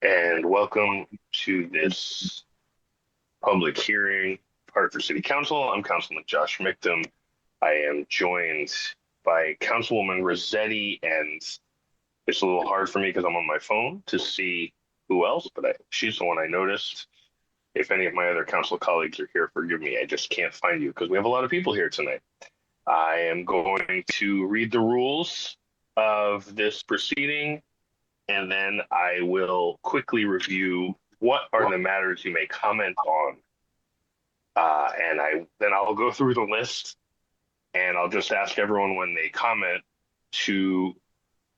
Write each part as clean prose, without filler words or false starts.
and welcome to this public hearing, Hartford City Council. I'm Councilman Josh Michtam. I am joined by Councilwoman Rossetti, and it's a little hard for me because I'm on my phone to see who else, but she's the one I noticed. If any of my other council colleagues are here, forgive me, I just can't find you because we have a lot of people here tonight. I am going to read the rules of this proceeding, and then I will quickly review what are the matters you may comment on. Then I'll go through the list, and I'll just ask everyone when they comment to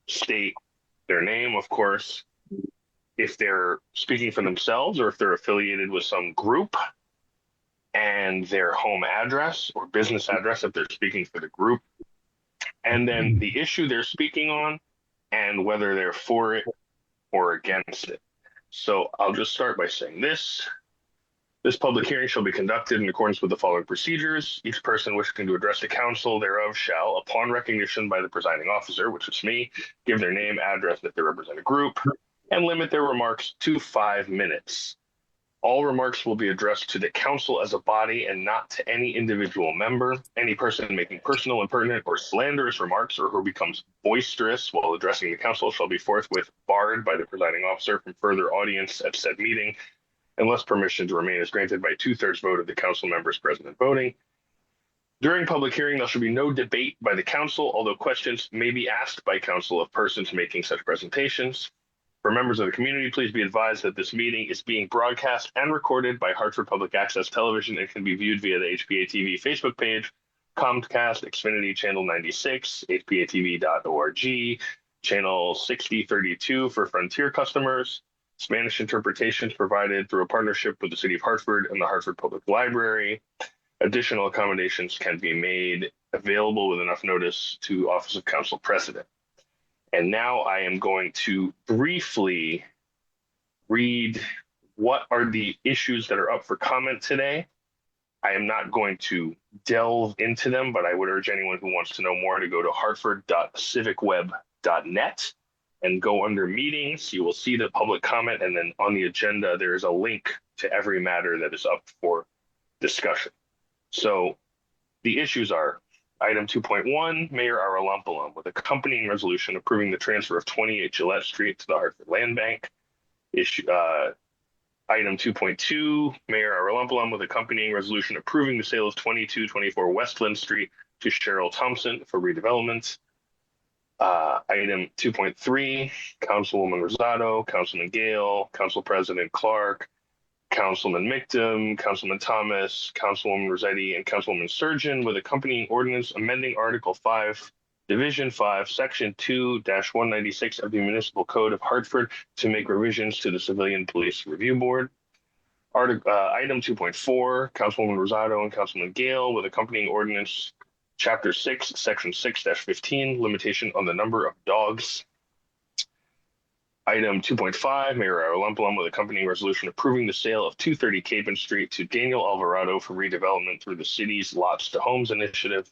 state their name, of course, if they're speaking for themselves or if they're affiliated with some group, and their home address or business address if they're speaking for the group, and then the issue they're speaking on and whether they're for it or against it. So I'll just start by saying this. This public hearing shall be conducted in accordance with the following procedures. Each person wishing to address the council thereof shall, upon recognition by the presiding officer, which is me, give their name, address if they represent a group, and limit their remarks to 5 minutes. All remarks will be addressed to the council as a body and not to any individual member. Any person making personal, impertinent, or slanderous remarks or who becomes boisterous while addressing the council shall be forthwith barred by the presiding officer from further audience at said meeting, unless permission to remain is granted by 2/3 vote of the council members present and voting. During public hearing, there shall be no debate by the council, although questions may be asked by council of persons making such presentations. For members of the community, please be advised that this meeting is being broadcast and recorded by Hartford Public Access Television and can be viewed via the HPA-TV Facebook page, Comcast, Xfinity Channel 96, HPA-TV.org, Channel 6032 for Frontier customers. Spanish interpretations provided through a partnership with the City of Hartford and the Hartford Public Library. Additional accommodations can be made available with enough notice to Office of Council President. And now I am going to briefly read what are the issues that are up for comment today. I am not going to delve into them, but I would urge anyone who wants to know more to go to hartford.civicweb.net and go under meetings. You will see the public comment, and then on the agenda, there is a link to every matter that is up for discussion. So the issues are item 2.1, Mayor Aralampolam with accompanying resolution approving the transfer of 28 Gillette Street to the Hartford Land Bank. Item 2.2, Mayor Aralampolam with accompanying resolution approving the sale of 2224 Westland Street to Cheryl Thompson for redevelopment. Item 2.3, Councilwoman Rosado, Councilman Gale, Council President Clark, Councilman Michtam, Councilman Thomas, Councilwoman Rossetti, and Councilwoman Surgeon with accompanying ordinance amending Article 5, Division 5, Section 2-196 of the Municipal Code of Hartford to make revisions to the Civilian Police Review Board. Item 2.4, Councilwoman Rosado and Councilman Gale with accompanying ordinance Chapter 6, Section 6-15, limitation on the number of dogs. Item 2.5, Mayor Aralampolam with accompanying resolution approving the sale of 230 Capon Street to Daniel Alvarado for redevelopment through the city's Lots to Homes initiative.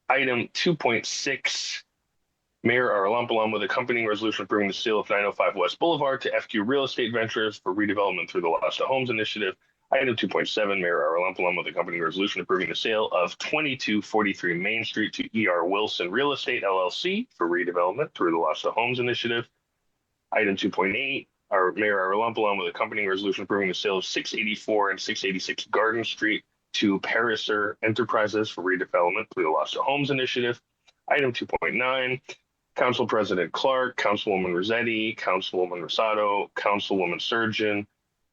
Item 2.6, Mayor Aralampolam with accompanying resolution approving the sale of 905 West Boulevard to FQ Real Estate Ventures for redevelopment through the Lots to Homes initiative. Item 2.7, Mayor Aralampolam with accompanying resolution approving the sale of 2243 Main Street to ER Wilson Real Estate LLC for redevelopment through the Lots to Homes initiative. Item 2.8, Mayor Aralampolam with accompanying resolution approving the sale of 684 and 686 Garden Street to Pariser Enterprises for redevelopment through the Lots to Homes initiative. Item 2.9, Council President Clark, Councilwoman Rossetti, Councilwoman Rosado, Councilwoman Surgeon,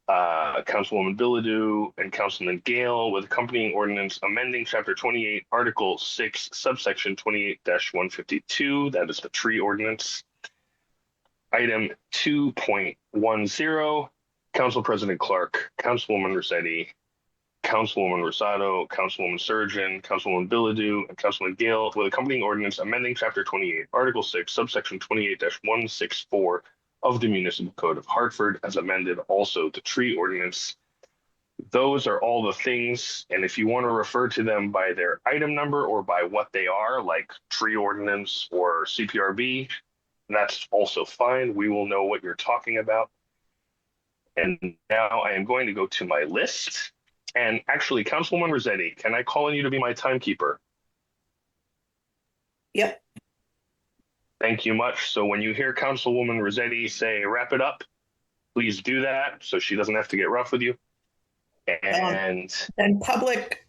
Councilwoman Bilodeau, and Councilman Gale with accompanying ordinance amending Chapter 28, Article 6, Subsection 28-152, that is the tree ordinance. Item 2.10, Council President Clark, Councilwoman Rossetti, Councilwoman Rosado, Councilwoman Surgeon, Councilwoman Bilodeau, and Councilman Gale with accompanying ordinance amending Chapter 28, Article 6, Subsection 28-164 of the Municipal Code of Hartford as amended, also the tree ordinance. Those are all the things, and if you want to refer to them by their item number or by what they are, like tree ordinance or CPRB, that's also fine. We will know what you're talking about. And now I am going to go to my list. And actually, Councilwoman Rossetti, can I call on you to be my timekeeper? Yep. Thank you much. So when you hear Councilwoman Rossetti say wrap it up, please do that so she doesn't have to get rough with you. And public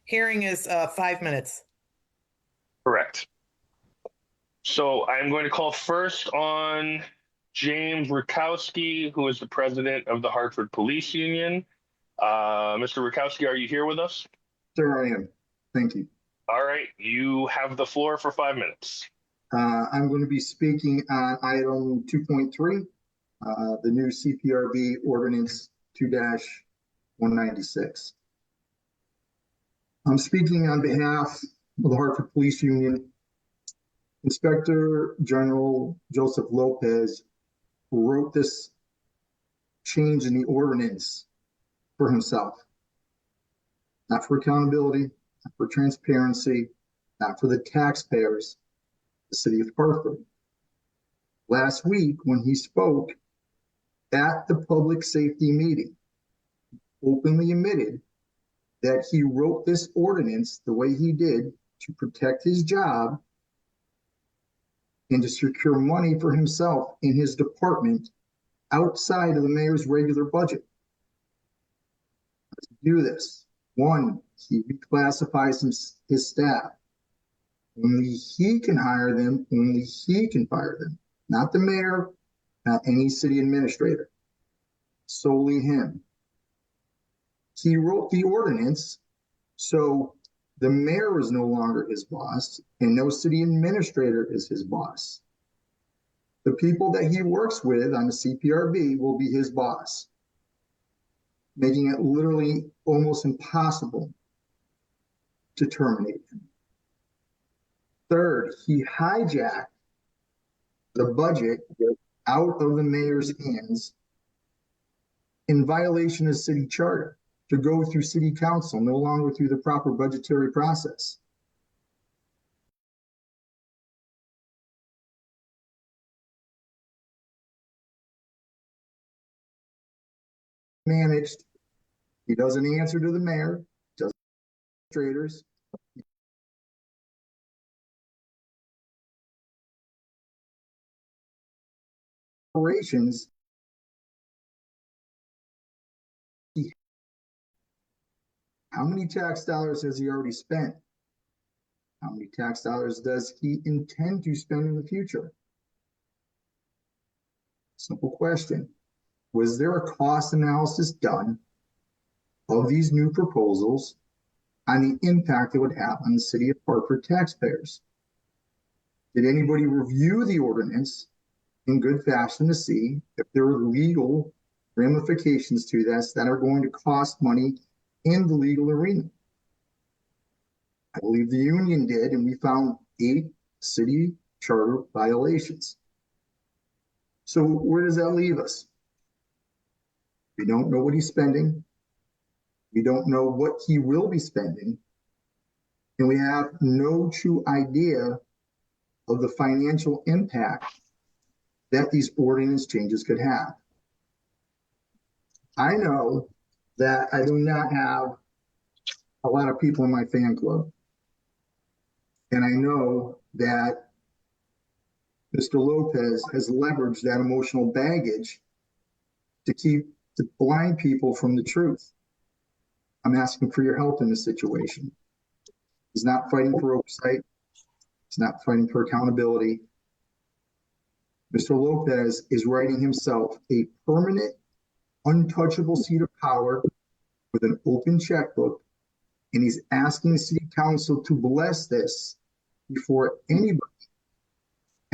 hearing is 5 minutes. correct. So I'm going to call first on James Rukowski, who is the president of the Hartford Police Union. Mr. Rukowski, are you here with us? Sir, I am. Thank you. All right, you have the floor for 5 minutes. I'm going to be speaking on item 2.3, the new CPRB Ordinance 2-196. I'm speaking on behalf of the Hartford Police Union. Inspector General Joseph Lopez wrote this change in the ordinance for himself, not for accountability, not for transparency, not for the taxpayers, the city of Hartford. Last week, when he spoke at the public safety meeting, openly admitted that he wrote this ordinance the way he did to protect his job and to secure money for himself in his department outside of the mayor's regular budget. To do this, one, he reclassifies his staff. Only he can hire them, only he can fire them, not the mayor, not any city administrator, solely him. He wrote the ordinance so the mayor is no longer his boss and no city administrator is his boss. The people that he works with on the CPRB will be his boss, making it literally almost impossible to terminate him. Third, he hijacked the budget out of the mayor's hands in violation of city charter to go through city council, no longer through the proper budgetary process. Managed, he doesn't answer to the mayor, doesn't administrators. Operations. How many tax dollars has he already spent? How many tax dollars does he intend to spend in the future? Simple question. Was there a cost analysis done of these new proposals on the impact it would have on the city of Hartford taxpayers? Did anybody review the ordinance in good fashion to see if there are legal ramifications to this that are going to cost money in the legal arena? I believe the union did, and we found 8 city charter violations. So where does that leave us? We don't know what he's spending. We don't know what he will be spending. And we have no true idea of the financial impact that these ordinance changes could have. I know that I do not have a lot of people in my fan club. And I know that Mr. Lopez has leveraged that emotional baggage to blind people from the truth. I'm asking for your help in this situation. He's not fighting for oversight. He's not fighting for accountability. Mr. Lopez is writing himself a permanent, untouchable seat of power with an open checkbook, and he's asking the city council to bless this before anybody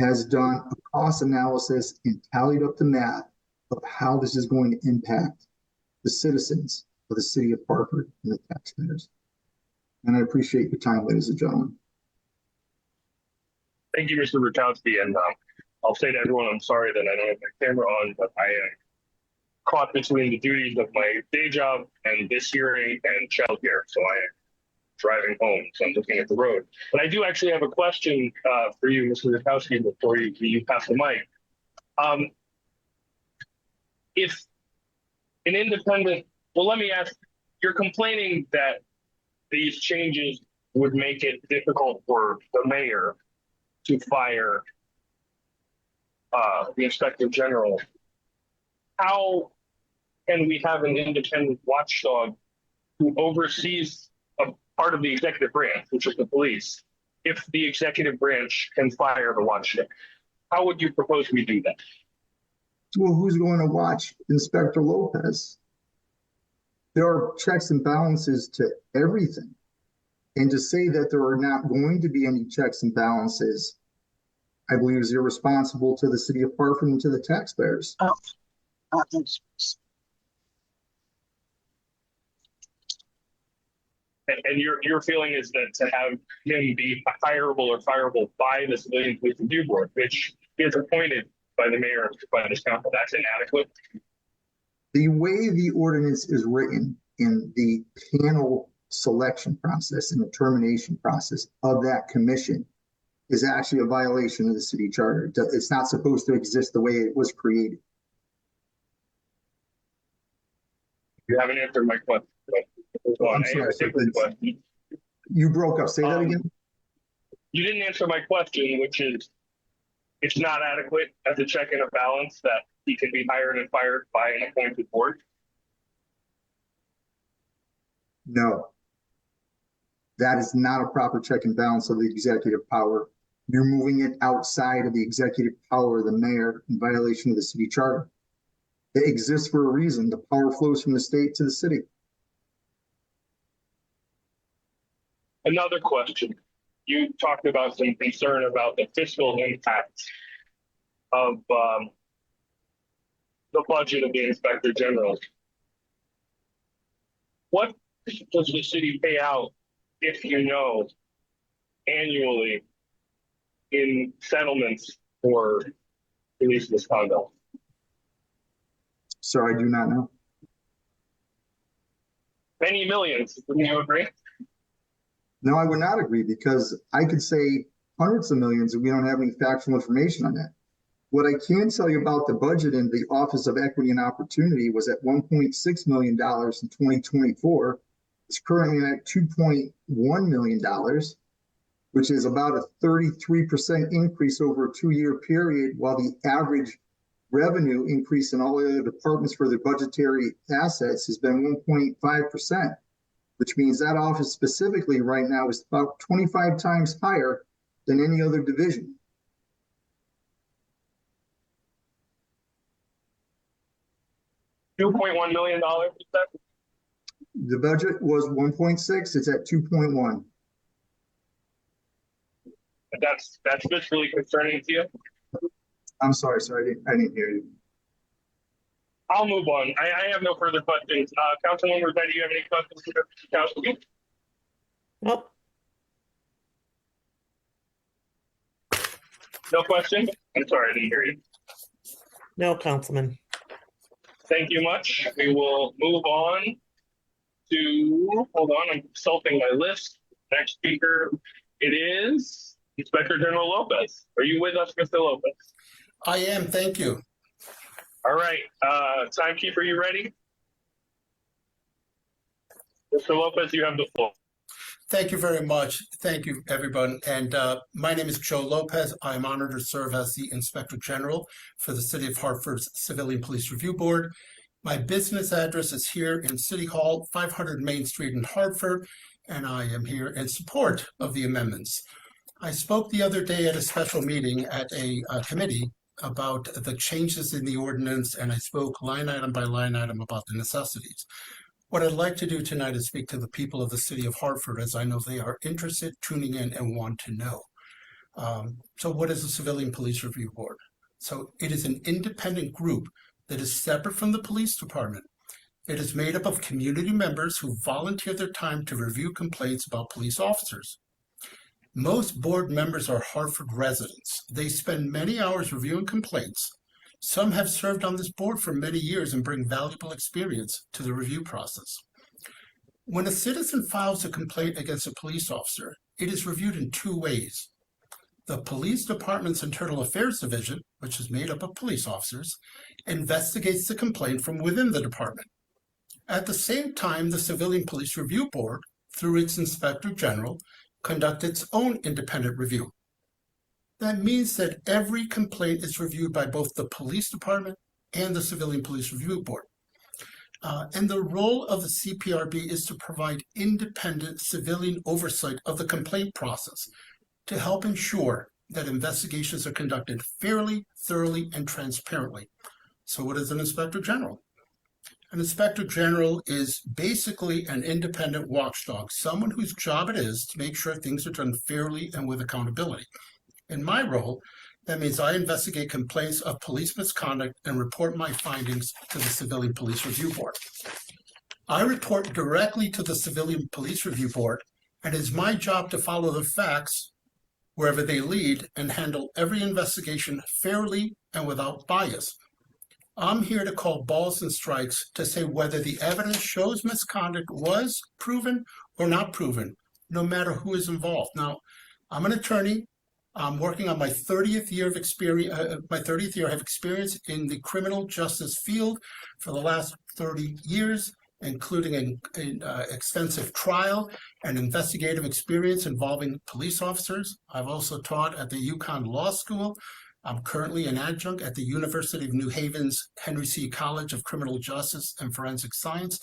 has done a cost analysis and tallied up the math of how this is going to impact the citizens of the city of Hartford and the taxpayers. And I appreciate your time, ladies and gentlemen. Thank you, Mr. Rukowski. And I'll say to everyone, I'm sorry that I don't have my camera on, but I am caught between the duties of my day job and this hearing and childcare. So I am driving home, so I'm looking at the road. But I do actually have a question for you, Mr. Rukowski, before you pass the mic. if an independent, well, let me ask, you're complaining that these changes would make it difficult for the mayor to fire the inspector general. How can we have an independent watchdog who oversees a part of the executive branch, which is the police, if the executive branch can fire the watchdog? How would you propose we do that? Well, who's going to watch Inspector Lopez? There are checks and balances to everything. And to say that there are not going to be any checks and balances, I believe is irresponsible to the city of Hartford and to the taxpayers. And your feeling is that to have him be hireable or fireable by the Civilian Police Review Board, which is appointed by the mayor, by this council, that's inadequate? The way the ordinance is written in the panel selection process and the termination process of that commission is actually a violation of the city charter. It's not supposed to exist the way it was created. You haven't answered my question. I'm sorry, you broke up. Say that again. You didn't answer my question, which is, it's not adequate as a check and a balance that he can be hired and fired by an appointed board? No. That is not a proper check and balance of the executive power. You're moving it outside of the executive power of the mayor in violation of the city charter. It exists for a reason. The power flows from the state to the city. Another question. You talked about some concern about the fiscal impact of the budget of the inspector general. What does the city pay out, if you know, annually in settlements for police misconduct? So I do not know. Many millions, wouldn't you agree? No, I would not agree, because I could say hundreds of millions and we don't have any factual information on that. What I can tell you about the budget in the Office of Equity and Opportunity was at $1.6 million in 2024. It's currently at $2.1 million, which is about a 33% increase over a 2-year period, while the average revenue increase in all the other departments for their budgetary assets has been 1.5%, which means that office specifically right now is about 25 times higher than any other division. $2.1 million, is that? The budget was 1.6, it's at 2.1. That's just really concerning to you? I'm sorry, I didn't hear you. I'll move on. I have no further questions. Councilwoman Betty, do you have any questions for Council? Nope. No question? I'm sorry, I didn't hear you. No, Councilman. Thank you much. We will move on to, hold on, I'm consulting my list. Next speaker, it is Inspector General Lopez. Are you with us, Mr. Lopez? I am, thank you. All right, timekeeper, you ready? Mr. Lopez, you have the floor. Thank you very much. Thank you, everyone. And my name is Joe Lopez. I am honored to serve as the Inspector General for the City of Hartford's Civilian Police Review Board. My business address is here in City Hall, 500 Main Street in Hartford, and I am here in support of the amendments. I spoke the other day at a special meeting at a committee about the changes in the ordinance, and I spoke line item by line item about the necessities. What I'd like to do tonight is speak to the people of the city of Hartford, as I know they are interested, tuning in, and want to know. So what is the Civilian Police Review Board? So it is an independent group that is separate from the police department. It is made up of community members who volunteer their time to review complaints about police officers. Most board members are Hartford residents. They spend many hours reviewing complaints. Some have served on this board for many years and bring valuable experience to the review process. When a citizen files a complaint against a police officer, it is reviewed in two ways. The police department's internal affairs division, which is made up of police officers, investigates the complaint from within the department. At the same time, the Civilian Police Review Board, through its Inspector General, conducts its own independent review. That means that every complaint is reviewed by both the police department and the Civilian Police Review Board. And the role of the CPRB is to provide independent civilian oversight of the complaint process to help ensure that investigations are conducted fairly, thoroughly, and transparently. So what is an Inspector General? An Inspector General is basically an independent watchdog, someone whose job it is to make sure things are done fairly and with accountability. In my role, that means I investigate complaints of police misconduct and report my findings to the Civilian Police Review Board. I report directly to the Civilian Police Review Board, and it is my job to follow the facts wherever they lead and handle every investigation fairly and without bias. I'm here to call balls and strikes to say whether the evidence shows misconduct was proven or not proven, no matter who is involved. Now, I'm an attorney. I'm working on my 30th year of experience. I have experience in the criminal justice field for the last 30 years, including an extensive trial and investigative experience involving police officers. I've also taught at the UConn Law School. I'm currently an adjunct at the University of New Haven's Henry C. College of Criminal Justice and Forensic Science.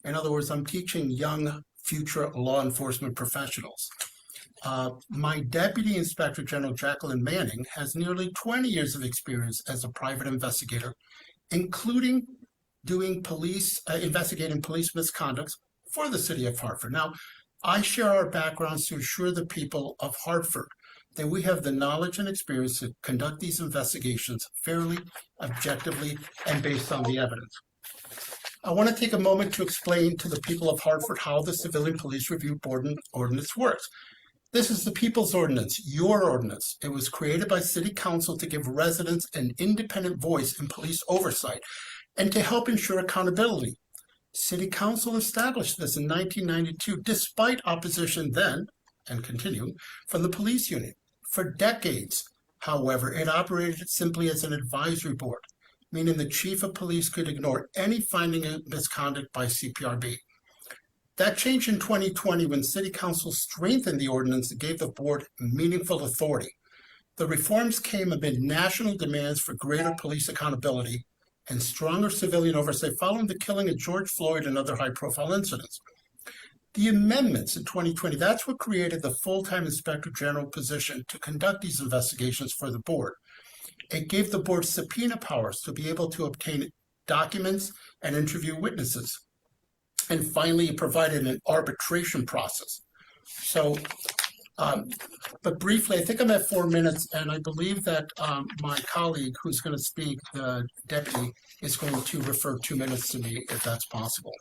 In other words, I'm teaching young future law enforcement professionals. My Deputy Inspector General, Jacqueline Manning, has nearly 20 years of experience as a private investigator, including doing investigating police misconduct for the city of Hartford. Now, I share our backgrounds to assure the people of Hartford that we have the knowledge and experience to conduct these investigations fairly, objectively, and based on the evidence. I want to take a moment to explain to the people of Hartford how the Civilian Police Review Board ordinance works. This is the people's ordinance, your ordinance. It was created by City Council to give residents an independent voice in police oversight and to help ensure accountability. City Council established this in 1992, despite opposition then, and continuing, from the police union. For decades, however, it operated simply as an advisory board, meaning the chief of police could ignore any finding of misconduct by CPRB. That changed in 2020 when City Council strengthened the ordinance and gave the board meaningful authority. The reforms came amid national demands for greater police accountability and stronger civilian oversight following the killing of George Floyd and other high-profile incidents. The amendments in 2020, that's what created the full-time Inspector General position to conduct these investigations for the board. It gave the board subpoena powers to be able to obtain documents and interview witnesses. And finally, it provided an arbitration process. So, but briefly, I think I'm at 4 minutes, and I believe that my colleague who's going to speak, the deputy, is going to refer 2 minutes to me, if that's possible.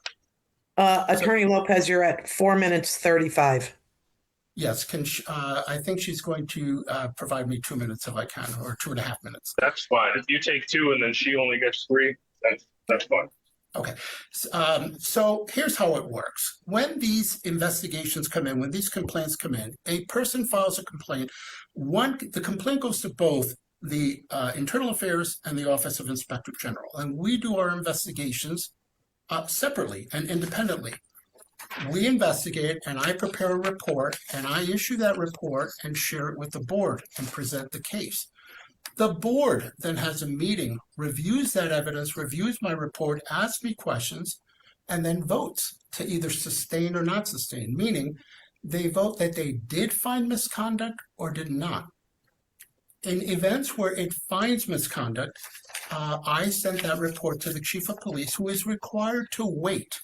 Attorney Lopez, you're at 4 minutes 35. Yes, I think she's going to provide me 2 minutes if I can, or 2.5 minutes. That's fine. If you take 2 and then she only gets 3, that's fine. Okay, so here's how it works. When these investigations come in, when these complaints come in, a person files a complaint. The complaint goes to both the Internal Affairs and the Office of Inspector General, and we do our investigations separately and independently. We investigate, and I prepare a report, and I issue that report and share it with the board and present the case. The board then has a meeting, reviews that evidence, reviews my report, asks me questions, and then votes to either sustain or not sustain, meaning they vote that they did find misconduct or did not. In events where it finds misconduct, I send that report to the chief of police, who is required to wait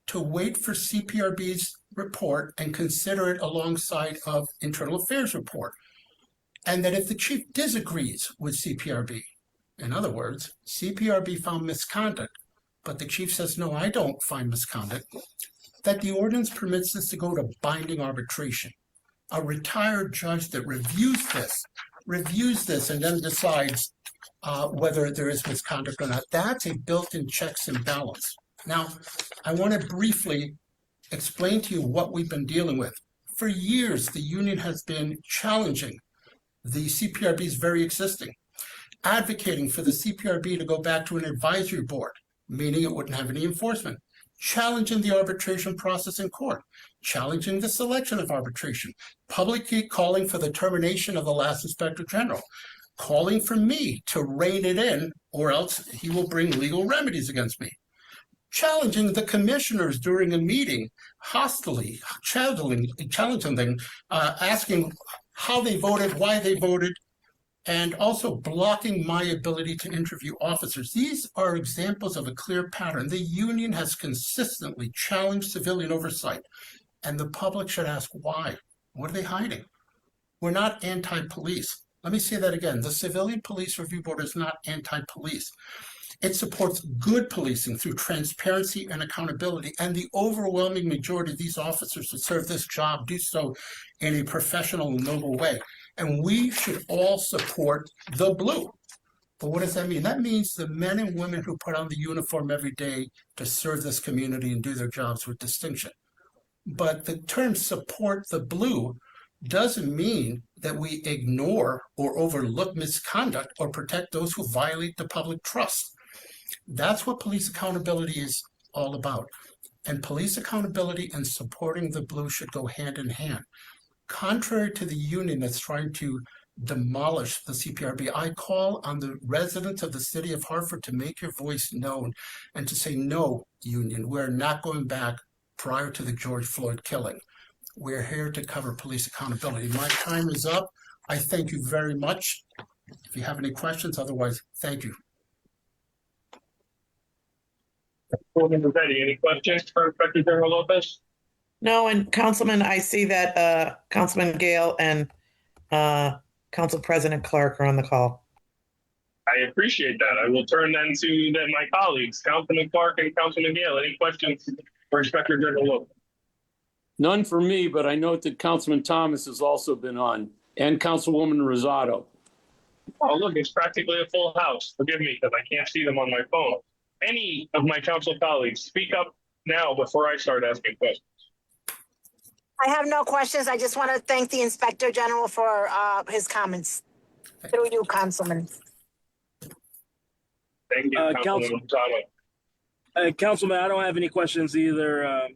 for CPRB's report and consider it alongside of Internal Affairs report. And that if the chief disagrees with CPRB, in other words, CPRB found misconduct, but the chief says, no, I don't find misconduct, that the ordinance permits this to go to binding arbitration. A retired judge that reviews this and then decides whether there is misconduct or not. That's a built-in checks and balance. Now, I want to briefly explain to you what we've been dealing with. For years, the union has been challenging the CPRB's very existing. Advocating for the CPRB to go back to an advisory board, meaning it wouldn't have any enforcement. Challenging the arbitration process in court, challenging the selection of arbitration, publicly calling for the termination of the last inspector general, calling for me to rein it in, or else he will bring legal remedies against me. Challenging the commissioners during a meeting, hostilely, challenging them, asking how they voted, why they voted, and also blocking my ability to interview officers. These are examples of a clear pattern. The union has consistently challenged civilian oversight, and the public should ask why. What are they hiding? We're not anti-police. Let me say that again. The Civilian Police Review Board is not anti-police. It supports good policing through transparency and accountability, and the overwhelming majority of these officers who serve this job do so in a professional and noble way. And we should all support the blue. But what does that mean? That means the men and women who put on the uniform every day to serve this community and do their jobs with distinction. But the term support the blue doesn't mean that we ignore or overlook misconduct or protect those who violate the public trust. That's what police accountability is all about. And police accountability and supporting the blue should go hand in hand. Contrary to the union that's trying to demolish the CPRB, I call on the residents of the city of Hartford to make your voice known and to say, no, union, we're not going back prior to the George Floyd killing. We're here to cover police accountability. My time is up. I thank you very much. If you have any questions, otherwise, thank you. Any questions for Inspector General Lopez? No, and Councilman, I see that Councilman Gale and Council President Clark are on the call. I appreciate that. I will turn then to my colleagues, Councilman Clark and Councilman Gale. Any questions for Inspector General Lopez? None for me, but I note that Councilman Thomas has also been on, and Councilwoman Rosado. Oh, look, it's practically a full house. Forgive me because I can't see them on my phone. Any of my council colleagues, speak up now before I start asking questions. I have no questions. I just want to thank the Inspector General for his comments. Through you, Councilman. Thank you, Councilman Rosado. Councilman, I don't have any questions either.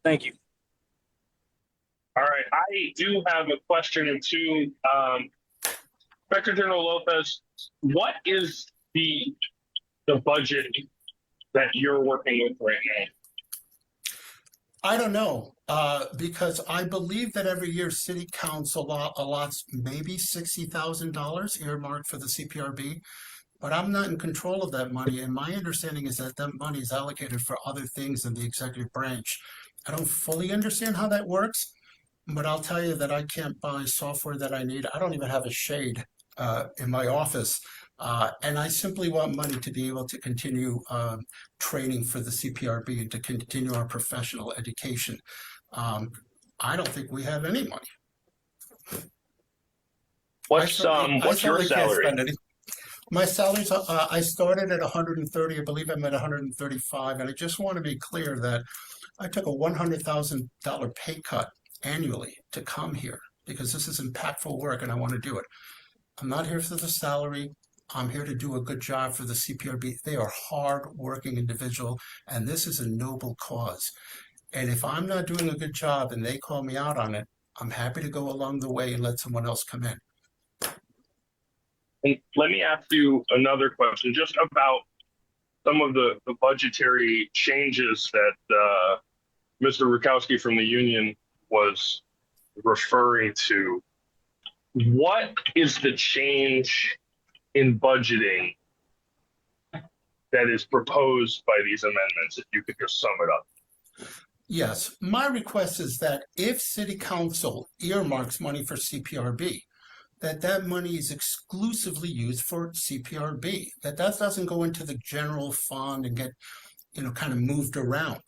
Thank you. All right, I do have a question or two. Inspector General Lopez, what is the budget that you're working with right now? I don't know, because I believe that every year City Council allots maybe $60,000 earmarked for the CPRB, but I'm not in control of that money. And my understanding is that that money is allocated for other things in the executive branch. I don't fully understand how that works, but I'll tell you that I can't buy software that I need. I don't even have a shade in my office. And I simply want money to be able to continue training for the CPRB and to continue our professional education. I don't think we have any money. What's your salary? My salary's, I started at 130, I believe I'm at 135, and I just want to be clear that I took a $100,000 pay cut annually to come here because this is impactful work and I want to do it. I'm not here for the salary. I'm here to do a good job for the CPRB. They are hard-working individuals, and this is a noble cause. And if I'm not doing a good job and they call me out on it, I'm happy to go along the way and let someone else come in. And let me ask you another question, just about some of the budgetary changes that Mr. Rukowski from the union was referring to. What is the change in budgeting that is proposed by these amendments, if you could just sum it up? Yes, my request is that if City Council earmarks money for CPRB, that money is exclusively used for CPRB, that doesn't go into the general fund and get, kind of moved around.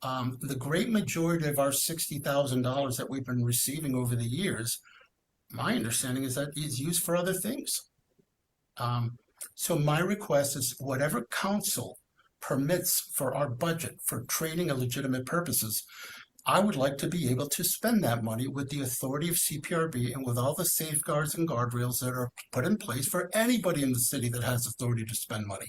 The great majority of our $60,000 that we've been receiving over the years, my understanding is that is used for other things. So my request is whatever council permits for our budget for training and legitimate purposes, I would like to be able to spend that money with the authority of CPRB and with all the safeguards and guardrails that are put in place for anybody in the city that has authority to spend money.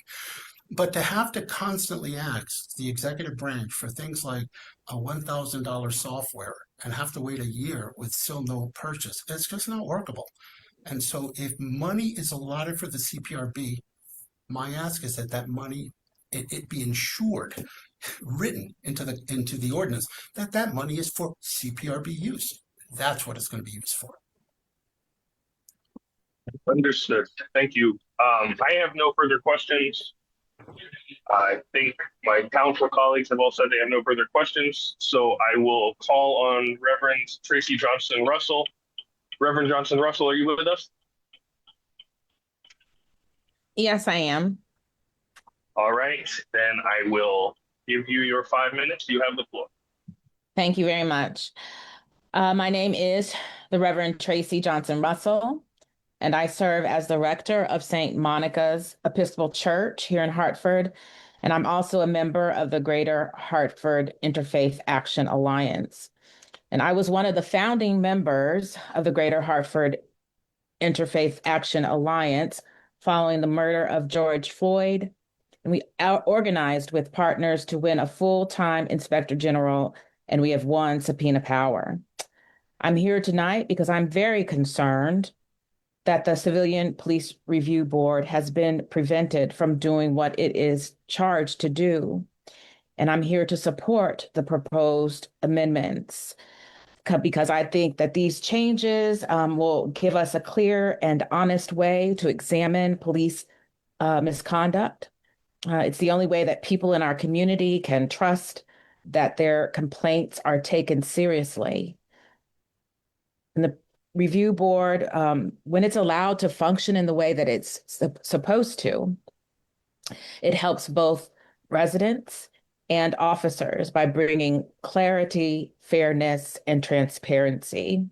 But to have to constantly ask the executive branch for things like a $1,000 software and have to wait a year with still no purchase, it's just not workable. And so if money is allotted for the CPRB, my ask is that that money, it be ensured, written into the ordinance, that that money is for CPRB use. That's what it's going to be used for. Understood. Thank you. I have no further questions. I think my council colleagues have all said they have no further questions, so I will call on Reverend Tracy Johnson Russell. Reverend Johnson Russell, are you with us? Yes, I am. All right, then I will give you your 5 minutes. You have the floor. Thank you very much. My name is the Reverend Tracy Johnson Russell, and I serve as the rector of St. Monica's Episcopal Church here in Hartford, and I'm also a member of the Greater Hartford Interfaith Action Alliance. And I was one of the founding members of the Greater Hartford Interfaith Action Alliance following the murder of George Floyd. And we organized with partners to win a full-time inspector general, and we have won subpoena power. I'm here tonight because I'm very concerned that the Civilian Police Review Board has been prevented from doing what it is charged to do. And I'm here to support the proposed amendments because I think that these changes will give us a clear and honest way to examine police misconduct. It's the only way that people in our community can trust that their complaints are taken seriously. And the review board, when it's allowed to function in the way that it's supposed to, it helps both residents and officers by bringing clarity, fairness, and transparency.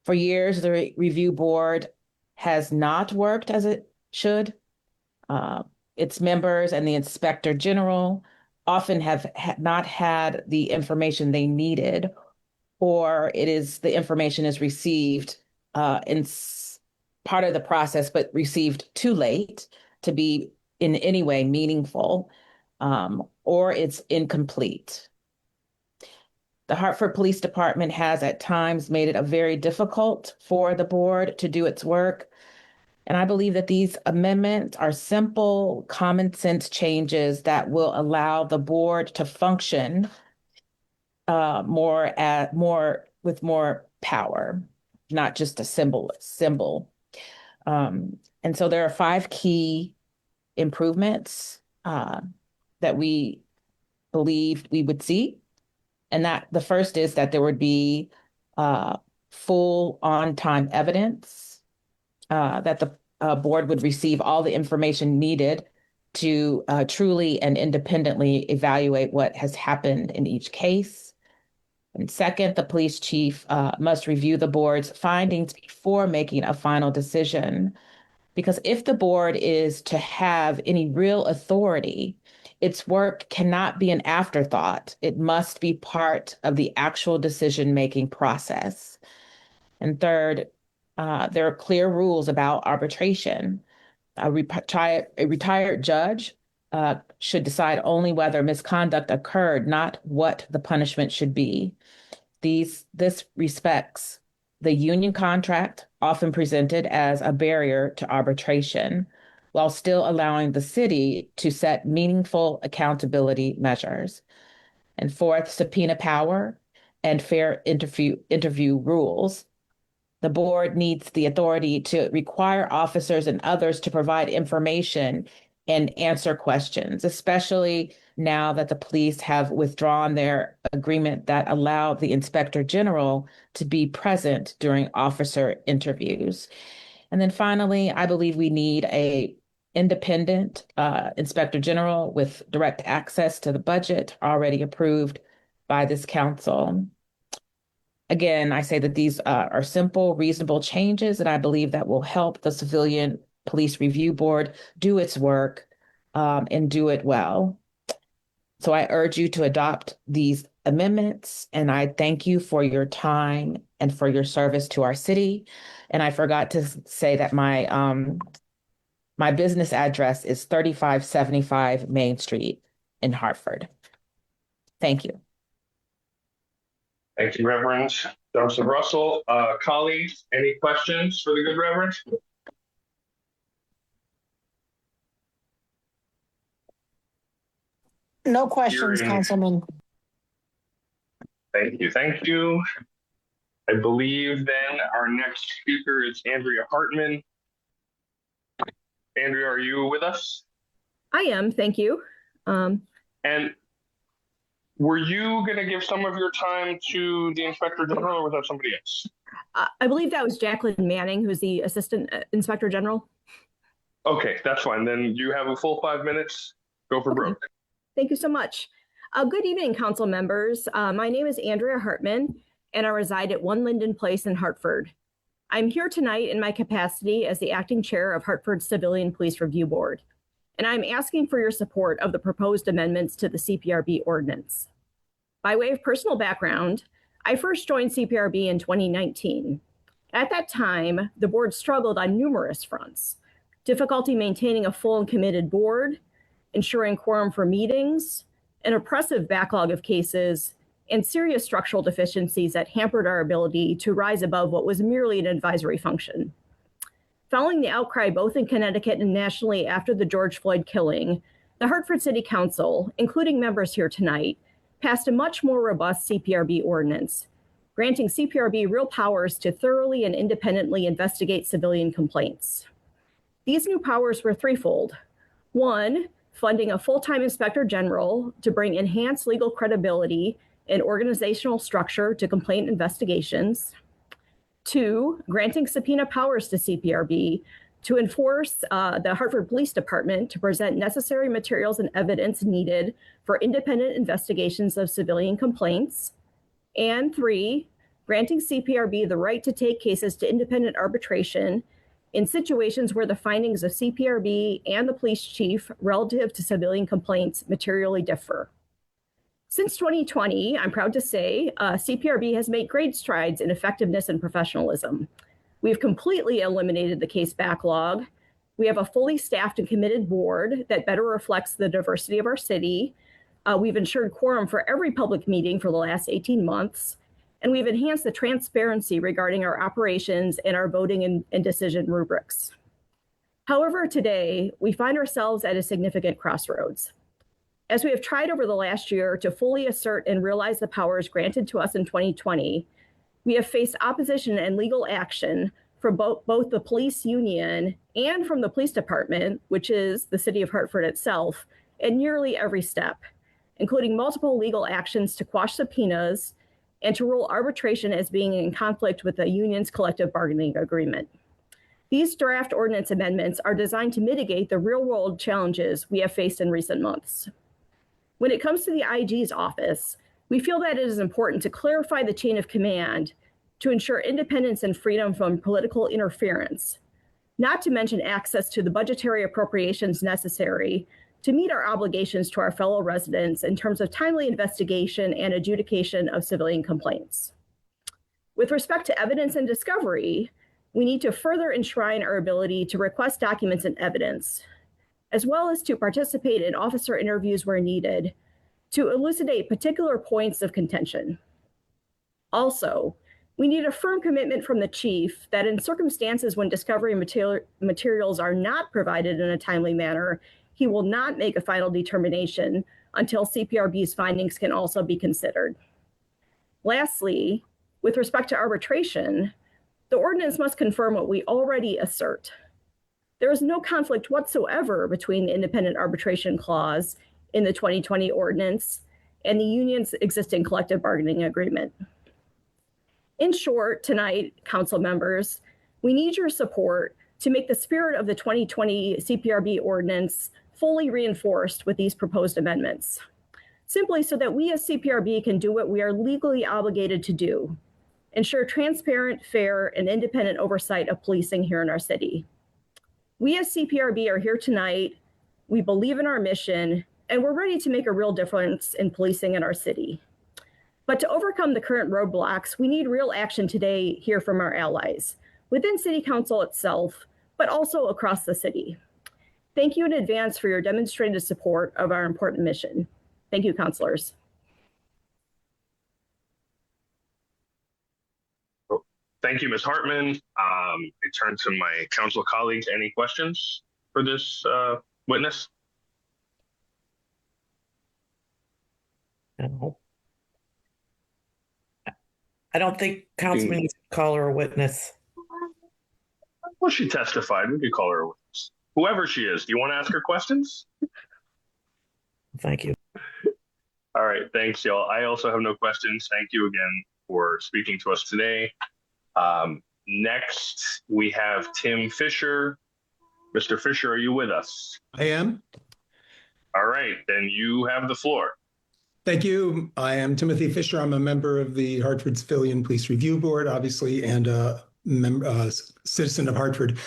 For years, the review board has not worked as it should. Its members and the inspector general often have not had the information they needed, or the information is received in part of the process, but received too late to be in any way meaningful, or it's incomplete. The Hartford Police Department has at times made it very difficult for the board to do its work. And I believe that these amendments are simple, common sense changes that will allow the board to function with more power, not just a symbol. And so there are 5 key improvements that we believe we would see. And that the first is that there would be full on-time evidence, that the board would receive all the information needed to truly and independently evaluate what has happened in each case. And second, the police chief must review the board's findings before making a final decision. Because if the board is to have any real authority, its work cannot be an afterthought. It must be part of the actual decision-making process. And third, there are clear rules about arbitration. A retired judge should decide only whether misconduct occurred, not what the punishment should be. This respects the union contract, often presented as a barrier to arbitration, while still allowing the city to set meaningful accountability measures. And fourth, subpoena power and fair interview rules. The board needs the authority to require officers and others to provide information and answer questions, especially now that the police have withdrawn their agreement that allowed the inspector general to be present during officer interviews. And then finally, I believe we need an independent inspector general with direct access to the budget already approved by this council. Again, I say that these are simple, reasonable changes, and I believe that will help the Civilian Police Review Board do its work and do it well. So I urge you to adopt these amendments, and I thank you for your time and for your service to our city. And I forgot to say that my business address is 3575 Main Street in Hartford. Thank you. Thank you, Reverend Johnson Russell. Colleagues, any questions for the good Reverend? No questions, Hearing- Councilman. Thank you. Thank you. I believe then our next speaker is Andrea Hartman. Andrea, are you with us? I am, thank you. And were you going to give some of your time to the Inspector General, or was that somebody else? I believe that was Jacqueline Manning, who's the Assistant Inspector General. Okay, that's fine. Then you have a full 5 minutes. Go for broke. Thank you so much. Good evening, council members. My name is Andrea Hartman, and I reside at 1 Linden Place in Hartford. I'm here tonight in my capacity as the acting chair of Hartford Civilian Police Review Board, and I'm asking for your support of the proposed amendments to the CPRB ordinance. By way of personal background, I first joined CPRB in 2019. At that time, the board struggled on numerous fronts: difficulty maintaining a full and committed board, ensuring quorum for meetings, an oppressive backlog of cases, and serious structural deficiencies that hampered our ability to rise above what was merely an advisory function. Following the outcry both in Connecticut and nationally after the George Floyd killing, the Hartford City Council, including members here tonight, passed a much more robust CPRB ordinance, granting CPRB real powers to thoroughly and independently investigate civilian complaints. These new powers were threefold. One, funding a full-time inspector general to bring enhanced legal credibility and organizational structure to complaint investigations. Two, granting subpoena powers to CPRB to enforce the Hartford Police Department to present necessary materials and evidence needed for independent investigations of civilian complaints. And three, granting CPRB the right to take cases to independent arbitration in situations where the findings of CPRB and the police chief relative to civilian complaints materially differ. Since 2020, I'm proud to say, CPRB has made great strides in effectiveness and professionalism. We've completely eliminated the case backlog. We have a fully staffed and committed board that better reflects the diversity of our city. We've ensured quorum for every public meeting for the last 18 months. And we've enhanced the transparency regarding our operations and our voting and decision rubrics. However, today, we find ourselves at a significant crossroads. As we have tried over the last year to fully assert and realize the powers granted to us in 2020, we have faced opposition and legal action from both the police union and from the police department, which is the city of Hartford itself, at nearly every step, including multiple legal actions to quash subpoenas and to rule arbitration as being in conflict with the union's collective bargaining agreement. These draft ordinance amendments are designed to mitigate the real-world challenges we have faced in recent months. When it comes to the IG's office, we feel that it is important to clarify the chain of command to ensure independence and freedom from political interference, not to mention access to the budgetary appropriations necessary to meet our obligations to our fellow residents in terms of timely investigation and adjudication of civilian complaints. With respect to evidence and discovery, we need to further enshrine our ability to request documents and evidence, as well as to participate in officer interviews where needed to elucidate particular points of contention. Also, we need a firm commitment from the chief that in circumstances when discovery materials are not provided in a timely manner, he will not make a final determination until CPRB's findings can also be considered. Lastly, with respect to arbitration, the ordinance must confirm what we already assert. There is no conflict whatsoever between the independent arbitration clause in the 2020 ordinance and the union's existing collective bargaining agreement. In short, tonight, council members, we need your support to make the spirit of the 2020 CPRB ordinance fully reinforced with these proposed amendments, simply so that we as CPRB can do what we are legally obligated to do: ensure transparent, fair, and independent oversight of policing here in our city. We as CPRB are here tonight. We believe in our mission, and we're ready to make a real difference in policing in our city. But to overcome the current roadblocks, we need real action today here from our allies, within City Council itself, but also across the city. Thank you in advance for your demonstrated support of our important mission. Thank you, councilors. Thank you, Ms. Hartman. I turn to my council colleagues. Any questions for this witness? No. I don't think Councilman needs to call her a witness. Well, she testified. We could call her a witness. Whoever she is, do you want to ask her questions? Thank you. All right, thanks, y'all. I also have no questions. Thank you again for speaking to us today. Next, we have Tim Fisher. Mr. Fisher, are you with us? I am. All right, then you have the floor. Thank you. I am Timothy Fisher. I'm a member of the Hartford Civilian Police Review Board, obviously, and a citizen of Hartford.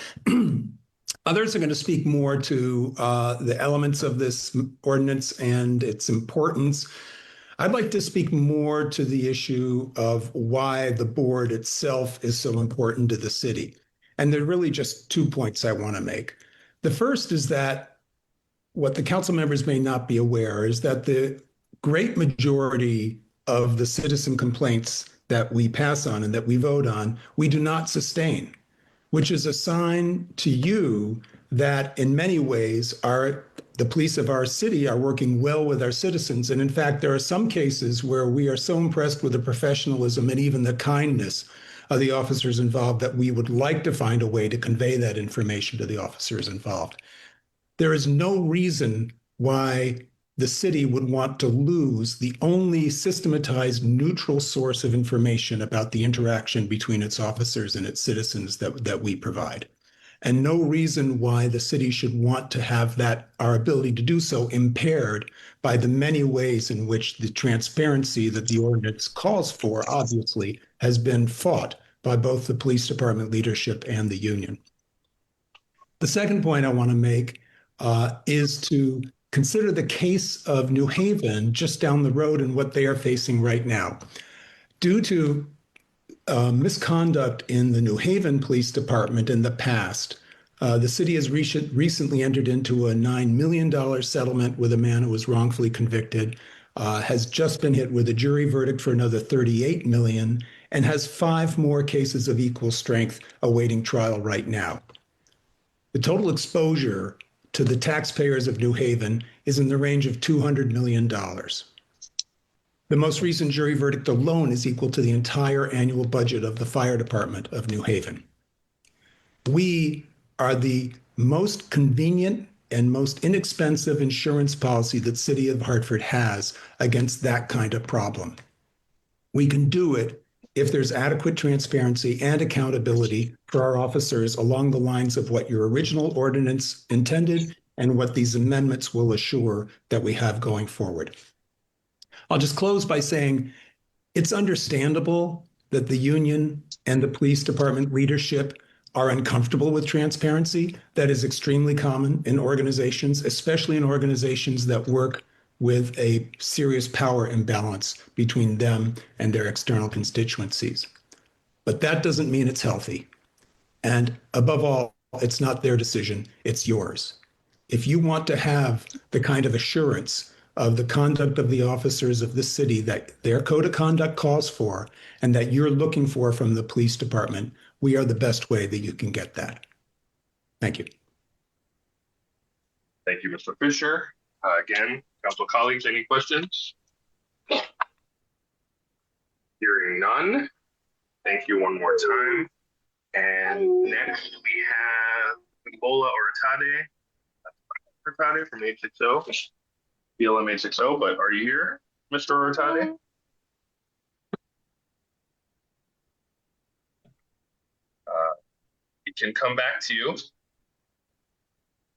Others are going to speak more to the elements of this ordinance and its importance. I'd like to speak more to the issue of why the board itself is so important to the city. And there are really just 2 points I want to make. The first is that what the council members may not be aware is that the great majority of the citizen complaints that we pass on and that we vote on, we do not sustain, which is a sign to you that in many ways the police of our city are working well with our citizens. And in fact, there are some cases where we are so impressed with the professionalism and even the kindness of the officers involved that we would like to find a way to convey that information to the officers involved. There is no reason why the city would want to lose the only systematized neutral source of information about the interaction between its officers and its citizens that we provide. And no reason why the city should want to have our ability to do so impaired by the many ways in which the transparency that the ordinance calls for, obviously, has been fought by both the police department leadership and the union. The second point I want to make is to consider the case of New Haven just down the road and what they are facing right now. Due to misconduct in the New Haven Police Department in the past, the city has recently entered into a $9 million settlement with a man who was wrongfully convicted, has just been hit with a jury verdict for another $38 million, and has 5 more cases of equal strength awaiting trial right now. The total exposure to the taxpayers of New Haven is in the range of $200 million. The most recent jury verdict alone is equal to the entire annual budget of the fire department of New Haven. We are the most convenient and most inexpensive insurance policy that City of Hartford has against that kind of problem. We can do it if there's adequate transparency and accountability for our officers along the lines of what your original ordinance intended and what these amendments will assure that we have going forward. I'll just close by saying it's understandable that the union and the police department leadership are uncomfortable with transparency. That is extremely common in organizations, especially in organizations that work with a serious power imbalance between them and their external constituencies. But that doesn't mean it's healthy. And above all, it's not their decision, it's yours. If you want to have the kind of assurance of the conduct of the officers of the city that their code of conduct calls for and that you're looking for from the police department, we are the best way that you can get that. Thank you. Thank you, Mr. Fisher. Again, council colleagues, any questions? Hearing none. Thank you one more time. And next we have Nicola Ortade from 860, BLM 860, but are you here, Mr. Ortade? We can come back to you.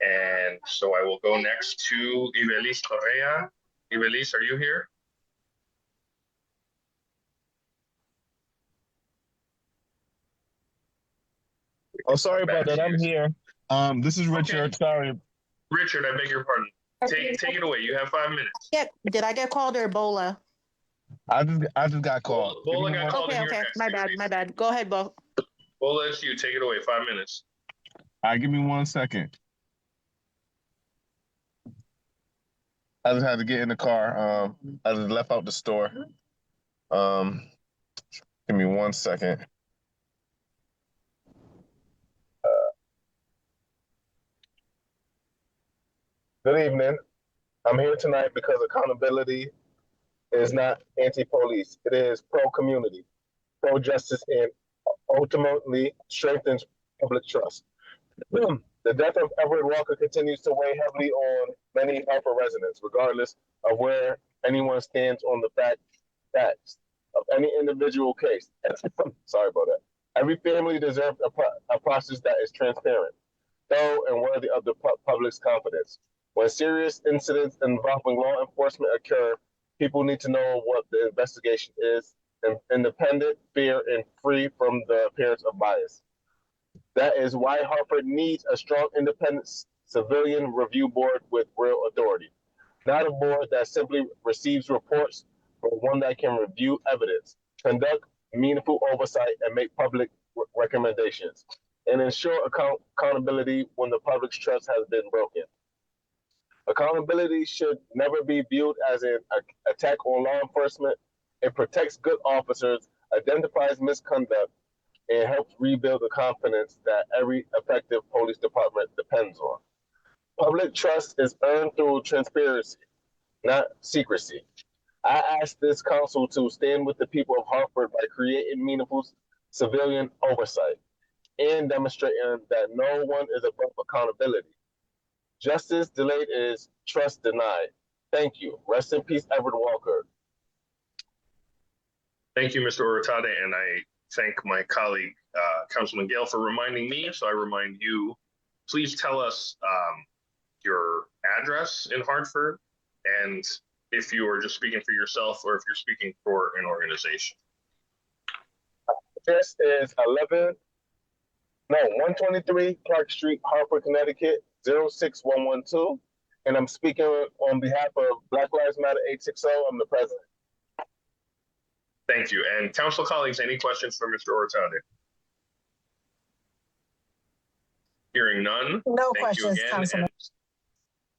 And so I will go next to Ibelis Correa. Ibelis, are you here? Oh, sorry about that. I'm here. This is Richard. Okay. Sorry. Richard, I beg your pardon. Take it away. You have 5 minutes. Did I get called or Ebola? I just got called. Bola got called in Okay, here okay. next. My bad. Go ahead, Bo. Bola, it's you. Take it away. 5 minutes. All right, give me 1 second. I just had to get in the car. I just left out the store. Give me 1 second. Good evening. I'm here tonight because accountability is not anti-police. It is pro-community, pro-justice, and ultimately strengthens public trust. The death of Everett Walker continues to weigh heavily on many Hartford residents, regardless of where anyone stands on the facts of any individual case. Sorry about that. Every family deserves a process that is transparent, thorough, and worthy of the public's confidence. When serious incidents involving law enforcement occur, people need to know what the investigation is, independent, fair, and free from the appearance of bias. That is why Hartford needs a strong, independent civilian review board with real authority, not a board that simply receives reports, but one that can review evidence, conduct meaningful oversight, and make public recommendations, and ensure accountability when the public's trust has been broken. Accountability should never be viewed as an attack on law enforcement. It protects good officers, identifies misconduct, and helps rebuild the confidence that every effective police department depends on. Public trust is earned through transparency, not secrecy. I ask this council to stand with the people of Hartford by creating meaningful civilian oversight and demonstrating that no one is above accountability. Justice delayed is trust denied. Thank you. Rest in peace, Everett Walker. Thank you, Mr. Ortade, and I thank my colleague, Councilman Gale, for reminding me. So I remind you, please tell us your address in Hartford, and if you are just speaking for yourself or if you're speaking for an organization. Address is 123 Clark Street, Hartford, Connecticut, 06112. And I'm speaking on behalf of Black Lives Matter 860. I'm the president. Thank you. And council colleagues, any questions for Mr. Ortade? Hearing none. No thank questions, you again, Councilman.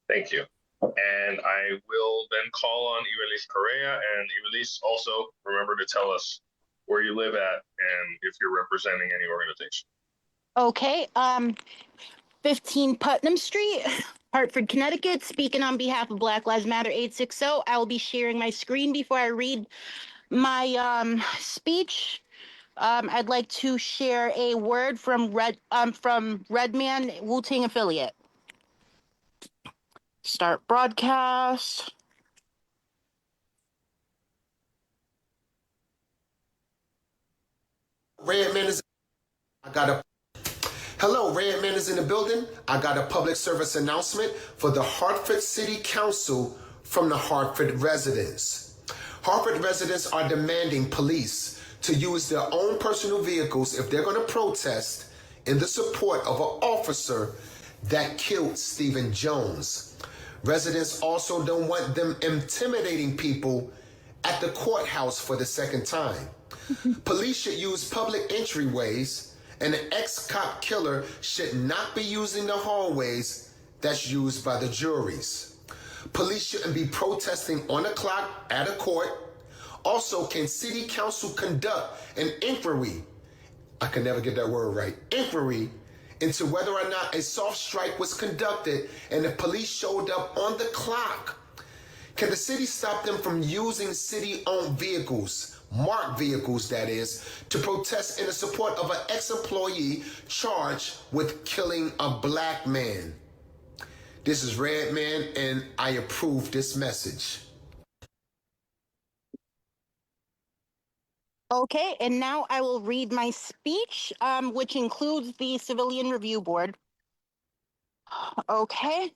Thank you. And I will then call on Ivelisse Correa, and Ivelisse, also remember to tell us where you live at and if you're representing any organization. Okay, 15 Putnam Street, Hartford, Connecticut, speaking on behalf of Black Lives Matter 860. I will be sharing my screen before I read my speech. I'd like to share a word from Redman Wu-Tang affiliate. Start broadcast. Redman is. Hello, Redman is in the building. I got a public service announcement for the Hartford City Council from the Hartford residents. Hartford residents are demanding police to use their own personal vehicles if they're going to protest in the support of an officer that killed Stephen Jones. Residents also don't want them intimidating people at the courthouse for the second time. Police should use public entryways, and an ex-cop killer should not be using the hallways that's used by the juries. Police shouldn't be protesting on the clock at a court. Also, can city council conduct an inquiry, I can never get that word right, inquiry into whether or not a soft strike was conducted and the police showed up on the clock? Can the city stop them from using city-owned vehicles, marked vehicles that is, to protest in the support of an ex-employee charged with killing a black man? This is Redman, and I approve this message. Okay, and now I will read my speech, which includes the Civilian Review Board. Okay.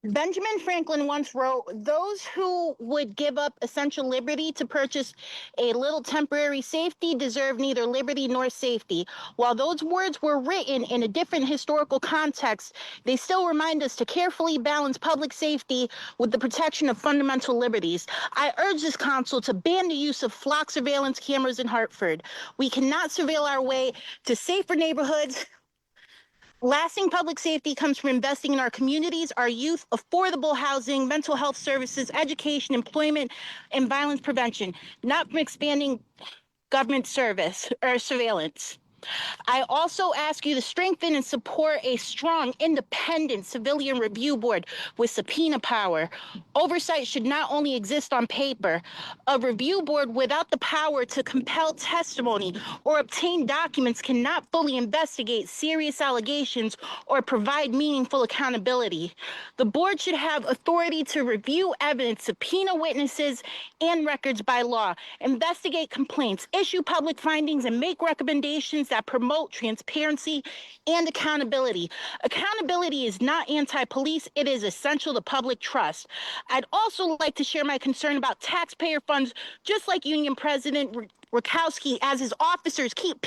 Benjamin Franklin once wrote, "Those who would give up essential liberty to purchase a little temporary safety deserve neither liberty nor safety." While those words were written in a different historical context, they still remind us to carefully balance public safety with the protection of fundamental liberties. I urge this council to ban the use of flock surveillance cameras in Hartford. We cannot surveil our way to safer neighborhoods. Lasting public safety comes from investing in our communities, our youth, affordable housing, mental health services, education, employment, and violence prevention, not from expanding government service or surveillance. I also ask you to strengthen and support a strong, independent civilian review board with subpoena power. Oversight should not only exist on paper. A review board without the power to compel testimony or obtain documents cannot fully investigate serious allegations or provide meaningful accountability. The board should have authority to review evidence, subpoena witnesses and records by law, investigate complaints, issue public findings, and make recommendations that promote transparency and accountability. Accountability is not anti-police, it is essential to public trust. I'd also like to share my concern about taxpayer funds, just like Union President Rakowski, as his officers keep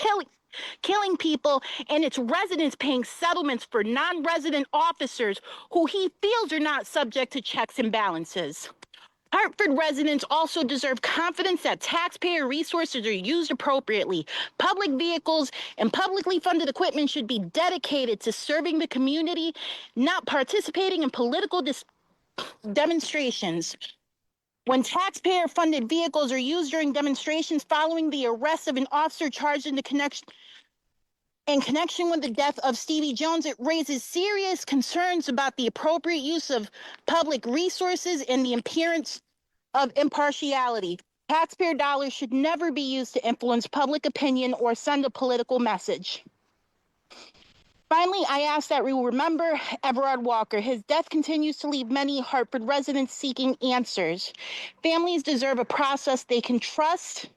killing people and its residents paying settlements for non-resident officers who he feels are not subject to checks and balances. Hartford residents also deserve confidence that taxpayer resources are used appropriately. Public vehicles and publicly funded equipment should be dedicated to serving the community, not participating in political demonstrations. When taxpayer-funded vehicles are used during demonstrations following the arrest of an officer charged in connection with the death of Stevie Jones, it raises serious concerns about the appropriate use of public resources and the appearance of impartiality. Taxpayer dollars should never be used to influence public opinion or send a political message. Finally, I ask that we remember Everard Walker. His death continues to leave many Hartford residents seeking answers. Families deserve a process they can trust.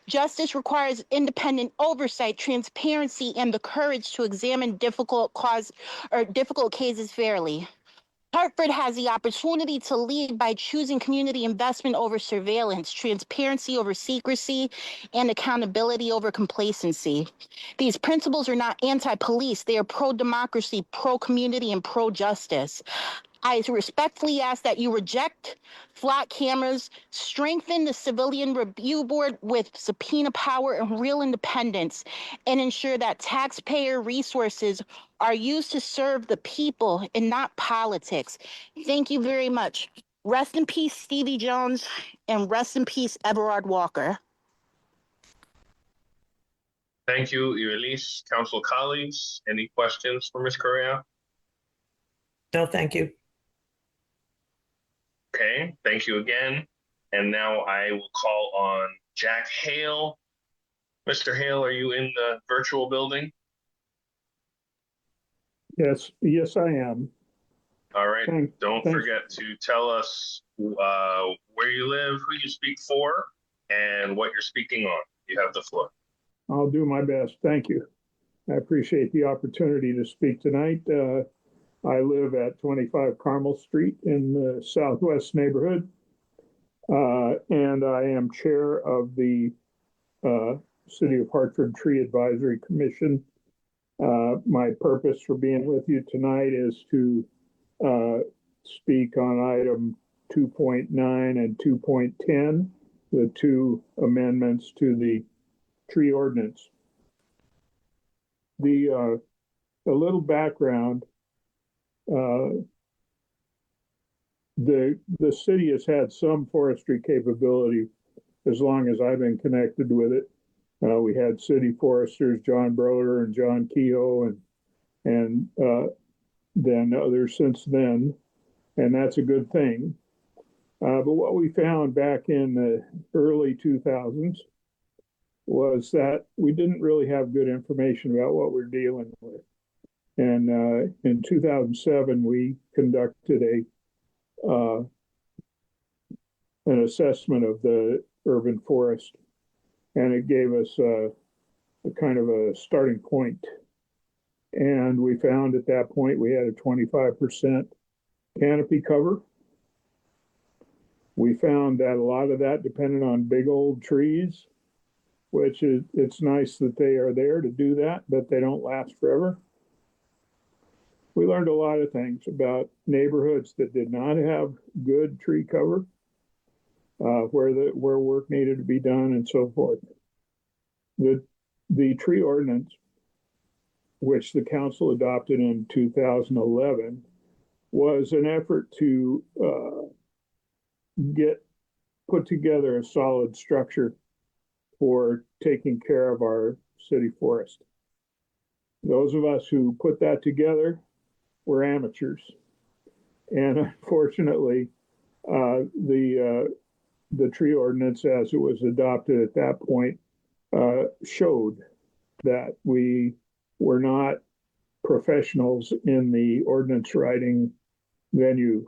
Justice requires independent oversight, transparency, and the courage to examine difficult cases fairly. Hartford has the opportunity to lead by choosing community investment over surveillance, transparency over secrecy, and accountability over complacency. These principles are not anti-police. They are pro-democracy, pro-community, and pro-justice. I respectfully ask that you reject flock cameras, strengthen the civilian review board with subpoena power and real independence, and ensure that taxpayer resources are used to serve the people and not politics. Thank you very much. Rest in peace, Stevie Jones, and rest in peace, Everard Walker. Thank you, Elise. Council colleagues, any questions for Ms. Correa? No, thank you. Okay, thank you again. And now I will call on Jack Hale. Mr. Hale, are you in the virtual building? Yes, I am. All right, don't forget to tell us where you live, who you speak for, and what you're speaking on. You have the floor. I'll do my best. Thank you. I appreciate the opportunity to speak tonight. I live at 25 Carmel Street in the Southwest neighborhood, and I am chair of the City of Hartford Tree Advisory Commission. My purpose for being with you tonight is to speak on item 2.9 and 2.10, the two amendments to the tree ordinance. A little background. The city has had some forestry capability as long as I've been connected with it. We had city foresters, John Broder and John Keogh, and then others since then, and that's a good thing. But what we found back in the early 2000s was that we didn't really have good information about what we're dealing with. And in 2007, we conducted an assessment of the urban forest, and it gave us a kind of a starting point. And we found at that point we had a 25% canopy cover. We found that a lot of that depended on big old trees, which is, it's nice that they are there to do that, but they don't last forever. We learned a lot of things about neighborhoods that did not have good tree cover, where work needed to be done and so forth. The tree ordinance, which the council adopted in 2011, was an effort to put together a solid structure for taking care of our city forest. Those of us who put that together were amateurs, and unfortunately, the tree ordinance, as it was adopted at that point, showed that we were not professionals in the ordinance writing venue,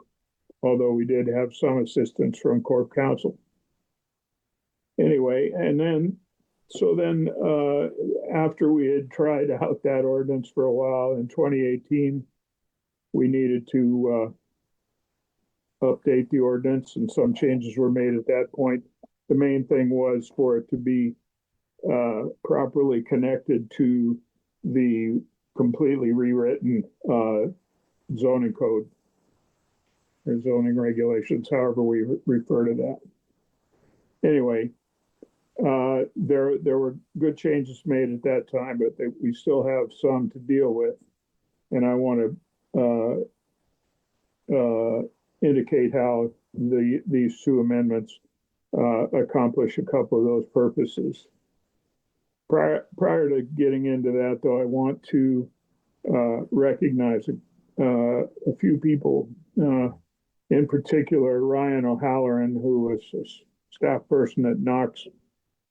although we did have some assistance from Corp Council. Anyway, so then after we had tried out that ordinance for a while in 2018, we needed to update the ordinance, and some changes were made at that point. The main thing was for it to be properly connected to the completely rewritten zoning code or zoning regulations, however we refer to that. Anyway, there were good changes made at that time, but we still have some to deal with, and I want to indicate how these two amendments accomplish a couple of those purposes. Prior to getting into that, though, I want to recognize a few people, in particular, Ryan O'Halloran, who was a staff person at Knox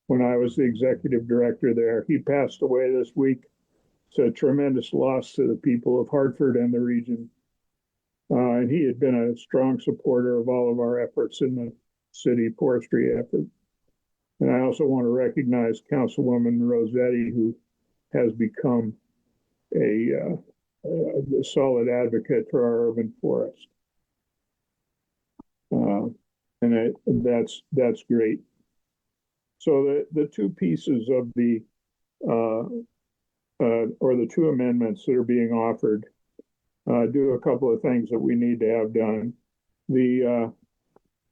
when I was the executive director there. He passed away this week. It's a tremendous loss to the people of Hartford and the region. And he had been a strong supporter of all of our efforts in the city forestry effort. And I also want to recognize Councilwoman Rossetti, who has become a solid advocate for our urban forest. And that's great. So the two pieces of the or the two amendments that are being offered do a couple of things that we need to have done. The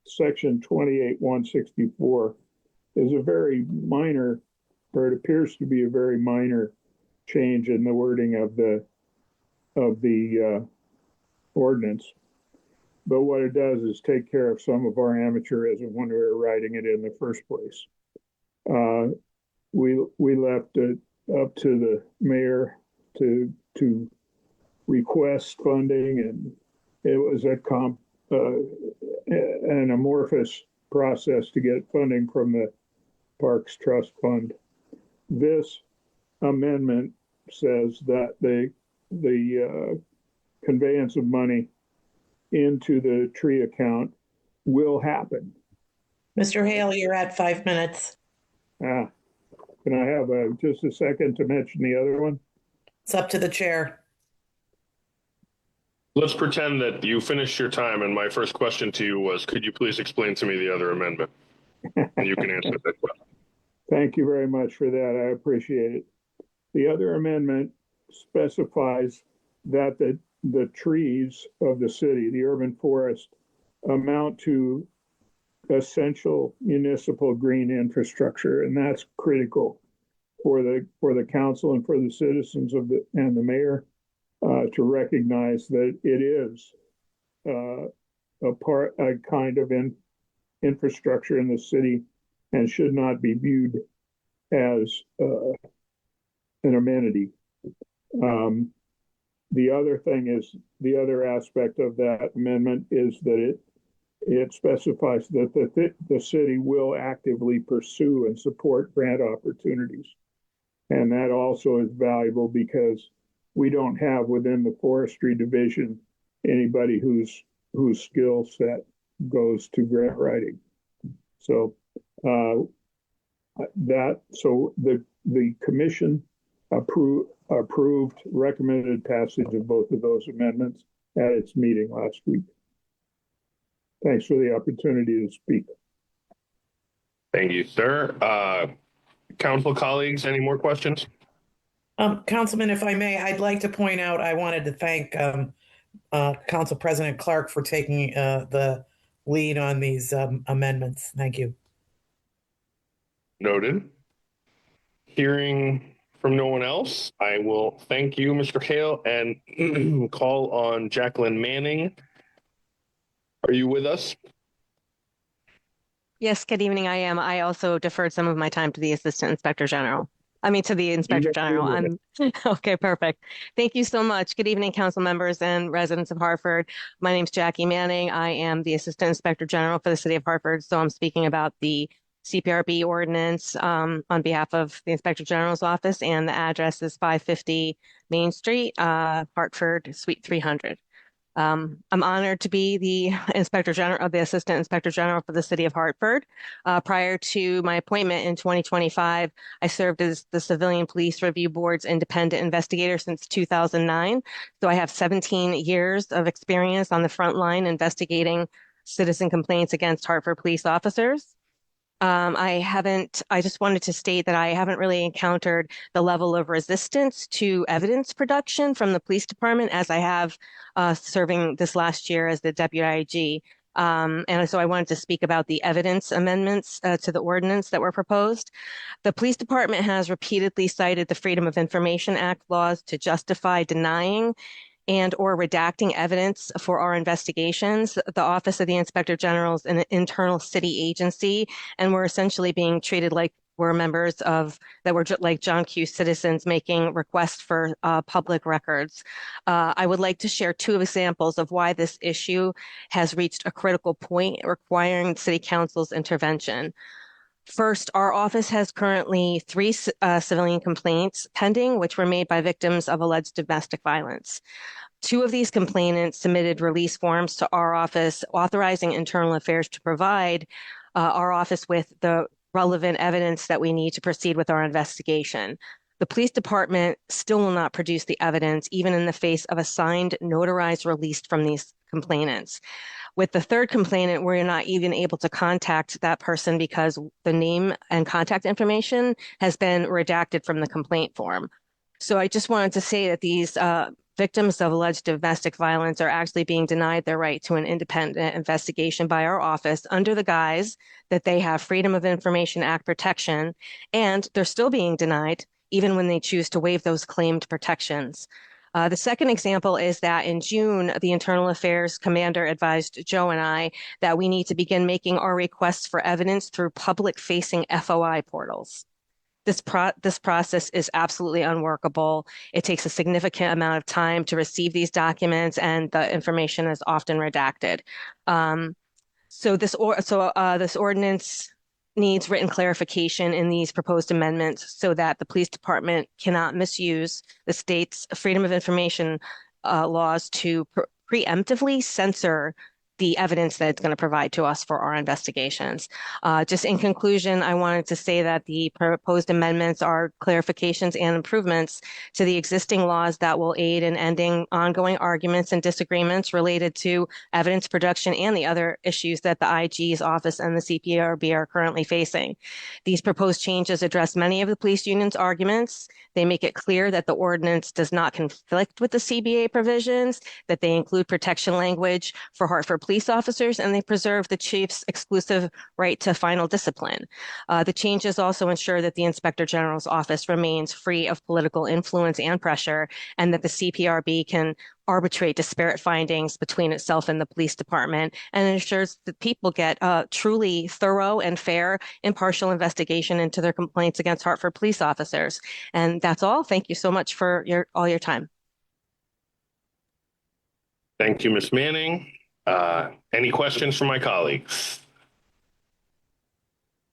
section 28-164 is a very minor, or it appears to be a very minor change in the wording of the ordinance. But what it does is take care of some of our amateurism when we were writing it in the first place. We left it up to the mayor to request funding, and it was an amorphous process to get funding from the Parks Trust Fund. This amendment says that the conveyance of money into the tree account will happen. Mr. Hale, you're at 5 minutes. Can I have just a second to mention the other one? It's up to the chair. Let's pretend that you finished your time, and my first question to you was, could you please explain to me the other amendment? And you can answer that question. Thank you very much for that. I appreciate it. The other amendment specifies that the trees of the city, the urban forest, amount to essential municipal green infrastructure, and that's critical for the council and for the citizens and the mayor to recognize that it is a kind of infrastructure in the city and should not be viewed as an amenity. The other aspect of that amendment is that it specifies that the city will actively pursue and support grant opportunities. And that also is valuable because we don't have within the forestry division anybody whose skill set goes to grant writing. So the commission approved recommended passage of both of those amendments. at its meeting last week. Thanks for the opportunity to speak. Thank you, sir. Council colleagues, any more questions? Councilman, if I may, I'd like to point out, I wanted to thank Council President Clark for taking the lead on these amendments. Thank you. Noted. Hearing from no one else, I will thank you, Mr. Hale, and call on Jacqueline Manning. Are you with us? Yes, good evening. I am. I also deferred some of my time to the Assistant Inspector General. To the Inspector General. Okay, perfect. Thank you so much. Good evening, council members and residents of Hartford. My name is Jackie Manning. I am the Assistant Inspector General for the City of Hartford. So I'm speaking about the CPRB ordinance on behalf of the Inspector General's office, and the address is 550 Main Street, Hartford, Suite 300. I'm honored to be the Assistant Inspector General for the City of Hartford. Prior to my appointment in 2025, I served as the Civilian Police Review Board's independent investigator since 2009. So I have 17 years of experience on the front line investigating citizen complaints against Hartford police officers. I just wanted to state that I haven't really encountered the level of resistance to evidence production from the police department as I have serving this last year as the deputy IG. And so I wanted to speak about the evidence amendments to the ordinance that were proposed. The police department has repeatedly cited the Freedom of Information Act laws to justify denying and or redacting evidence for our investigations. The Office of the Inspector General is an internal city agency, and we're essentially being treated like we're members of, that we're like John Q. citizens making requests for public records. I would like to share two examples of why this issue has reached a critical point requiring City Council's intervention. First, our office has currently 3 civilian complaints pending, which were made by victims of alleged domestic violence. 2 of these complainants submitted release forms to our office authorizing Internal Affairs to provide our office with the relevant evidence that we need to proceed with our investigation. The police department still will not produce the evidence, even in the face of a signed, notarized release from these complainants. With the 3rd complainant, we're not even able to contact that person because the name and contact information has been redacted from the complaint form. So I just wanted to say that these victims of alleged domestic violence are actually being denied their right to an independent investigation by our office under the guise that they have Freedom of Information Act protection, and they're still being denied even when they choose to waive those claimed protections. The second example is that in June, the Internal Affairs Commander advised Joe and I that we need to begin making our requests for evidence through public-facing FOI portals. This process is absolutely unworkable. It takes a significant amount of time to receive these documents, and the information is often redacted. So this ordinance needs written clarification in these proposed amendments so that the police department cannot misuse the state's Freedom of Information laws to preemptively censor the evidence that it's going to provide to us for our investigations. Just in conclusion, I wanted to say that the proposed amendments are clarifications and improvements to the existing laws that will aid in ending ongoing arguments and disagreements related to evidence production and the other issues that the IG's office and the CPRB are currently facing. These proposed changes address many of the police union's arguments. They make it clear that the ordinance does not conflict with the CBA provisions, that they include protection language for Hartford police officers, and they preserve the chief's exclusive right to final discipline. The changes also ensure that the Inspector General's office remains free of political influence and pressure, and that the CPRB can arbitrate disparate findings between itself and the police department, and ensures that people get a truly thorough and fair, impartial investigation into their complaints against Hartford police officers. And that's all. Thank you so much for all your time. Thank you, Ms. Manning. Any questions from my colleagues?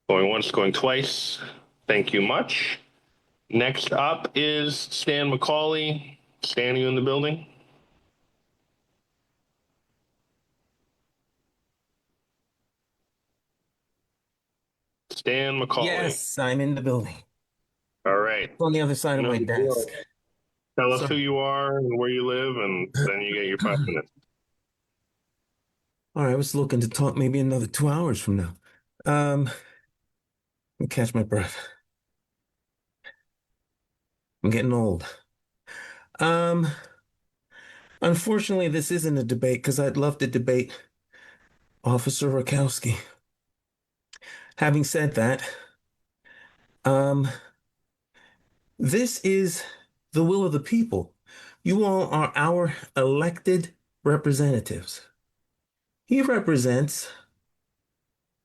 Going once, going twice. Thank you much. Next up is Stan McCauley. Stan, are you in the building? Stan McCauley. Yes, I'm in the building. All right. It's on the other side of my desk. Tell us So- who you are and where you live, and then you get your 5 minutes. All right, I was looking to talk maybe another 2 hours from now. Let me catch my breath. I'm getting old. Um, Unfortunately, this isn't a debate because I'd love to debate Officer Rakowski. Having said that, um, this is the will of the people. You all are our elected representatives. He represents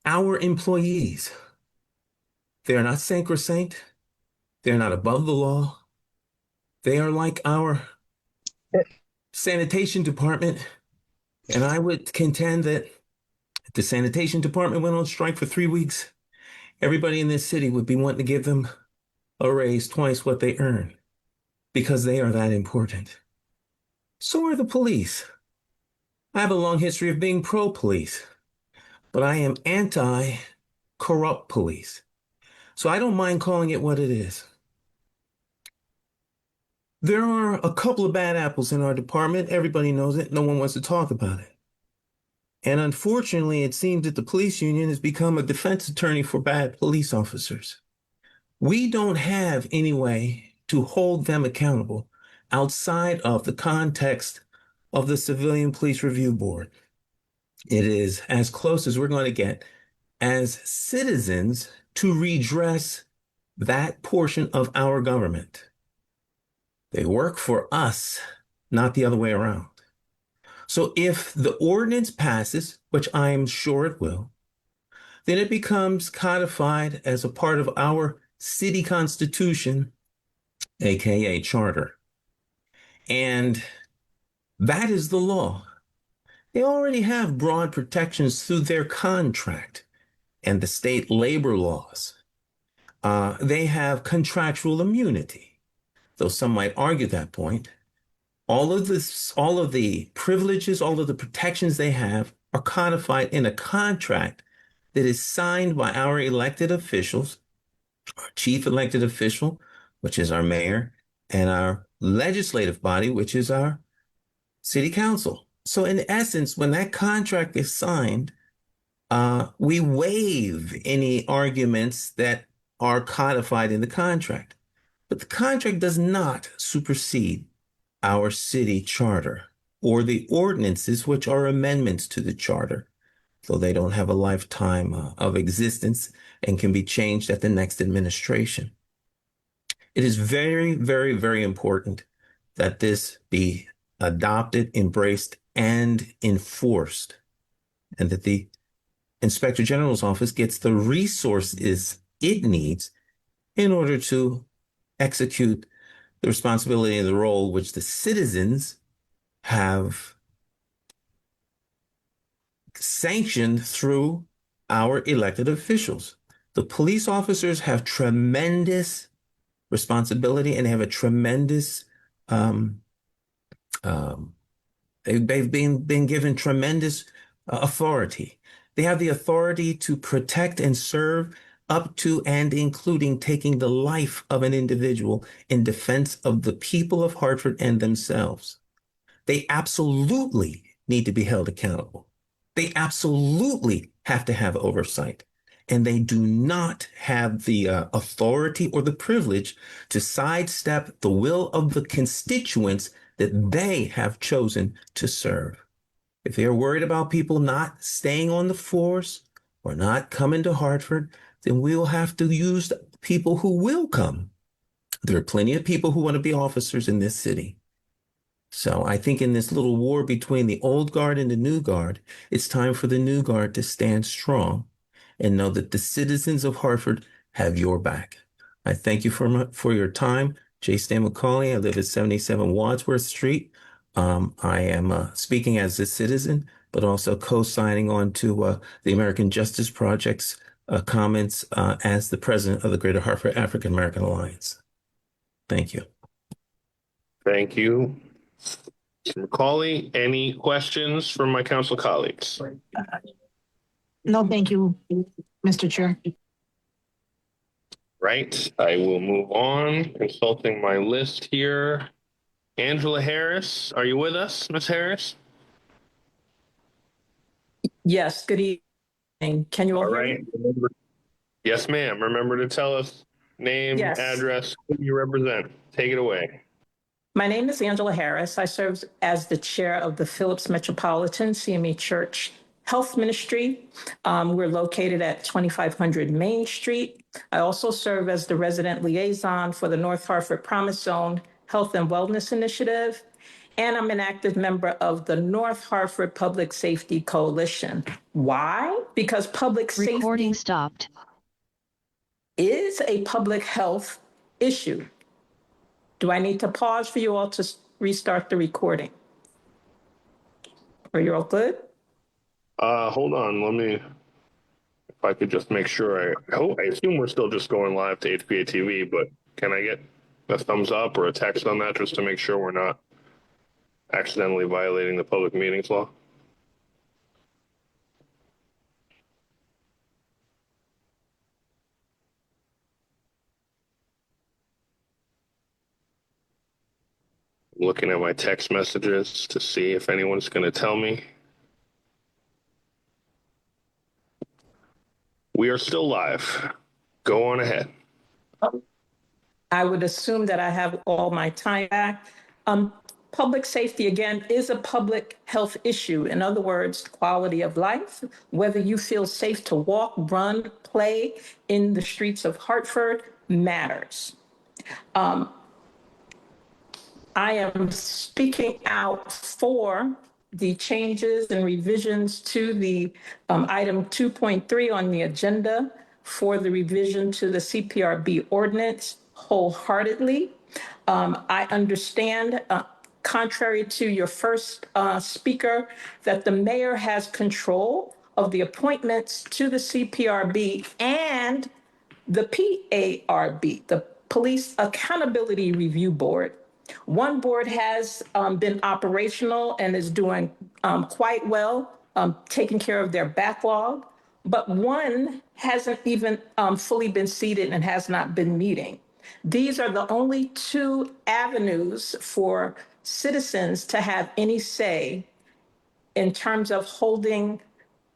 our employees. They are not sacrosanct. They're not above the law. They are like our sanitation department. And I would contend that if the sanitation department went on strike for 3 weeks, everybody in this city would be wanting to give them a raise twice what they earn because they are that important. So are the police. I have a long history of being pro-police, but I am anti-corrupt police. So I don't mind calling it what it is. There are a couple of bad apples in our department. Everybody knows it. No one wants to talk about it. And unfortunately, it seems that the police union has become a defense attorney for bad police officers. We don't have any way to hold them accountable outside of the context of the Civilian Police Review Board. It is as close as we're going to get as citizens to redress that portion of our government. They work for us, not the other way around. So if the ordinance passes, which I am sure it will, then it becomes codified as a part of our city constitution, aka charter. And that is the law. They already have broad protections through their contract and the state labor laws. They have contractual immunity, though some might argue that point. All of the privileges, all of the protections they have are codified in a contract that is signed by our elected officials, our chief elected official, which is our mayor, and our legislative body, which is our city council. So in essence, when that contract is signed, we waive any arguments that are codified in the contract. But the contract does not supersede our city charter or the ordinances, which are amendments to the charter, though they don't have a lifetime of existence and can be changed at the next administration. It is very, very, very important that this be adopted, embraced, and enforced, and that the Inspector General's office gets the resources it needs in order to execute the responsibility and the role which the citizens have sanctioned through our elected officials. The police officers have tremendous responsibility and they have a tremendous, they've been given tremendous authority. They have the authority to protect and serve up to and including taking the life of an individual in defense of the people of Hartford and themselves. They absolutely need to be held accountable. They absolutely have to have oversight. And they do not have the authority or the privilege to sidestep the will of the constituents that they have chosen to serve. If they're worried about people not staying on the force or not coming to Hartford, then we'll have to use people who will come. There are plenty of people who want to be officers in this city. So I think in this little war between the old guard and the new guard, it's time for the new guard to stand strong and know that the citizens of Hartford have your back. I thank you for your time. J. Stan McCauley. I live at 77 Wadsworth Street. I am speaking as a citizen, but also co-signing on to the American Justice Project's comments as the president of the Greater Hartford African American Alliance. Thank you. Thank you. Mr. McCauley, any questions from my council colleagues? No, thank you, Mr. Chair. Right, I will move on, consulting my list here. Angela Harris, are you with us, Ms. Harris? Yes, good evening. Can you all All hear right. me? Yes, ma'am. Remember to tell us name, Yes. address, who you represent. Take it away. My name is Angela Harris. I serve as the chair of the Phillips Metropolitan CME Church Health Ministry. We're located at 2500 Main Street. I also serve as the resident liaison for the North Hartford Promise Zone Health and Wellness Initiative. And I'm an active member of the North Hartford Public Safety Coalition. Why? Because public safety Recording stopped. is a public health issue. Do I need to pause for you all to restart the recording? Are you all good? Hold on. Let me, if I could just make sure. I assume we're still just going live to HPA-TV, but can I get a thumbs up or a text on that just to make sure we're not accidentally violating the public meetings law? I'm looking at my text messages to see if anyone's going to tell me. We are still live. Go on ahead. I would assume that I have all my time back. Public safety, again, is a public health issue. In other words, quality of life, whether you feel safe to walk, run, play in the streets of Hartford matters. I am speaking out for the changes and revisions to the item 2.3 on the agenda for the revision to the CPRB ordinance wholeheartedly. I understand, contrary to your first speaker, that the mayor has control of the appointments to the CPRB and the PARB, the Police Accountability Review Board. One board has been operational and is doing quite well, taking care of their backlog, but one hasn't even fully been seated and has not been meeting. These are the only two avenues for citizens to have any say in terms of holding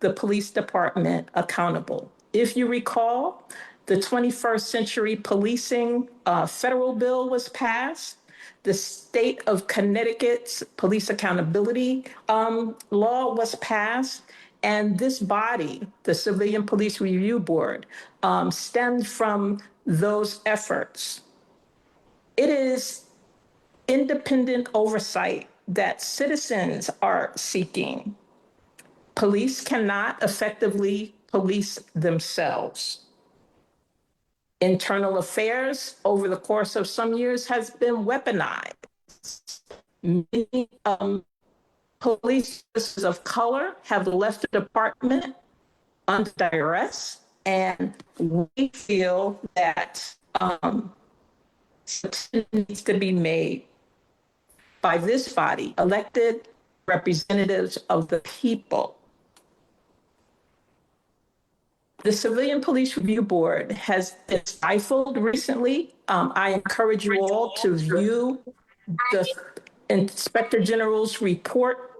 the police department accountable. If you recall, the 21st Century Policing federal bill was passed. The state of Connecticut's police accountability law was passed. And this body, the Civilian Police Review Board, stemmed from those efforts. It is independent oversight that citizens are seeking. Police cannot effectively police themselves. Internal affairs over the course of some years has been weaponized. Many police officers of color have left the department under duress, and we feel that something needs to be made by this body, elected representatives of the people. The Civilian Police Review Board has been stifled recently. I encourage you all to view the Inspector General's report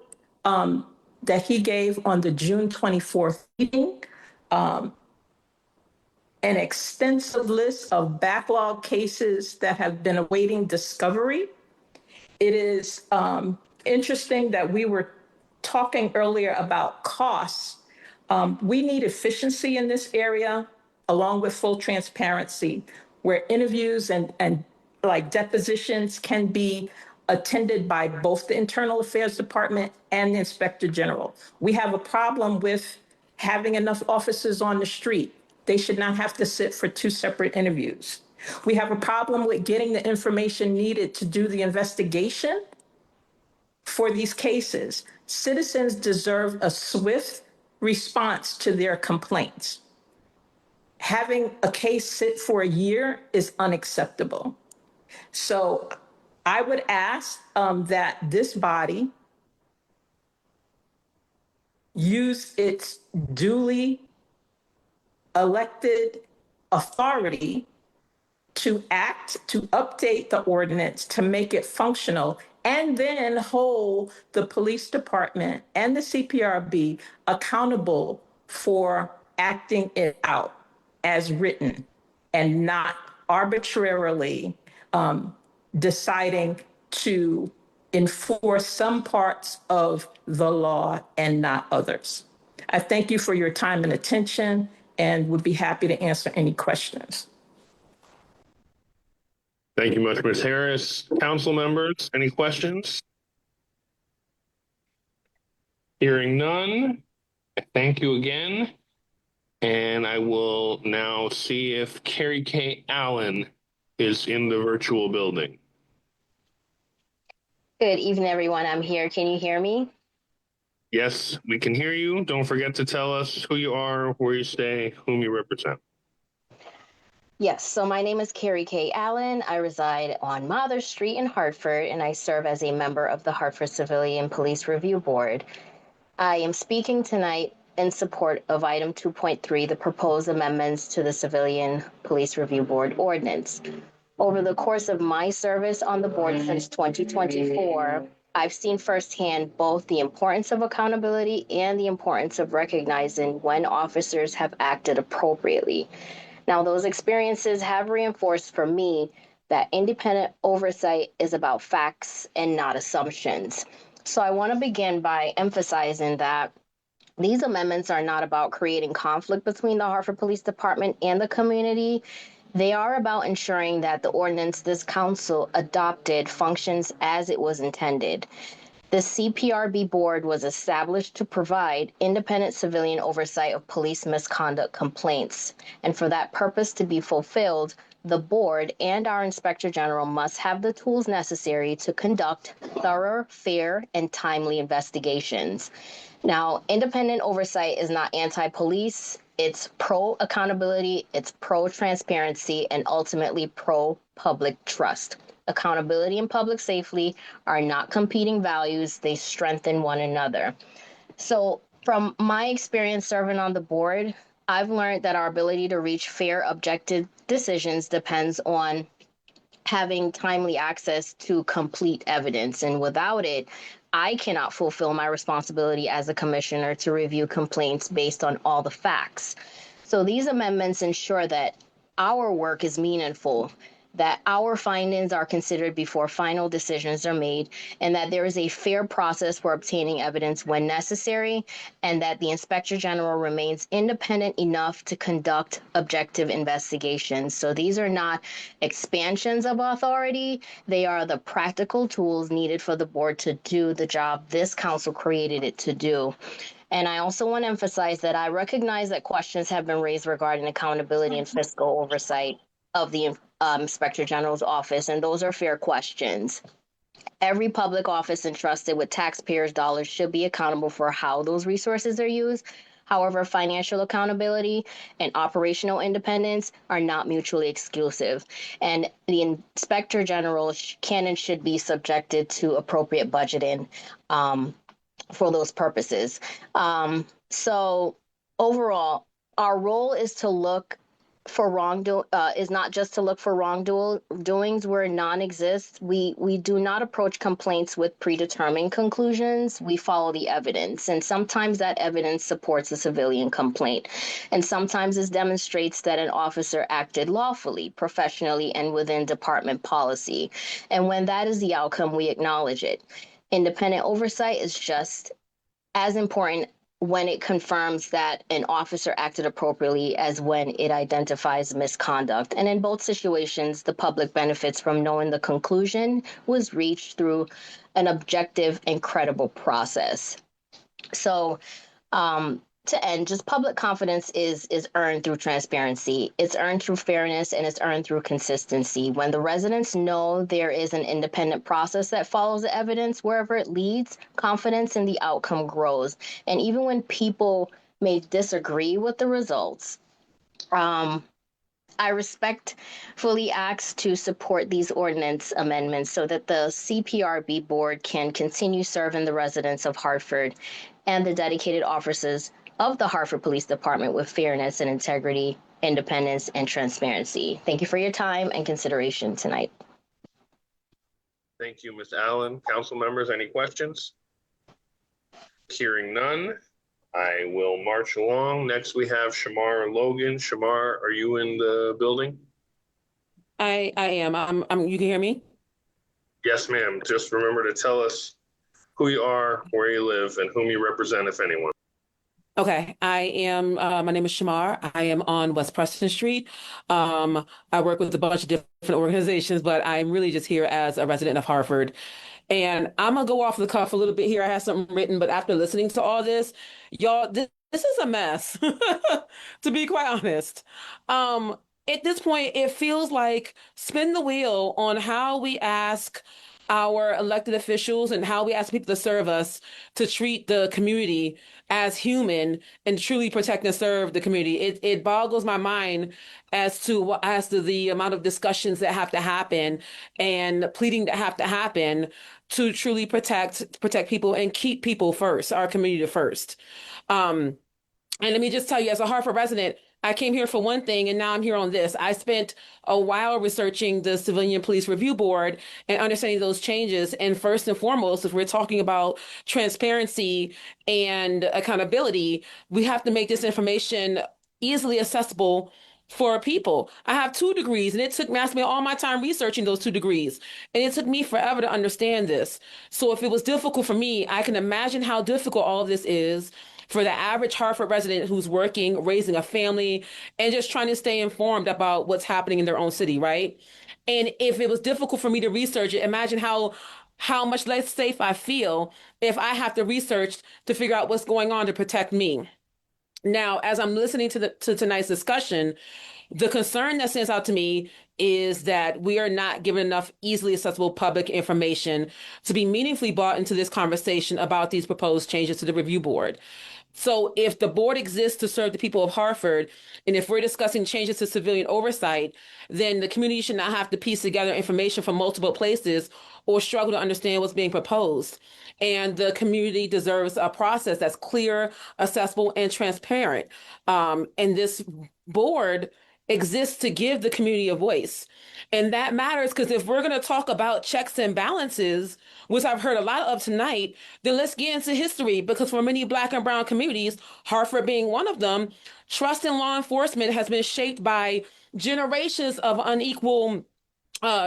that he gave on the June 24th meeting. An extensive list of backlog cases that have been awaiting discovery. It is interesting that we were talking earlier about costs. We need efficiency in this area, along with full transparency, where interviews and like depositions can be attended by both the Internal Affairs Department and the Inspector General. We have a problem with having enough officers on the street. They should not have to sit for two separate interviews. We have a problem with getting the information needed to do the investigation for these cases. Citizens deserve a swift response to their complaints. Having a case sit for a year is unacceptable. So I would ask that this body use its duly elected authority to update the ordinance to make it functional, and then hold the police department and the CPRB accountable for acting it out as written and not arbitrarily deciding to enforce some parts of the law and not others. I thank you for your time and attention and would be happy to answer any questions. Thank you much, Ms. Harris. Council members, any questions? Hearing none, thank you again. And I will now see if Carrie K. Allen is in the virtual building. Good evening, everyone. I'm here. Can you hear me? Yes, we can hear you. Don't forget to tell us who you are, where you stay, whom you represent. Yes, so my name is Carrie K. Allen. I reside on Mather Street in Hartford, and I serve as a member of the Hartford Civilian Police Review Board. I am speaking tonight in support of item 2.3, the proposed amendments to the Civilian Police Review Board ordinance. Over the course of my service on the board since 2024, I've seen firsthand both the importance of accountability and the importance of recognizing when officers have acted appropriately. Now, those experiences have reinforced for me that independent oversight is about facts and not assumptions. So I want to begin by emphasizing that these amendments are not about creating conflict between the Hartford Police Department and the community. They are about ensuring that the ordinance this council adopted functions as it was intended. The CPRB board was established to provide independent civilian oversight of police misconduct complaints. And for that purpose to be fulfilled, the board and our inspector general must have the tools necessary to conduct thorough, fair, and timely investigations. Now, independent oversight is not anti-police. It's pro-accountability, it's pro-transparency, and ultimately pro-public trust. Accountability and public safety are not competing values. They strengthen one another. So from my experience serving on the board, I've learned that our ability to reach fair, objective decisions depends on having timely access to complete evidence. And without it, I cannot fulfill my responsibility as a commissioner to review complaints based on all the facts. So these amendments ensure that our work is meaningful, that our findings are considered before final decisions are made, and that there is a fair process for obtaining evidence when necessary, and that the Inspector General remains independent enough to conduct objective investigations. So these are not expansions of authority. They are the practical tools needed for the board to do the job this council created it to do. And I also want to emphasize that I recognize that questions have been raised regarding accountability and fiscal oversight of the Inspector General's office, and those are fair questions. Every public office entrusted with taxpayers' dollars should be accountable for how those resources are used. However, financial accountability and operational independence are not mutually exclusive, and the Inspector General can and should be subjected to appropriate budgeting for those purposes. So overall, our role is to look for is not just to look for wrongdoings where none exist. We do not approach complaints with predetermined conclusions. We follow the evidence, and sometimes that evidence supports a civilian complaint, and sometimes it demonstrates that an officer acted lawfully, professionally, and within department policy. And when that is the outcome, we acknowledge it. Independent oversight is just as important when it confirms that an officer acted appropriately as when it identifies misconduct. And in both situations, the public benefits from knowing the conclusion was reached through an objective and credible process. So to end, just public confidence is earned through transparency. It's earned through fairness, and it's earned through consistency. When the residents know there is an independent process that follows the evidence wherever it leads, confidence in the outcome grows. And even when people may disagree with the results, I respectfully ask to support these ordinance amendments so that the CPRB board can continue serving the residents of Hartford and the dedicated officers of the Hartford Police Department with fairness and integrity independence, and transparency. Thank you for your time and consideration tonight. Thank you, Ms. Allen. Council members, any questions? Hearing none, I will march along. Next, we have Shamar Logan. Shamar, are you in the building? I am. You can hear me? Yes, ma'am. Just remember to tell us who you are, where you live, and whom you represent, if anyone. Okay, I am, my name is Shamar. I am on West Preston Street. I work with a bunch of different organizations, but I'm really just here as a resident of Hartford. And I'm gonna go off the cuff a little bit here. I have something written, but after listening to all this, y'all, this is a mess, to be quite honest. At this point, it feels like spin the wheel on how we ask our elected officials and how we ask people to serve us to treat the community as human and truly protect and serve the community. It boggles my mind as to the amount of discussions that have to happen and pleading that have to happen to truly protect people and keep people first, our community first. And let me just tell you, as a Hartford resident, I came here for one thing, and now I'm here on this. I spent a while researching the Civilian Police Review Board and understanding those changes. And first and foremost, if we're talking about transparency and accountability, we have to make this information easily accessible for people. I have 2 degrees, and it took me, I spent all my time researching those 2 degrees, and it took me forever to understand this. So if it was difficult for me, I can imagine how difficult all of this is for the average Hartford resident who's working, raising a family, and just trying to stay informed about what's happening in their own city, right? And if it was difficult for me to research it, imagine how much less safe I feel if I have to research to figure out what's going on to protect me. Now, as I'm listening to tonight's discussion, the concern that stands out to me is that we are not given enough easily accessible public information to be meaningfully brought into this conversation about these proposed changes to the review board. So if the board exists to serve the people of Hartford, and if we're discussing changes to civilian oversight, then the community should not have to piece together information from multiple places or struggle to understand what's being proposed. And the community deserves a process that's clear, accessible, and transparent. And this board exists to give the community a voice. And that matters because if we're going to talk about checks and balances, which I've heard a lot of tonight, then let's get into history, because for many Black and brown communities, Hartford being one of them, trust in law enforcement has been shaped by generations of unequal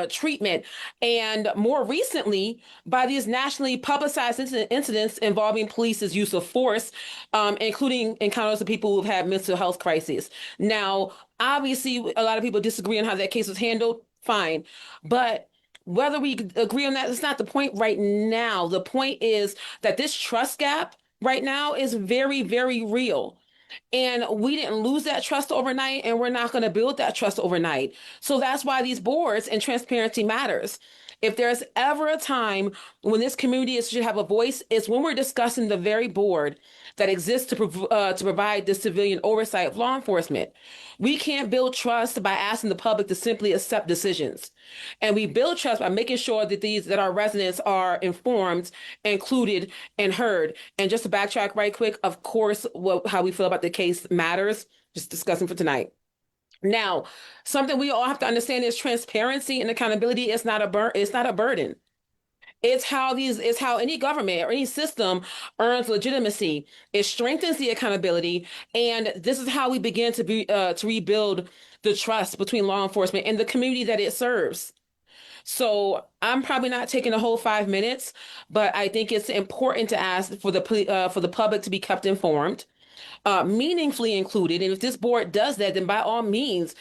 treatment, and more recently by these nationally publicized incidents involving police's use of force, including encounters with people who've had mental health crises. Now, obviously, a lot of people disagree on how that case was handled. Fine, but whether we agree on that, it's not the point right now. The point is that this trust gap right now is very, very real. And we didn't lose that trust overnight, and we're not going to build that trust overnight. So that's why these boards and transparency matters. If there's ever a time when this community should have a voice, it's when we're discussing the very board that exists to provide this civilian oversight of law enforcement. We can't build trust by asking the public to simply accept decisions. And we build trust by making sure that our residents are informed, included, and heard. And just to backtrack right quick, of course, how we feel about the case matters, just discussing for tonight. Now, something we all have to understand is transparency and accountability is not a burden. It's how any government or any system earns legitimacy. It strengthens the accountability, and this is how we begin to rebuild the trust between law enforcement and the community that it serves. So I'm probably not taking the whole 5 minutes, but I think it's important to ask for the public to be kept informed, meaningfully included. And if this board does that, then by all means,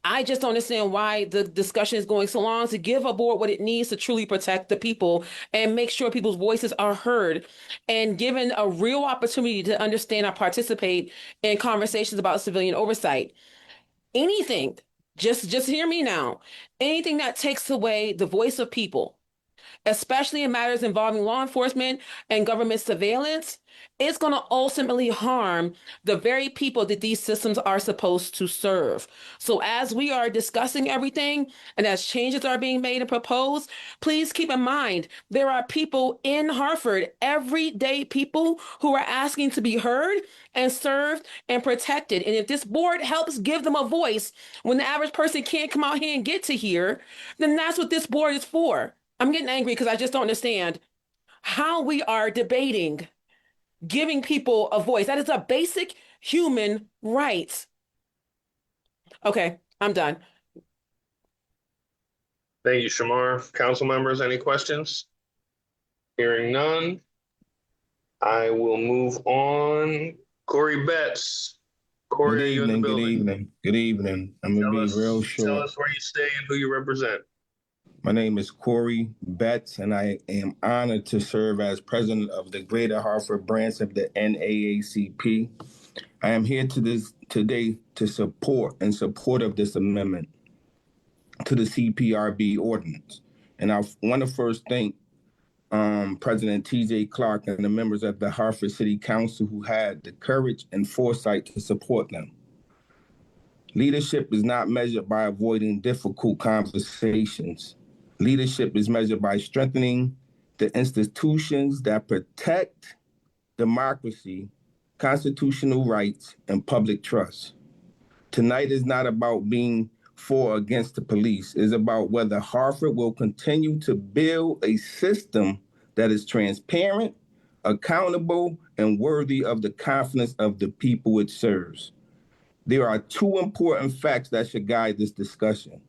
I just don't understand why the discussion is going so long to give a board what it needs to truly protect the people and make sure people's voices are heard and given a real opportunity to understand or participate in conversations about civilian oversight. Anything, just hear me now, anything that takes away the voice of people, especially in matters involving law enforcement and government surveillance, it's going to ultimately harm the very people that these systems are supposed to serve. So as we are discussing everything and as changes are being made and proposed, please keep in mind there are people in Hartford, everyday people who are asking to be heard and served and protected. And if this board helps give them a voice when the average person can't come out here and get to here, then that's what this board is for. I'm getting angry because I just don't understand how we are debating giving people a voice. That is a basic human right. Okay, I'm done. Thank you, Shamar. Council members, any questions? Hearing none, I will move on. Corey Betts. Corey, are you in the building? Good evening. I'm going to be real short. Tell us where you stay and who you represent. My name is Corey Betts, and I am honored to serve as president of the Greater Hartford branch of the NAACP. I am here today to support of this amendment to the CPRB ordinance. And I want to first thank President T.J. Clark and the members of the Hartford City Council who had the courage and foresight to support them. Leadership is not measured by avoiding difficult conversations. Leadership is measured by strengthening the institutions that protect democracy, constitutional rights, and public trust. Tonight is not about being for or against the police. It's about whether Hartford will continue to build a system that is transparent, accountable, and worthy of the confidence of the people it serves. There are two important facts that should guide this discussion.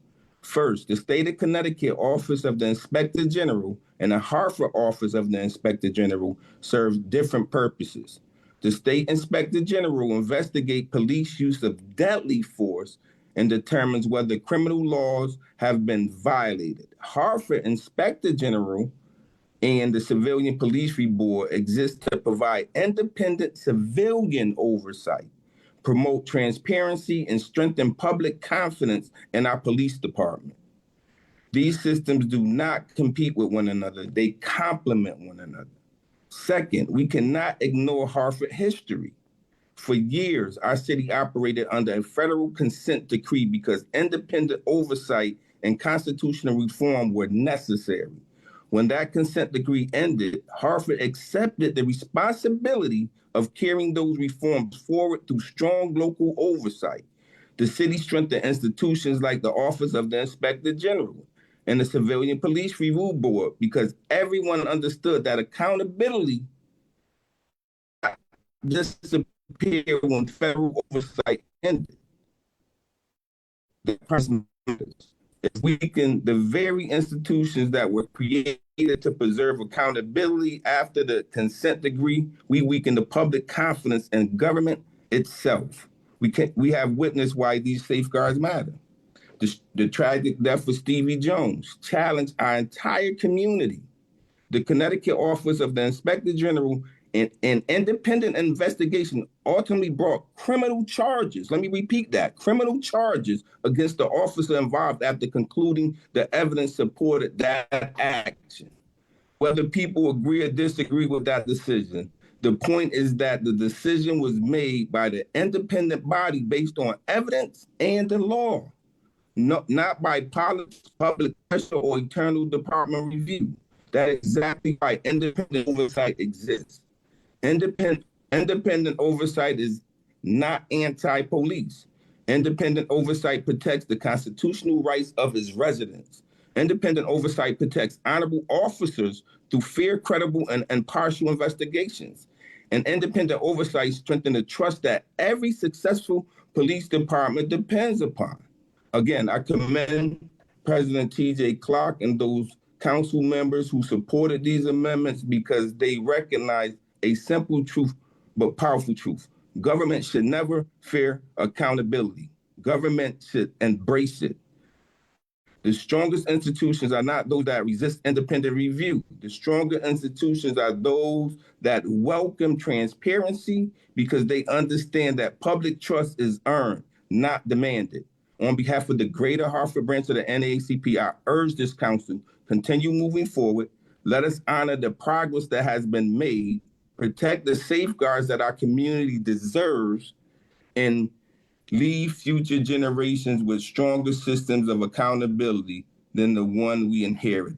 First, the state of Connecticut Office of the Inspector General and the Hartford Office of the Inspector General serve different purposes. The State Inspector General investigates police use of deadly force and determines whether criminal laws have been violated. Hartford Inspector General and the Civilian Police Review Board exist to provide independent civilian oversight, promote transparency, and strengthen public confidence in our police department. These systems do not compete with one another. They complement one another. Second, we cannot ignore Hartford history. For years, our city operated under a federal consent decree because independent oversight and constitutional reform were necessary. When that consent decree ended, Hartford accepted the responsibility of carrying those reforms forward through strong local oversight. The city strengthened institutions like the Office of the Inspector General and the Civilian Police Review Board because everyone understood that accountability disappeared when federal oversight ended. It weakened the very institutions that were created to preserve accountability. After the consent decree, we weaken the public confidence in government itself. We have witnessed why these safeguards matter. The tragic death of Stevie Jones challenged our entire community. The Connecticut Office of the Inspector General an independent investigation ultimately brought criminal charges. Let me repeat that, criminal charges against the officer involved after concluding the evidence supported that action. Whether people agree or disagree with that decision, the point is that the decision was made by the independent body based on evidence and the law, not by public pressure or internal department review. That's exactly why independent oversight exists. Independent oversight is not anti-police. Independent oversight protects the constitutional rights of its residents. Independent oversight protects honorable officers through fair, credible, and impartial investigations. And independent oversight strengthens the trust that every successful police department depends upon. Again, I commend President T.J. Clark and those council members who supported these amendments because they recognize a simple truth, but powerful truth. Government should never fear accountability. Government should embrace it. The strongest institutions are not those that resist independent review. The stronger institutions are those that welcome transparency because they understand that public trust is earned, not demanded. On behalf of the Greater Hartford branch of the NAACP, I urge this council continue moving forward. Let us honor the progress that has been made, protect the safeguards that our community deserves, and leave future generations with stronger systems of accountability than the one we inherit.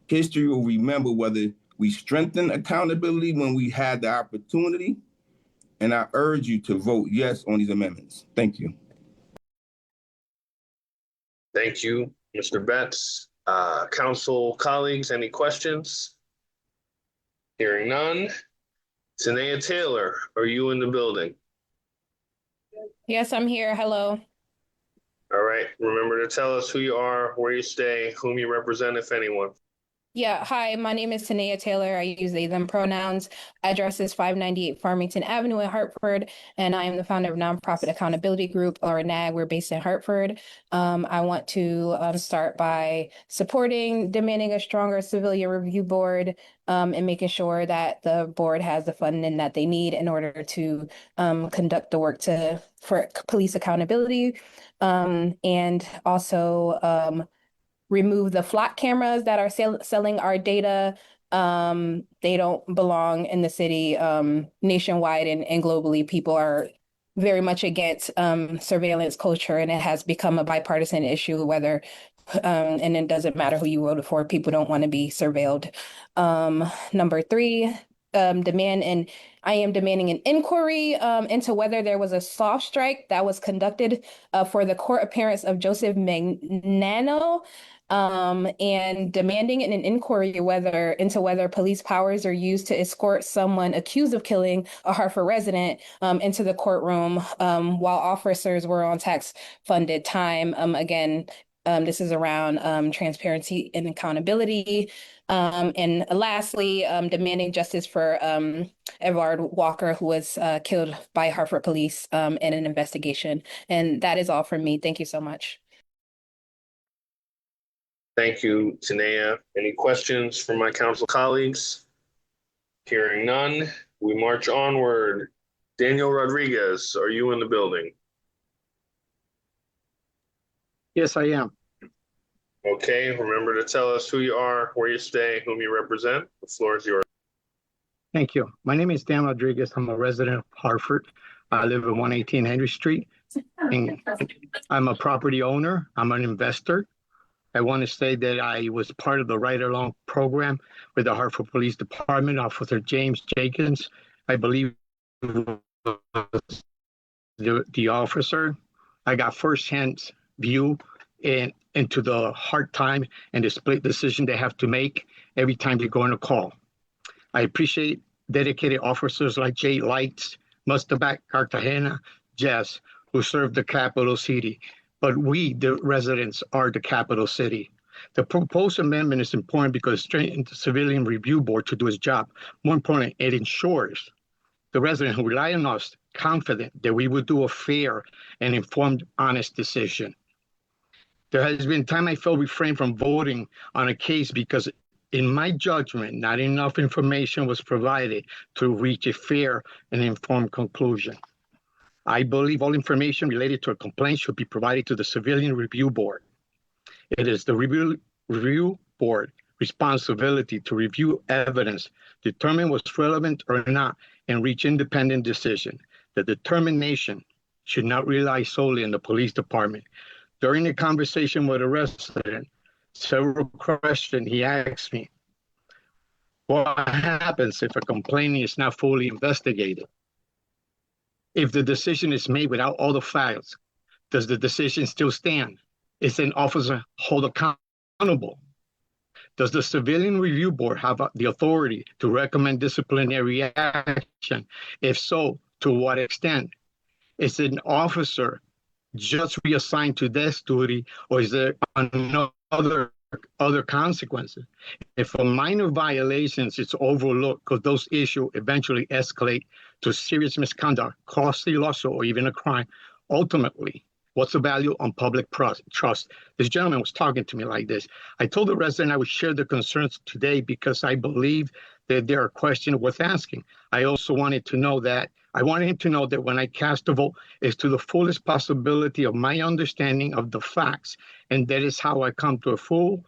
History will remember whether we strengthened accountability when we had the opportunity, and I urge you to vote yes on these amendments. Thank you. Thank you, Mr. Betts. Council colleagues, any questions? Hearing none. Tanea Taylor, are you in the building? Yes, I'm here. Hello. All right. Remember to tell us who you are, where you stay, whom you represent, if anyone. Yeah, hi, my name is Tanea Taylor. I use they, them pronouns. Address is 598 Farmington Avenue in Hartford, and I am the founder of Nonprofit Accountability Group, or NAG. We're based in Hartford. I want to start by supporting, demanding a stronger civilian review board, and making sure that the board has the funding that they need in order to conduct the work for police accountability, and also remove the flock cameras that are selling our data. They don't belong in the city. Nationwide and globally, people are very much against surveillance culture, and it has become a bipartisan issue, whether and it doesn't matter who you voted for, people don't want to be surveilled. Number three, I am demanding an inquiry into whether there was a soft strike that was conducted for the court appearance of Joseph Magnano, and demanding an inquiry into whether police powers are used to escort someone accused of killing a Hartford resident into the courtroom while officers were on tax-funded time. Again, this is around transparency and accountability. And lastly, demanding justice for Edward Walker, who was killed by Hartford police in an investigation. And that is all from me. Thank you so much. Thank you, Tanea. Any questions from my council colleagues? Hearing none, we march onward. Daniel Rodriguez, are you in the building? Yes, I am. Okay, remember to tell us who you are, where you stay, whom you represent. The floor is yours. Thank you. My name is Dan Rodriguez. I'm a resident of Hartford. I live at 118 Henry Street. And I'm a property owner. I'm an investor. I want to say that I was part of the Ride Along program with the Hartford Police Department, Officer James Jenkins. I believe the officer. I got firsthand view into the hard time and the split decision they have to make every time they go on a call. I appreciate dedicated officers like Jay Lights, Mustabac, Cartagena, Jess, who serve the capital city. But we, the residents, are the capital city. The proposed amendment is important because it strengthens the Civilian Review Board to do its job. More importantly, it ensures the resident who rely on us confident that we will do a fair and informed, honest decision. There has been time I felt refrained from voting on a case because, in my judgment, not enough information was provided to reach a fair and informed conclusion. I believe all information related to a complaint should be provided to the Civilian Review Board. It is the Review Board responsibility to review evidence, determine what's relevant or not, and reach independent decision. The determination should not rely solely on the police department. During the conversation with a resident, several questions he asked me. What happens if a complaint is not fully investigated? If the decision is made without all the facts, does the decision still stand? Is an officer held accountable? Does the Civilian Review Board have the authority to recommend disciplinary action? If so, to what extent? Is an officer just reassigned to this duty, or is there other consequences? If a minor violations is overlooked, because those issues eventually escalate to serious misconduct, costly lawsuit, or even a crime, ultimately, what's the value on public trust? This gentleman was talking to me like this. I told the resident I would share the concerns today because I believe that there are questions worth asking. I also wanted to know that I wanted him to know that when I cast a vote, it's to the fullest possibility of my understanding of the facts, and that is how I come to a full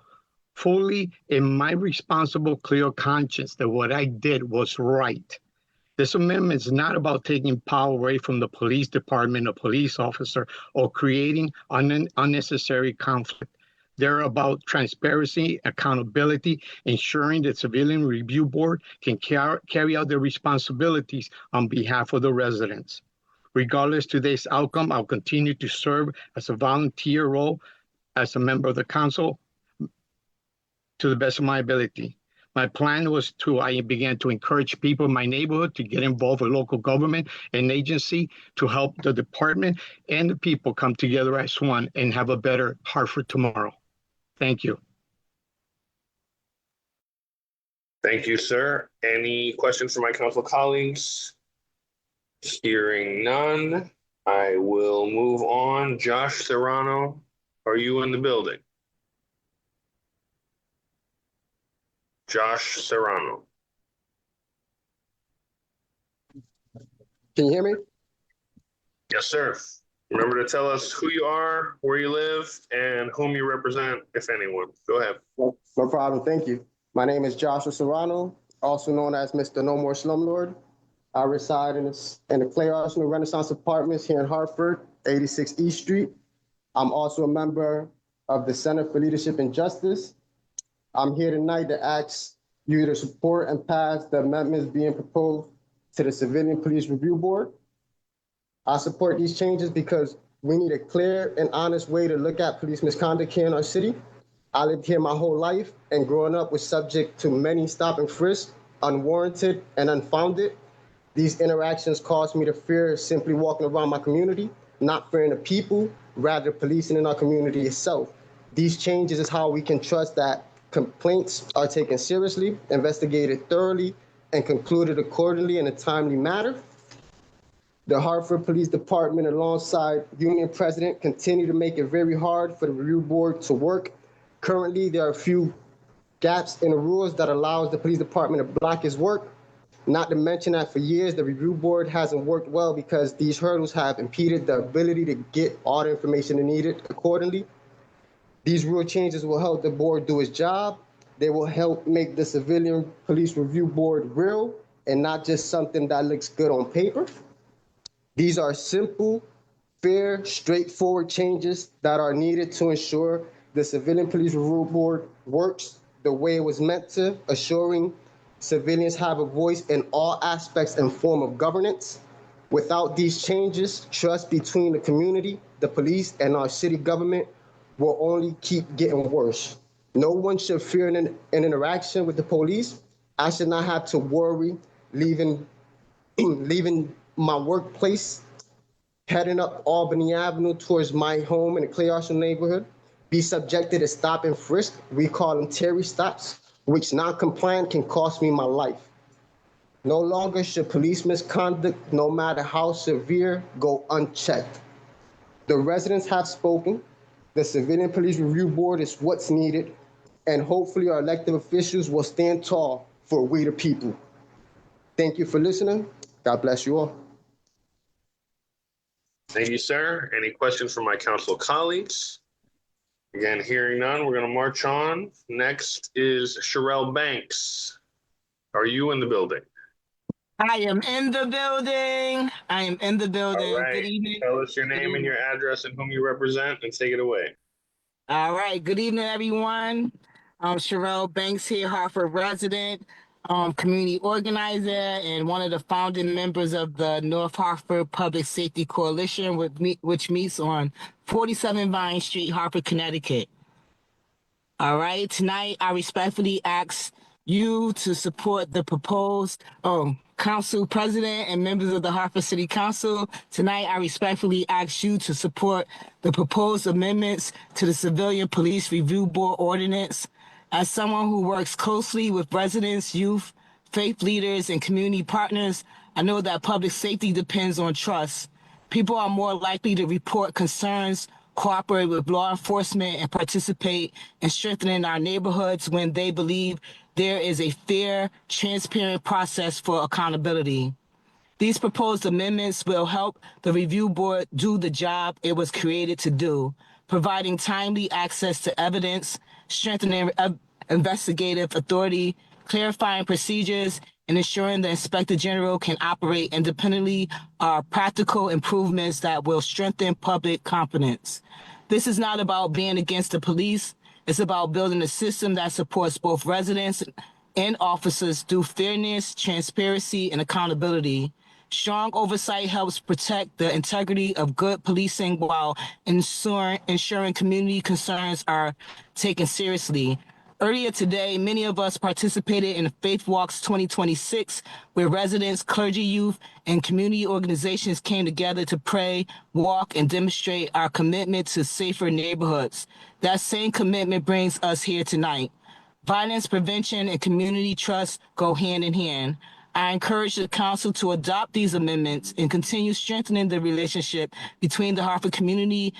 fully in my responsible, clear conscience that what I did was right. This amendment is not about taking power away from the police department, a police officer, or creating unnecessary conflict. They're about transparency, accountability, ensuring the Civilian Review Board can carry out their responsibilities on behalf of the residents. Regardless of today's outcome, I'll continue to serve as a volunteer role as a member of the council to the best of my ability. My plan was I began to encourage people in my neighborhood to get involved with local government and agency to help the department and the people come together as one and have a better Hartford tomorrow. Thank you. Thank you, sir. Any questions from my council colleagues? Hearing none, I will move on. Josh Serrano, are you in the building? Josh Serrano. Can you hear me? Yes, sir. Remember to tell us who you are, where you live, and whom you represent, if anyone. Go ahead. No problem. Thank you. My name is Joshua Serrano, also known as Mr. No More Slumlord. I reside in the Clay Arsenal Renaissance Apartments here in Hartford, 86 East Street. I'm also a member of the Center for Leadership and Justice. I'm here tonight to ask you to support and pass the amendments being proposed to the Civilian Police Review Board. I support these changes because we need a clear and honest way to look at police misconduct here in our city. I lived here my whole life, and growing up was subject to many stop and frisk, unwarranted and unfounded. These interactions caused me to fear simply walking around my community, not fearing the people, rather policing in our community itself. These changes is how we can trust that complaints are taken seriously, investigated thoroughly, and concluded accordingly in a timely manner. The Hartford Police Department, alongside Union President, continue to make it very hard for the review board to work. Currently, there are a few gaps in the rules that allows the police department to block his work. Not to mention that for years, the review board hasn't worked well because these hurdles have impeded the ability to get all the information needed accordingly. These rule changes will help the board do its job. They will help make the Civilian Police Review Board real and not just something that looks good on paper. These are simple, fair, straightforward changes that are needed to ensure the Civilian Police Review Board works the way it was meant to, assuring civilians have a voice in all aspects and form of governance. Without these changes, trust between the community, the police, and our city government will only keep getting worse. No one should fear an interaction with the police. I should not have to worry leaving my workplace, heading up Albany Avenue towards my home in the Clay Arsenal neighborhood, be subjected to stop and frisk. We call them Terry stops, which non-compliant can cost me my life. No longer should police misconduct, no matter how severe, go unchecked. The residents have spoken. The Civilian Police Review Board is what's needed, and hopefully our elected officials will stand tall for we the people. Thank you for listening. God bless you all. Thank you, sir. Any questions from my council colleagues? Again, hearing none, we're going to march on. Next is Sherelle Banks. Are you in the building? I am in the building. I am in the building. All right. Good evening. Tell us your name and your address and whom you represent, and take it away. All right. Good evening, everyone. I'm Sherelle Banks here, Hartford resident, community organizer, and one of the founding members of the North Hartford Public Safety Coalition, which meets on 47 Vine Street, Hartford, Connecticut. All right. Tonight, I respectfully ask you to support the proposed council president and members of the Hartford City Council. Tonight, I respectfully ask you to support the proposed amendments to the Civilian Police Review Board ordinance. As someone who works closely with residents, youth, faith leaders, and community partners, I know that public safety depends on trust. People are more likely to report concerns, cooperate with law enforcement, and participate in strengthening our neighborhoods when they believe there is a fair, transparent process for accountability. These proposed amendments will help the review board do the job it was created to do, providing timely access to evidence, strengthening investigative authority, clarifying procedures, and ensuring the Inspector General can operate independently are practical improvements that will strengthen public confidence. This is not about being against the police. It's about building a system that supports both residents and officers through fairness, transparency, and accountability. Strong oversight helps protect the integrity of good policing while ensuring community concerns are taken seriously. Earlier today, many of us participated in Faith Walks 2026, where residents, clergy, youth, and community organizations came together to pray, walk, and demonstrate our commitment to safer neighborhoods. That same commitment brings us here tonight. Violence prevention and community trust go hand in hand. I encourage the council to adopt these amendments and continue strengthening the relationship between the Hartford community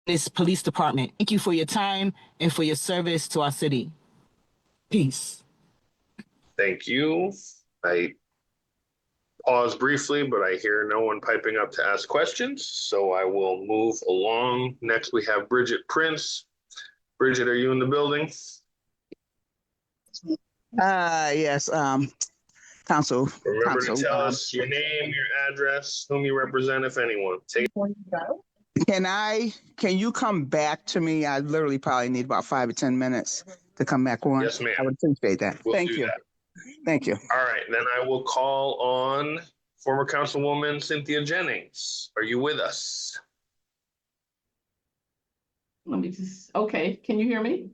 and its police department. Thank you for your time and for your service to our city. Peace. Thank you. I pause briefly, but I hear no one piping up to ask questions, so I will move along. Next, we have Bridget Prince. Bridget, are you in the building? Yes, Council. Remember to tell us your name, your address, whom you represent, if anyone. Can you come back to me? I literally probably need about 5 or 10 minutes to come back on. Yes, ma'am. I would appreciate that. Thank you. Thank you. All right, then I will call on former Councilwoman Cynthia Jennings. Are you with us? Let me okay, can you hear me?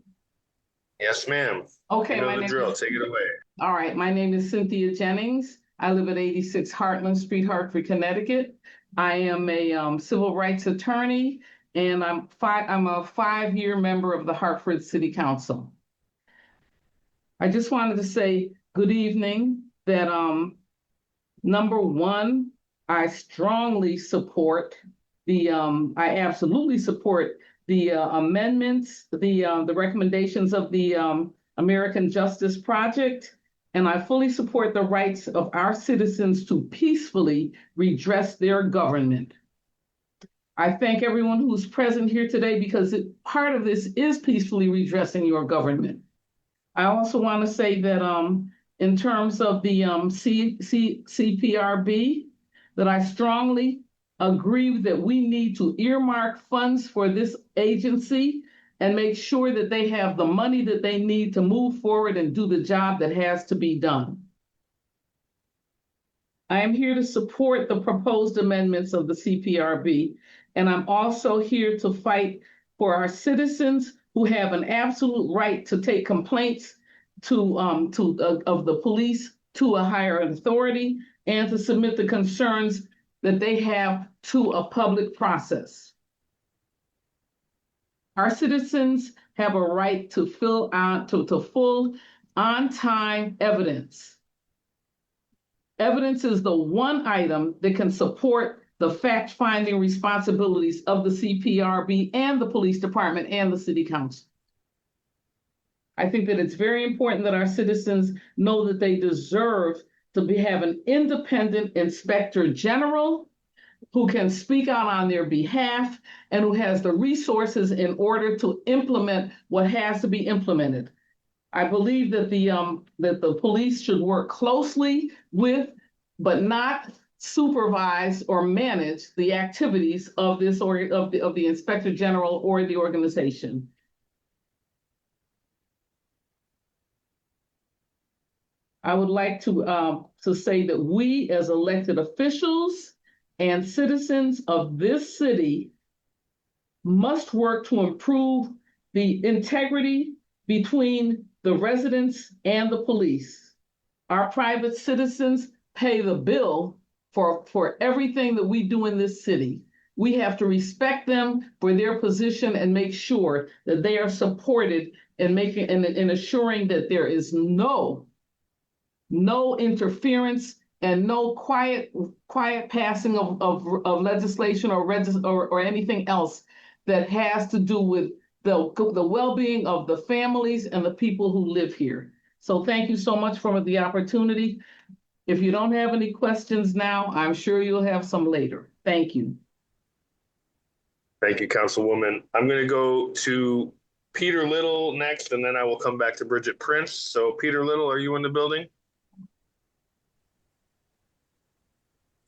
Yes, ma'am. Okay, you know the drill. Take it away. All right, my name is Cynthia Jennings. I live at 86 Heartland Street, Hartford, Connecticut. I am a civil rights attorney, and I'm a 5-year member of the Hartford City Council. I just wanted to say good evening, that number one, I strongly support I absolutely support the amendments, the recommendations of the American Justice Project, and I fully support the rights of our citizens to peacefully redress their government. I thank everyone who's present here today because part of this is peacefully redressing your government. I also want to say that in terms of the CPRB, that I strongly agree that we need to earmark funds for this agency and make sure that they have the money that they need to move forward and do the job that has to be done. I am here to support the proposed amendments of the CPRB, and I'm also here to fight for our citizens who have an absolute right to take complaints of the police to a higher authority and to submit the concerns that they have to a public process. Our citizens have a right to full on-time evidence. Evidence is the one item that can support the fact-finding responsibilities of the CPRB and the police department and the city council. I think that it's very important that our citizens know that they deserve to have an independent inspector general who can speak out on their behalf and who has the resources in order to implement what has to be implemented. I believe that the police should work closely with, but not supervise or manage the activities of this of the inspector general or the organization. I would like to say that we as elected officials and citizens of this city must work to improve the integrity between the residents and the police. Our private citizens pay the bill for everything that we do in this city. We have to respect them for their position and make sure that they are supported in assuring that there is no interference and no quiet passing of legislation or anything else that has to do with the well-being of the families and the people who live here. So thank you so much for the opportunity. If you don't have any questions now, I'm sure you'll have some later. Thank you. Thank you, Councilwoman. I'm going to go to Peter Little next, and then I will come back to Bridget Prince. So Peter Little, are you in the building?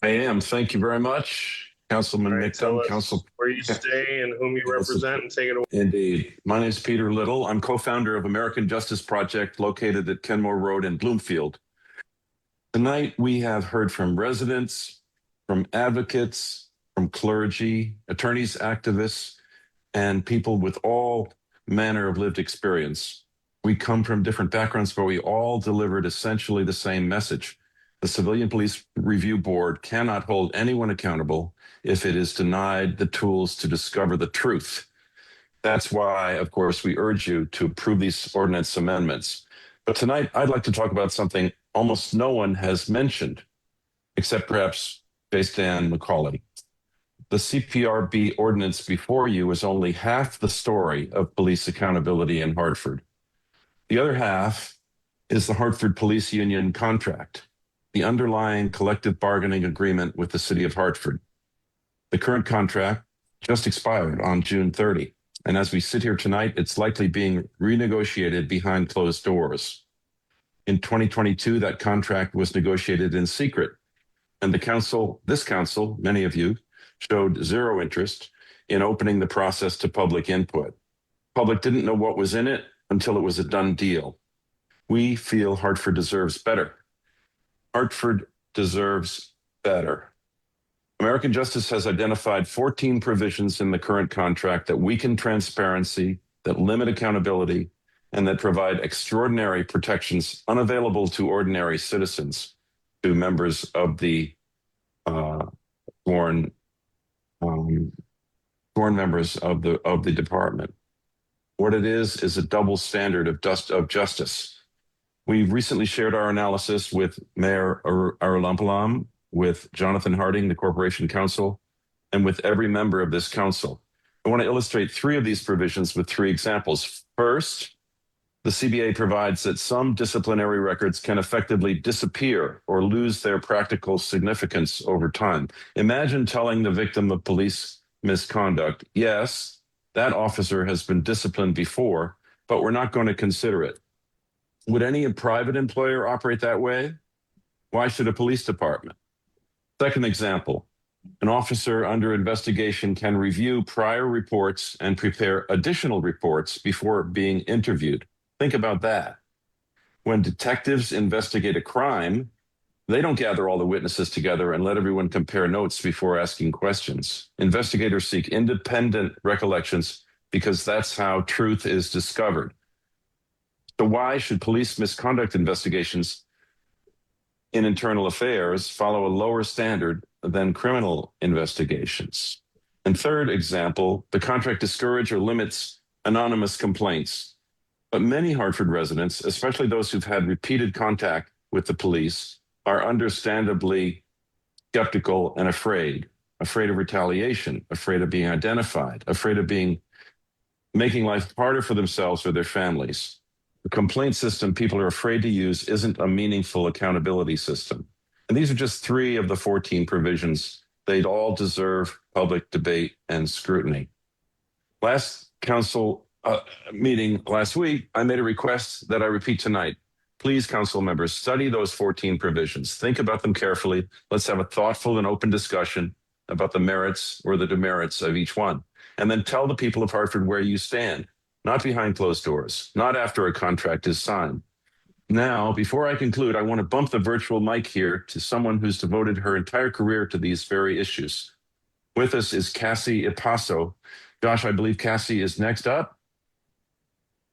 I am. Thank you very much, Councilman Mictum. Council, where you stay and whom you represent, and take it away. Indeed. My name is Peter Little. I'm co-founder of American Justice Project, located at Kenmore Road in Bloomfield. Tonight, we have heard from residents, from advocates, from clergy, attorneys, activists, and people with all manner of lived experience. We come from different backgrounds, but we all delivered essentially the same message. The Civilian Police Review Board cannot hold anyone accountable if it is denied the tools to discover the truth. That's why, of course, we urge you to approve these ordinance amendments. But tonight, I'd like to talk about something almost no one has mentioned, except perhaps Base Dan McCauley. The CPRB ordinance before you is only half the story of police accountability in Hartford. The other half is the Hartford Police Union contract, the underlying collective bargaining agreement with the city of Hartford. The current contract just expired on June 30. And as we sit here tonight, it's likely being renegotiated behind closed doors. In 2022, that contract was negotiated in secret. And this council, many of you, showed zero interest in opening the process to public input. Public didn't know what was in it until it was a done deal. We feel Hartford deserves better. Hartford deserves better. American Justice has identified 14 provisions in the current contract that weaken transparency, that limit accountability, and that provide extraordinary protections unavailable to ordinary citizens, to members of the sworn members of the department. What it is a double standard of justice. We've recently shared our analysis with Mayor Arulampalam, with Jonathan Harding, the Corporation Counsel, and with every member of this council. I want to illustrate three of these provisions with three examples. First, the CBA provides that some disciplinary records can effectively disappear or lose their practical significance over time. Imagine telling the victim of police misconduct, yes, that officer has been disciplined before, but we're not going to consider it. Would any private employer operate that way? Why should a police department? Second example, an officer under investigation can review prior reports and prepare additional reports before being interviewed. Think about that. When detectives investigate a crime, they don't gather all the witnesses together and let everyone compare notes before asking questions. Investigators seek independent recollections because that's how truth is discovered. So why should police misconduct investigations in internal affairs follow a lower standard than criminal investigations? And third example, the contract discourages or limits anonymous complaints. But many Hartford residents, especially those who've had repeated contact with the police, are understandably skeptical and afraid of retaliation, afraid of being identified, afraid of making life harder for themselves or their families. The complaint system people are afraid to use isn't a meaningful accountability system. And these are just three of the 14 provisions. They'd all deserve public debate and scrutiny. Last council meeting last week, I made a request that I repeat tonight. Please, council members, study those 14 provisions. Think about them carefully. Let's have a thoughtful and open discussion about the merits or the demerits of each one. And then tell the people of Hartford where you stand. Not behind closed doors, not after a contract is signed. Now, before I conclude, I want to bump the virtual mic here to someone who's devoted her entire career to these very issues. With us is Cassie Ipasso. Josh, I believe Cassie is next up.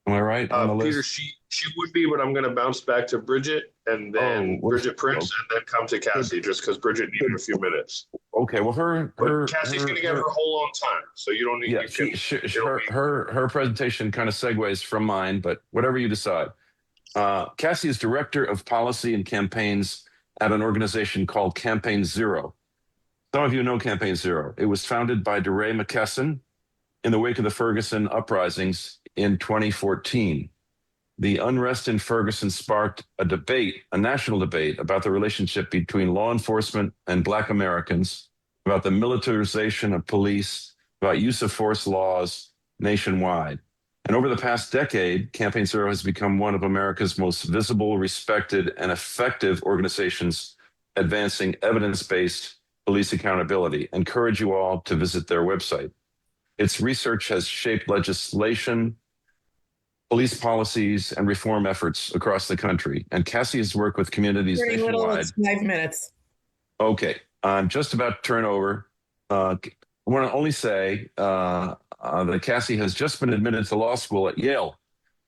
Am I right on the Peter, list? she would be, but I'm going to bounce back to Bridget and then Bridget Prince and then come to Cassie just because Bridget needed a few minutes. Okay, well, Cassie's going to get her whole own time, so you don't need. Yeah, her presentation kind of segues from mine, but whatever you decide. Cassie is Director of Policy and Campaigns at an organization called Campaign Zero. Some of you know Campaign Zero. It was founded by DeRay McKesson in the wake of the Ferguson uprisings in 2014. The unrest in Ferguson sparked a national debate about the relationship between law enforcement and Black Americans, about the militarization of police, about use of force laws nationwide. And over the past decade, Campaign Zero has become one of America's most visible, respected, and effective organizations advancing evidence-based police accountability. I encourage you all to visit their website. Its research has shaped legislation, police policies, and reform efforts across the country. And Cassie has worked with communities Very little, nationwide. it's 5 minutes. Okay, I'm just about to turn over. I want to only say that Cassie has just been admitted to law school at Yale.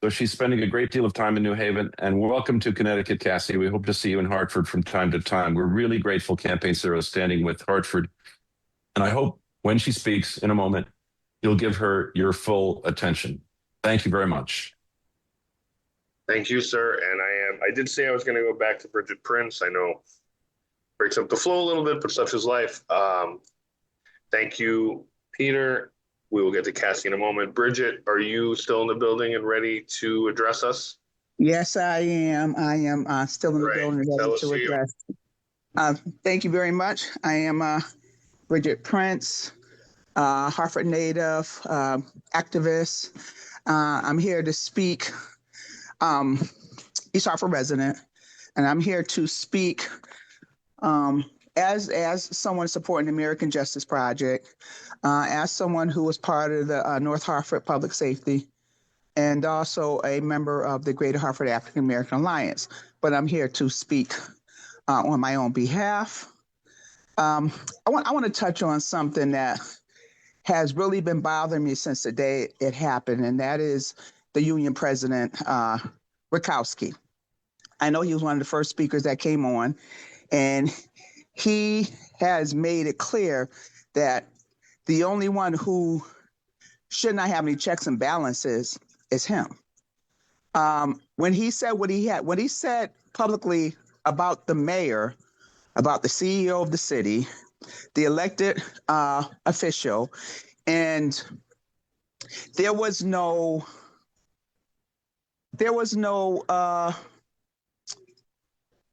So she's spending a great deal of time in New Haven. And welcome to Connecticut, Cassie. We hope to see you in Hartford from time to time. We're really grateful Campaign Zero is standing with Hartford. And I hope when she speaks in a moment, you'll give her your full attention. Thank you very much. Thank you, sir. And I did say I was going to go back to Bridget Prince. I know breaks up the flow a little bit, but such is life. Thank you, Peter. We will get to Cassie in a moment. Bridget, are you still in the building and ready to address us? Yes, I am. I am still in the building and ready to address. Thank you very much. I am Bridget Prince, Hartford native, activist. I'm here to speak, East Hartford resident, and I'm here to speak as someone supporting the American Justice Project, as someone who was part of the North Hartford Public Safety, and also a member of the Greater Hartford African American Alliance. But I'm here to speak on my own behalf. I want to touch on something that has really been bothering me since the day it happened, and that is the union president, Rakowski. I know he was one of the first speakers that came on, and he has made it clear that the only one who should not have any checks and balances is him. When he said what he said publicly about the mayor, about the CEO of the city, the elected official, and there was no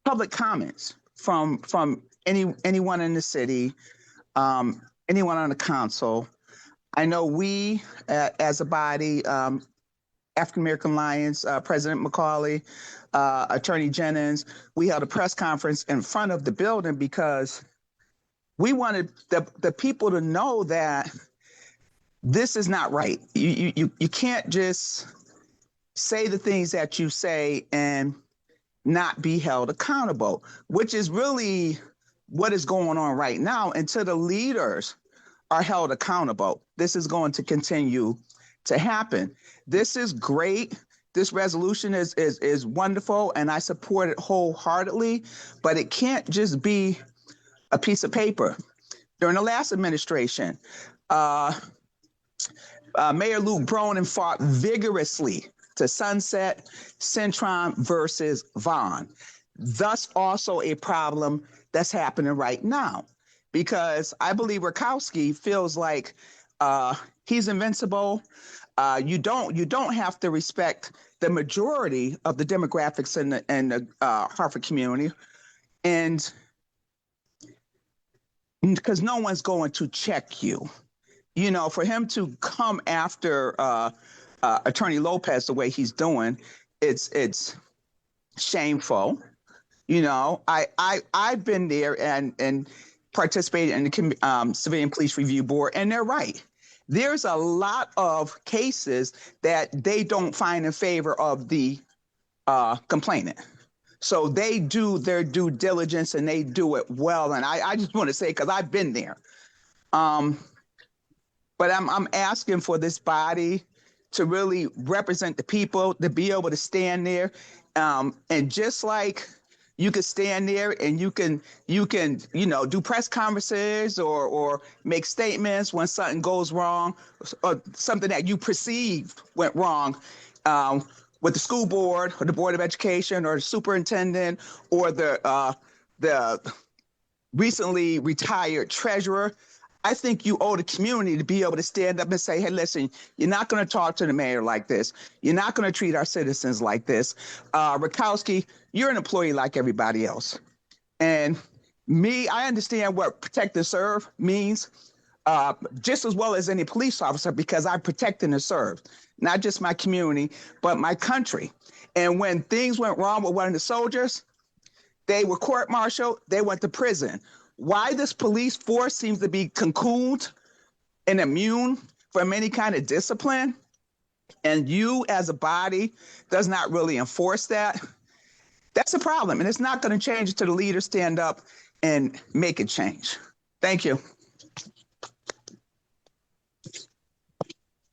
public comments from anyone in the city, anyone on the council. I know we, as a body, African American Alliance, President McCauley, Attorney Jennings, we held a press conference in front of the building because we wanted the people to know that this is not right. You can't just say the things that you say and not be held accountable, which is really what is going on right now. Until the leaders are held accountable, this is going to continue to happen. This is great. This resolution is wonderful, and I support it wholeheartedly, but it can't just be a piece of paper. During the last administration, Mayor Luke Bronin fought vigorously to sunset Centron versus Vaughn. Thus also a problem that's happening right now, because I believe Rakowski feels like he's invincible. You don't have to respect the majority of the demographics in the Hartford community, and because no one's going to check you. You know, for him to come after Attorney Lopez the way he's doing, it's shameful. You know, I've been there and participated in the Civilian Police Review Board, and they're right. There's a lot of cases that they don't find in favor of the complainant. So they do their due diligence and they do it well. And I just want to say, because I've been there. But I'm asking for this body to really represent the people, to be able to stand there. And just like you can stand there and you can do press conferences or make statements when something goes wrong, or something that you perceive went wrong with the school board or the Board of Education or the superintendent or the recently retired treasurer. I think you owe the community to be able to stand up and say, hey, listen, you're not going to talk to the mayor like this. You're not going to treat our citizens like this. Rakowski, you're an employee like everybody else. And I understand what protect and serve means. just as well as any police officer because I protect and serve, not just my community, but my country. And when things went wrong with one of the soldiers, they were court-martialed, they went to prison. Why this police force seems to be cocooned and immune from any kind of discipline, and you as a body does not really enforce that, that's a problem. And it's not going to change until the leaders stand up and make it change. Thank you.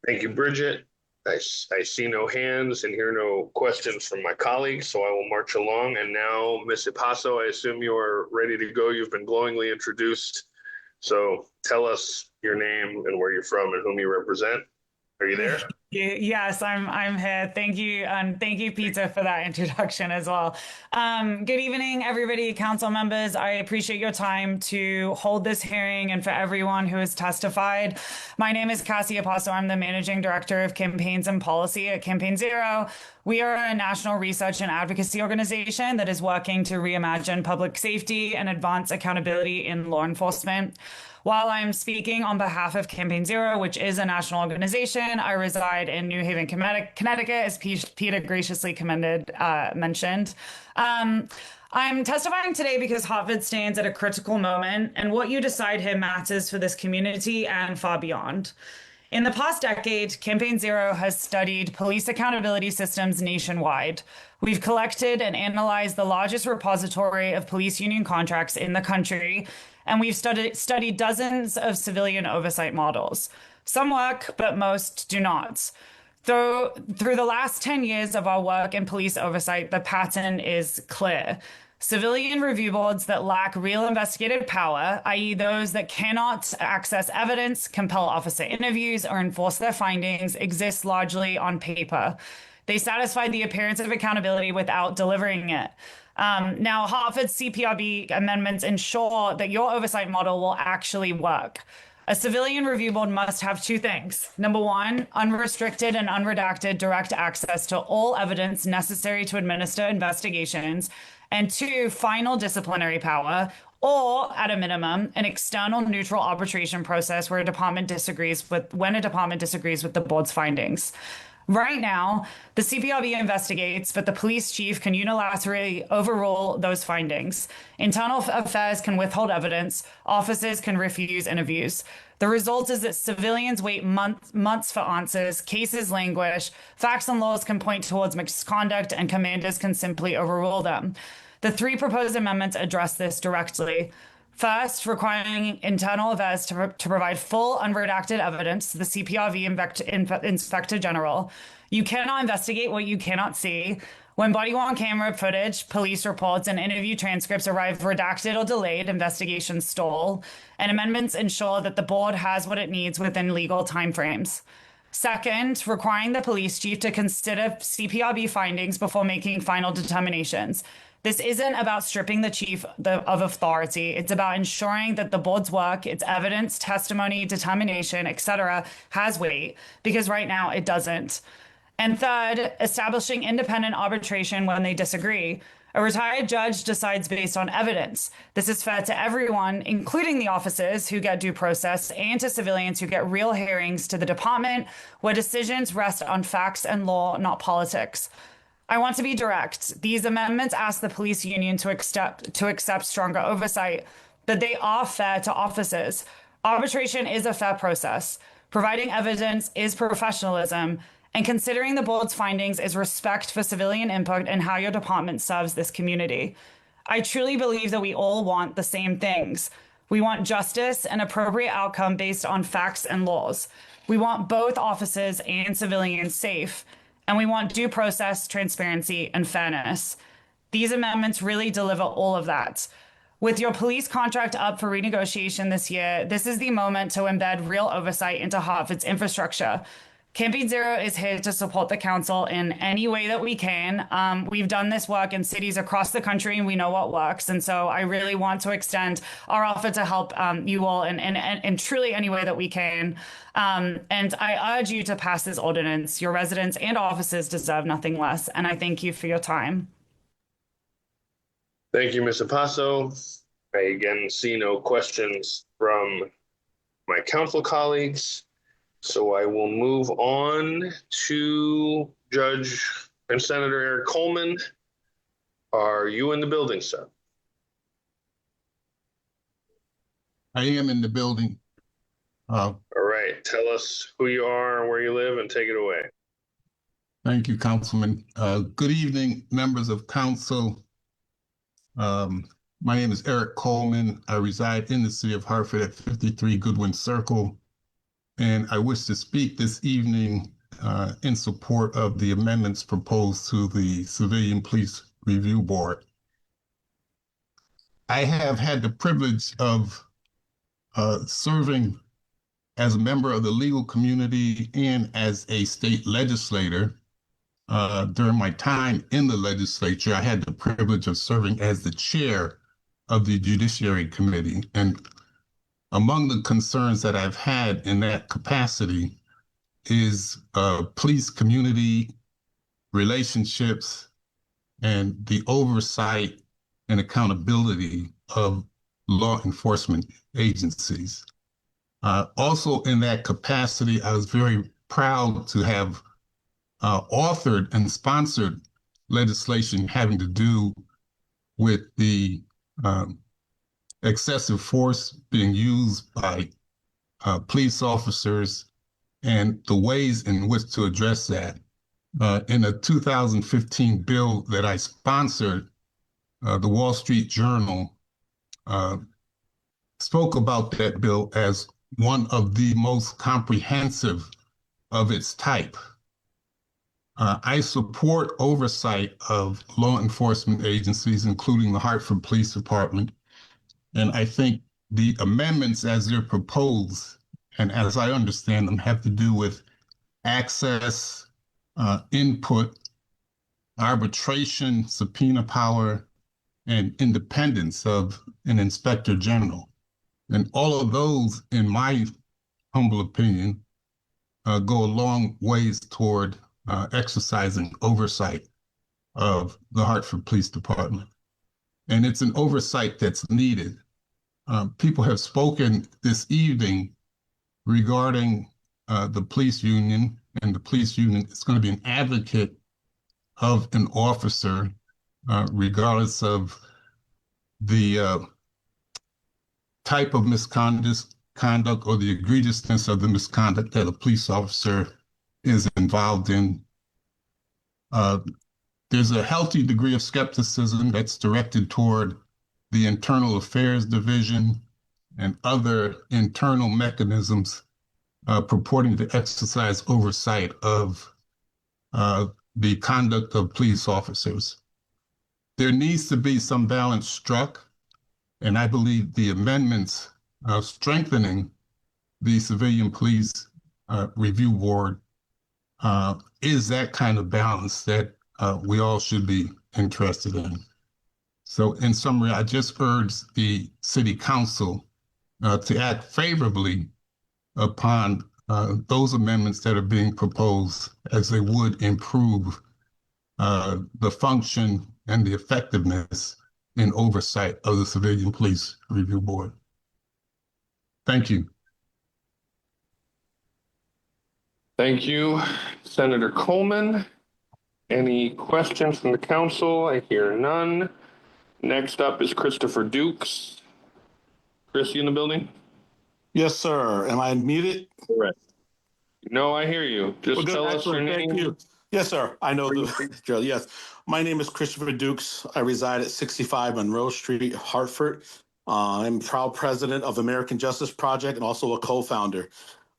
Thank you, Bridget. I see no hands and hear no questions from my colleagues, so I will march along. And now, Ms. Ipaso, I assume you are ready to go. You've been glowingly introduced. So tell us your name and where you're from and whom you represent. Are you there? Yes, I'm here. Thank you. And thank you, Peter, for that introduction as well. Good evening, everybody, council members. I appreciate your time to hold this hearing and for everyone who has testified. My name is Cassie Aposto. I'm the Managing Director of Campaigns and Policy at Campaign Zero. We are a national research and advocacy organization that is working to reimagine public safety and advance accountability in law enforcement. While I'm speaking on behalf of Campaign Zero, which is a national organization, I reside in New Haven, Connecticut, as Peter graciously mentioned. I'm testifying today because Hartford stands at a critical moment, and what you decide here matters for this community and far beyond. In the past decade, Campaign Zero has studied police accountability systems nationwide. We've collected and analyzed the largest repository of police union contracts in the country, and we've studied dozens of civilian oversight models. Some work, but most do not. Through the last 10 years of our work in police oversight, the pattern is clear. Civilian review boards that lack real investigative power, i.e. those that cannot access evidence, compel officer interviews, or enforce their findings, exist largely on paper. They satisfy the appearance of accountability without delivering it. Now, Hartford's CPRB amendments ensure that your oversight model will actually work. A civilian review board must have two things. Number one, unrestricted and unredacted direct access to all evidence necessary to administer investigations. And two, final disciplinary power, or at a minimum, an external neutral arbitration process when a department disagrees with the board's findings. Right now, the CPRB investigates, but the police chief can unilaterally overrule those findings. Internal affairs can withhold evidence. Officers can refuse interviews. The result is that civilians wait months for answers, cases languish, facts and laws can point towards misconduct, and commanders can simply overrule them. The three proposed amendments address this directly. First, requiring internal affairs to provide full unredacted evidence to the CPRB Inspector General. You cannot investigate what you cannot see. When body-worn camera footage, police reports, and interview transcripts arrive redacted or delayed, investigations stall, and amendments ensure that the board has what it needs within legal timeframes. Second, requiring the police chief to consider CPRB findings before making final determinations. This isn't about stripping the chief of authority. It's about ensuring that the board's work, its evidence, testimony, determination, etc., has weight, because right now it doesn't. And third, establishing independent arbitration when they disagree. A retired judge decides based on evidence. This is fair to everyone, including the officers who get due process, and to civilians who get real hearings to the department, where decisions rest on facts and law, not politics. I want to be direct. These amendments ask the police union to accept stronger oversight, but they are fair to officers. Arbitration is a fair process. Providing evidence is professionalism, and considering the board's findings is respect for civilian input and how your department serves this community. I truly believe that we all want the same things. We want justice and appropriate outcome based on facts and laws. We want both officers and civilians safe. And we want due process, transparency, and fairness. These amendments really deliver all of that. With your police contract up for renegotiation this year, this is the moment to embed real oversight into Hartford's infrastructure. Campaign Zero is here to support the council in any way that we can. We've done this work in cities across the country, and we know what works. And so I really want to extend our offer to help you all in truly any way that we can. And I urge you to pass this ordinance. Your residents and officers deserve nothing less. And I thank you for your time. Thank you, Ms. Apaso. I again see no questions from my council colleagues. So I will move on to Judge and Senator Eric Coleman. Are you in the building, sir? I am in the building. All right. Tell us who you are and where you live and take it away. Thank you, Councilman. Good evening, members of council. My name is Eric Coleman. I reside in the city of Hartford at 53 Goodwin Circle, and I wish to speak this evening in support of the amendments proposed to the Civilian Police Review Board. I have had the privilege of serving as a member of the legal community and as a state legislator. During my time in the legislature, I had the privilege of serving as the chair of the Judiciary Committee. And among the concerns that I've had in that capacity is police community relationships and the oversight and accountability of law enforcement agencies. Also in that capacity, I was very proud to have authored and sponsored legislation having to do with the excessive force being used by police officers and the ways in which to address that. In a 2015 bill that I sponsored, the Wall Street Journal spoke about that bill as one of the most comprehensive of its type. I support oversight of law enforcement agencies, including the Hartford Police Department. And I think the amendments as they're proposed, and as I understand them, have to do with access, input, arbitration, subpoena power, and independence of an inspector general. And all of those, in my humble opinion, go a long ways toward exercising oversight of the Hartford Police Department. And it's an oversight that's needed. People have spoken this evening regarding the police union, and the police union is going to be an advocate of an officer, regardless of the type of misconduct or the egregiousness of the misconduct that a police officer is involved in. There's a healthy degree of skepticism that's directed toward the Internal Affairs Division and other internal mechanisms purporting to exercise oversight of the conduct of police officers. There needs to be some balance struck, and I believe the amendments strengthening the Civilian Police Review Board is that kind of balance that we all should be interested in. So in summary, I just urge the City Council to act favorably upon those amendments that are being proposed, as they would improve the function and the effectiveness in oversight of the Civilian Police Review Board. Thank you. Thank you, Senator Coleman. Any questions from the council? I hear none. Next up is Christopher Dukes. Chris, you in the building? Yes, sir. Am I muted? Correct. No, I hear you. Just tell us your name. Thank you. Yes, sir. I know the drill. Yes. My name is Christopher Dukes. I reside at 65 Monroe Street, Hartford. I'm proud president of American Justice Project and also a co-founder.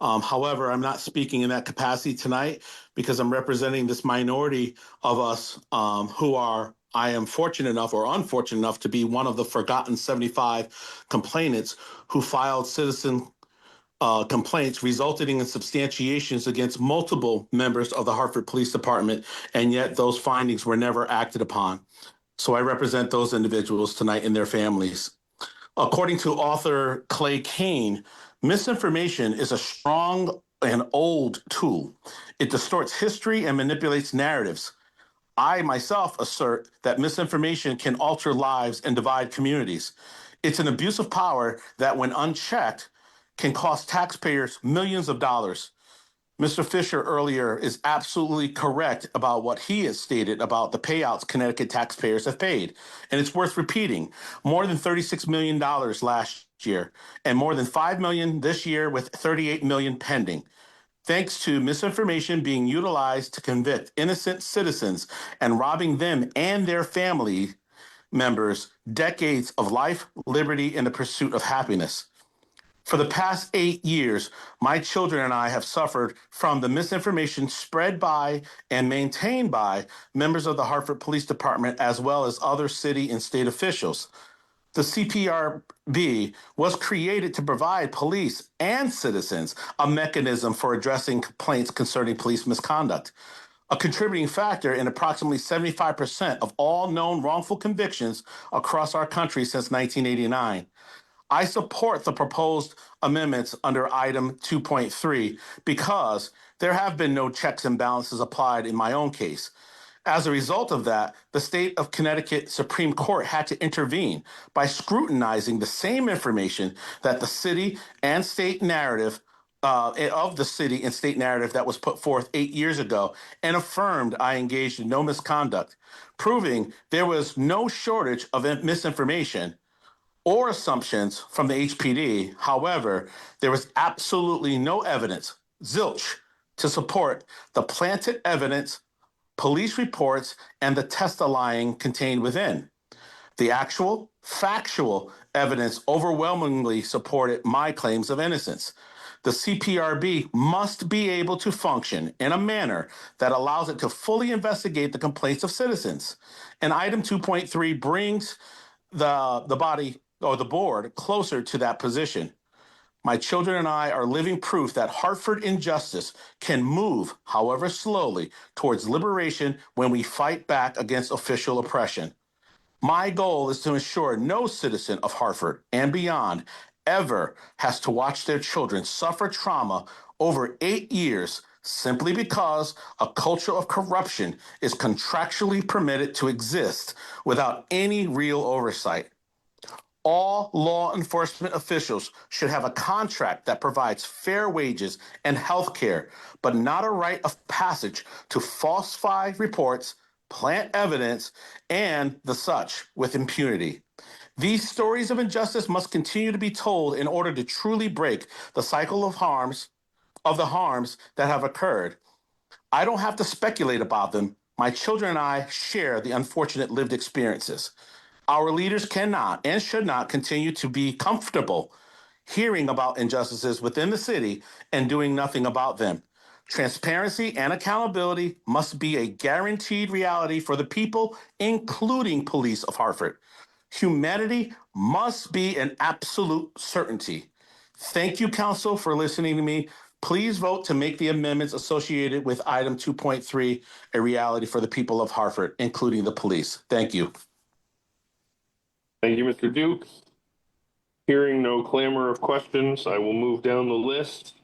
However, I'm not speaking in that capacity tonight because I'm representing this minority of us who are, I am fortunate enough or unfortunate enough to be one of the forgotten 75 complainants who filed citizen complaints resulting in substantiations against multiple members of the Hartford Police Department, and yet those findings were never acted upon. So I represent those individuals tonight and their families. According to author Clay Kane, misinformation is a strong and old tool. It distorts history and manipulates narratives. I myself assert that misinformation can alter lives and divide communities. It's an abuse of power that, when unchecked, can cost taxpayers millions of dollars. Mr. Fisher earlier is absolutely correct about what he has stated about the payouts Connecticut taxpayers have paid. And it's worth repeating. More than $36 million last year and more than $5 million this year with $38 million pending. Thanks to misinformation being utilized to convict innocent citizens and robbing them and their family members decades of life, liberty, and the pursuit of happiness. For the past 8 years, my children and I have suffered from the misinformation spread by and maintained by members of the Hartford Police Department, as well as other city and state officials. The CPRB was created to provide police and citizens a mechanism for addressing complaints concerning police misconduct, a contributing factor in approximately 75% of all known wrongful convictions across our country since 1989. I support the proposed amendments under item 2.3 because there have been no checks and balances applied in my own case. As a result of that, the state of Connecticut Supreme Court had to intervene by scrutinizing the same information that the city and state narrative of the city and state narrative that was put forth 8 years ago and affirmed I engaged in no misconduct, proving there was no shortage of misinformation or assumptions from the HPD. However, there was absolutely no evidence, zilch, to support the planted evidence, police reports, and the testifying contained within. The actual, factual evidence overwhelmingly supported my claims of innocence. The CPRB must be able to function in a manner that allows it to fully investigate the complaints of citizens. And item 2.3 brings the body or the board closer to that position. My children and I are living proof that Hartford injustice can move, however slowly, towards liberation when we fight back against official oppression. My goal is to ensure no citizen of Hartford and beyond ever has to watch their children suffer trauma over 8 years simply because a culture of corruption is contractually permitted to exist without any real oversight. All law enforcement officials should have a contract that provides fair wages and health care, but not a rite of passage to falsify reports, plant evidence, and the such with impunity. These stories of injustice must continue to be told in order to truly break the cycle of the harms that have occurred. I don't have to speculate about them. My children and I share the unfortunate lived experiences. Our leaders cannot and should not continue to be comfortable hearing about injustices within the city and doing nothing about them. Transparency and accountability must be a guaranteed reality for the people, including police of Hartford. Humanity must be an absolute certainty. Thank you, Council, for listening to me. Please vote to make the amendments associated with item 2.3 a reality for the people of Hartford, including the police. Thank you. Thank you, Mr. Dukes. Hearing no clamor of questions, I will move down the list.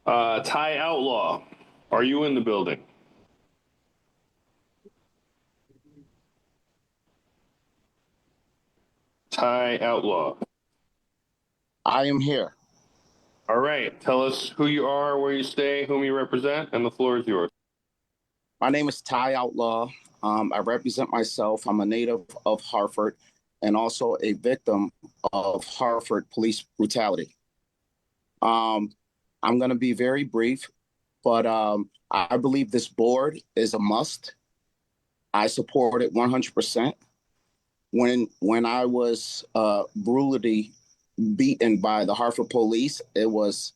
Ty Outlaw, are you in the building? Ty Outlaw. I am here. All right. Tell us who you are, where you stay, whom you represent, and the floor is yours. My name is Ty Outlaw. I represent myself. I'm a native of Hartford and also a victim of Hartford police brutality. I'm going to be very brief, but I believe this board is a must. I support it 100%. When I was brutally beaten by the Hartford police, it was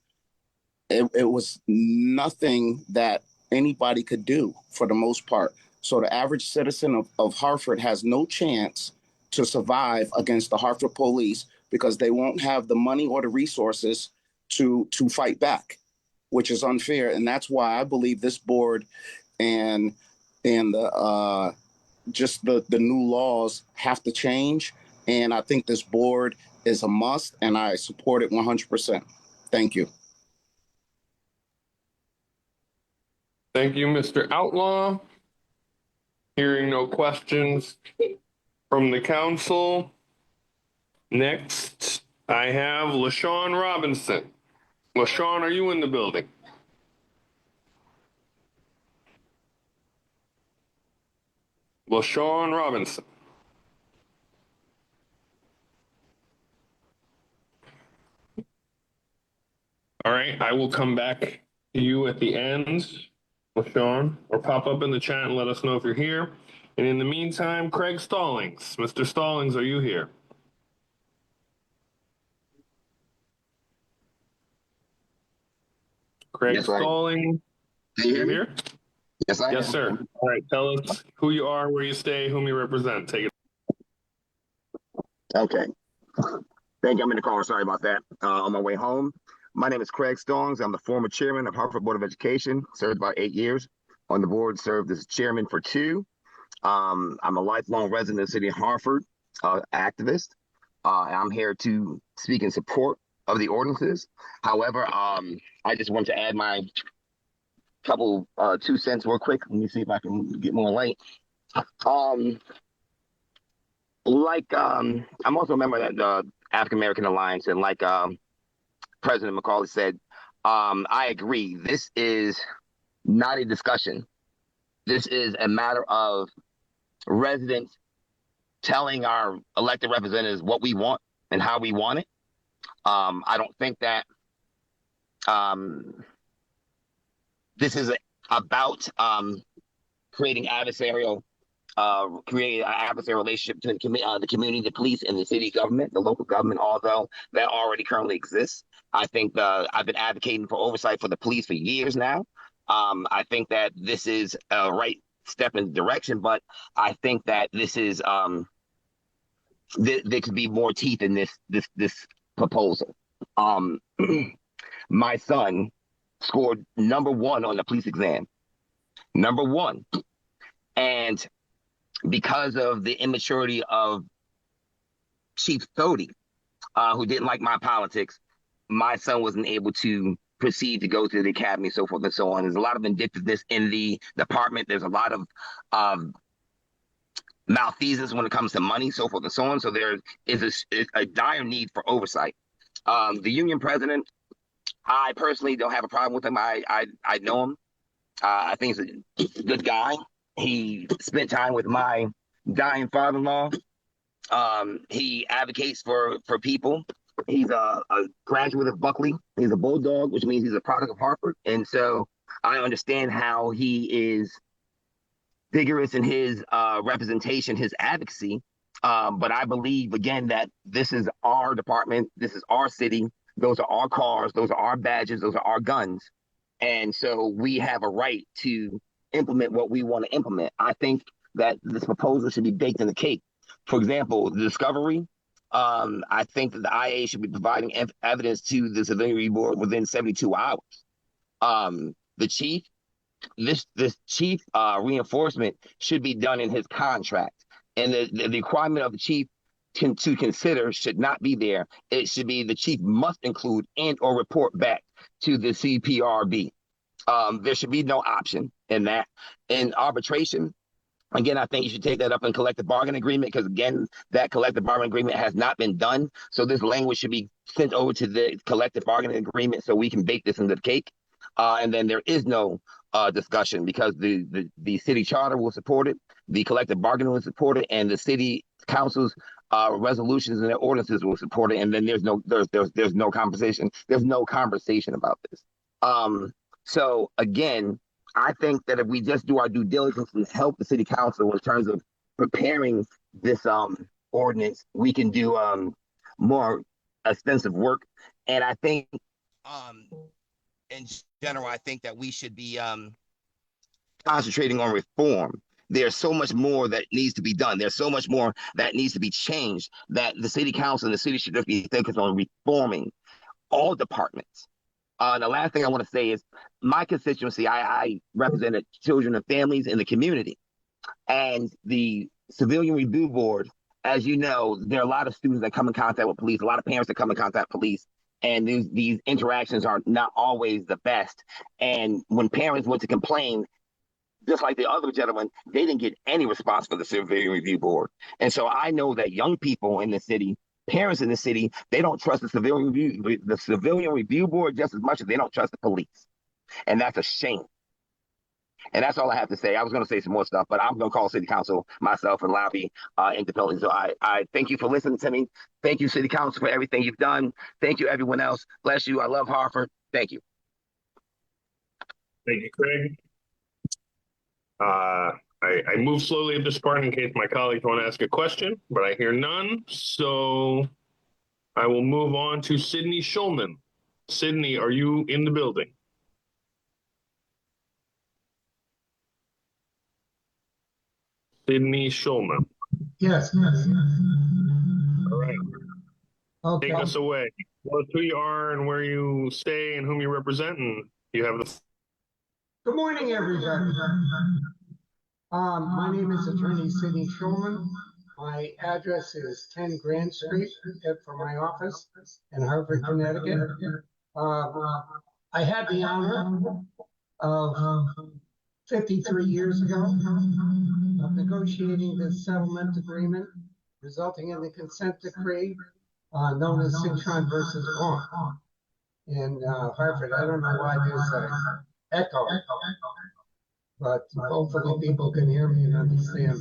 nothing that anybody could do for the most part. So the average citizen of Hartford has no chance to survive against the Hartford police because they won't have the money or the resources to fight back, which is unfair. And that's why I believe this board and the new laws have to change. And I think this board is a must, and I support it 100%. Thank you. Thank you, Mr. Outlaw. Hearing no questions from the council. Next I have LaShawn Robinson. LaShawn, are you in the building? LaShawn Robinson. All right, I will come back to you at the end, LaShawn, or pop up in the chat and let us know if you're here. And in the meantime, Craig Stallings. Mr. Stallings, are you here? Craig Yes, Stallings, Can you hear me? here? Yes, I Yes, am. sir. All right, tell us who you are, where you stay, whom you represent. Take it. Okay. Thank you. I'm in the car. Sorry about that. On my way home. My name is Craig Stallings. I'm the former chairman of Hartford Board of Education. Served about 8 years on the board. Served as chairman for 2. I'm a lifelong resident of the city of Hartford, activist. I'm here to speak in support of the ordinances. However, I just want to add my couple 2 cents real quick. Let me see if I can get more light. I'm also a member of the African American Alliance, and like President McCauley said, I agree. This is not a discussion. This is a matter of residents telling our elected representatives what we want and how we want it. I don't think that this is about creating adversarial create an adversarial relationship between the community, the police, and the city government, the local government, although that already currently exists. I think I've been advocating for oversight for the police for years now. I think that this is a right step in the direction, but I think that this is there could be more teeth in this proposal. My son scored #1 on the police exam, #1, and because of the immaturity of Chief Thody, who didn't like my politics, my son wasn't able to proceed to go to the academy, so forth and so on. There's a lot of vindictiveness in the department. There's a lot of malfeasance when it comes to money, so forth and so on. So there is a dire need for oversight. The union president, I personally don't have a problem with him. I know him. I think he's a good guy. He spent time with my dying father-in-law. He advocates for people. He's a graduate of Buckley. He's a bulldog, which means he's a product of Hartford. And so I understand how he is vigorous in his representation, his advocacy. But I believe, again, that this is our department. This is our city. Those are our cars. Those are our badges. Those are our guns. And so we have a right to implement what we want to implement. I think that this proposal should be baked in the cake. For example, the discovery, I think that the IA should be providing evidence to the Civilian Review Board within 72 hours. The chief, this chief reinforcement should be done in his contract. And the requirement of the chief to consider should not be there. It should be the chief must include and or report back to the CPRB. There should be no option in that. In arbitration, again, I think you should take that up in collective bargaining agreement because, again, that collective bargaining agreement has not been done. So this language should be sent over to the collective bargaining agreement so we can bake this into the cake. And then there is no discussion because the city charter will support it, the collective bargaining will support it, and the city council's resolutions and their ordinances will support it. And then there's no conversation. There's no conversation about this. So again, I think that if we just do our due diligence and help the city council in terms of preparing this ordinance, we can do more extensive work. And I think in general, I think that we should be concentrating on reform. There's so much more that needs to be done. There's so much more that needs to be changed that the city council and the city should just be focused on reforming all departments. The last thing I want to say is my constituency, I represented children and families in the community. And the Civilian Review Board, as you know, there are a lot of students that come in contact with police, a lot of parents that come in contact with police. And these interactions are not always the best. And when parents went to complain, just like the other gentleman, they didn't get any response from the Civilian Review Board. And so I know that young people in the city parents in the city, they don't trust the civilian review board just as much as they don't trust the police. And that's a shame. And that's all I have to say. I was going to say some more stuff, but I'm going to call City Council myself and lobby independently. So I thank you for listening to me. Thank you, City Council, for everything you've done. Thank you, everyone else. Bless you. I love Hartford. Thank you. Thank you, Craig. I move slowly at this part in case my colleagues want to ask a question, but I hear none. So I will move on to Sydney Schulman. Sydney, are you in the building? Sydney Schulman. Yes. All right. Okay. Take us away. Tell us who you are and where you stay and whom you represent, and you have the. Good morning, everybody. My name is Attorney Sidney Schulman. My address is 10 Grand Street for my office in Hartford, Connecticut. I had the honor of 53 years ago of negotiating this settlement agreement resulting in the consent decree known as Citron versus Vaughn in Hartford. I don't know why there's an echo, but hopefully people can hear me and understand.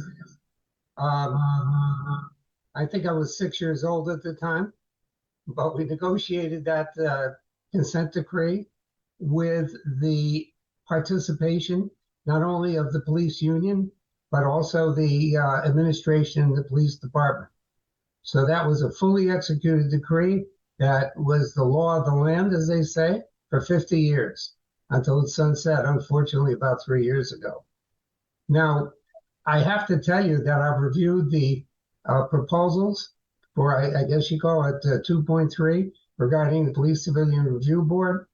I think I was 6 years old at the time, but we negotiated that consent decree with the participation not only of the police union, but also the administration and the police department. So that was a fully executed decree that was the law of the land, as they say, for 50 years until it sunset, unfortunately, about 3 years ago. Now, I have to tell you that I've reviewed the proposals for, I guess you call it 2.3 regarding the Police Civilian Review Board.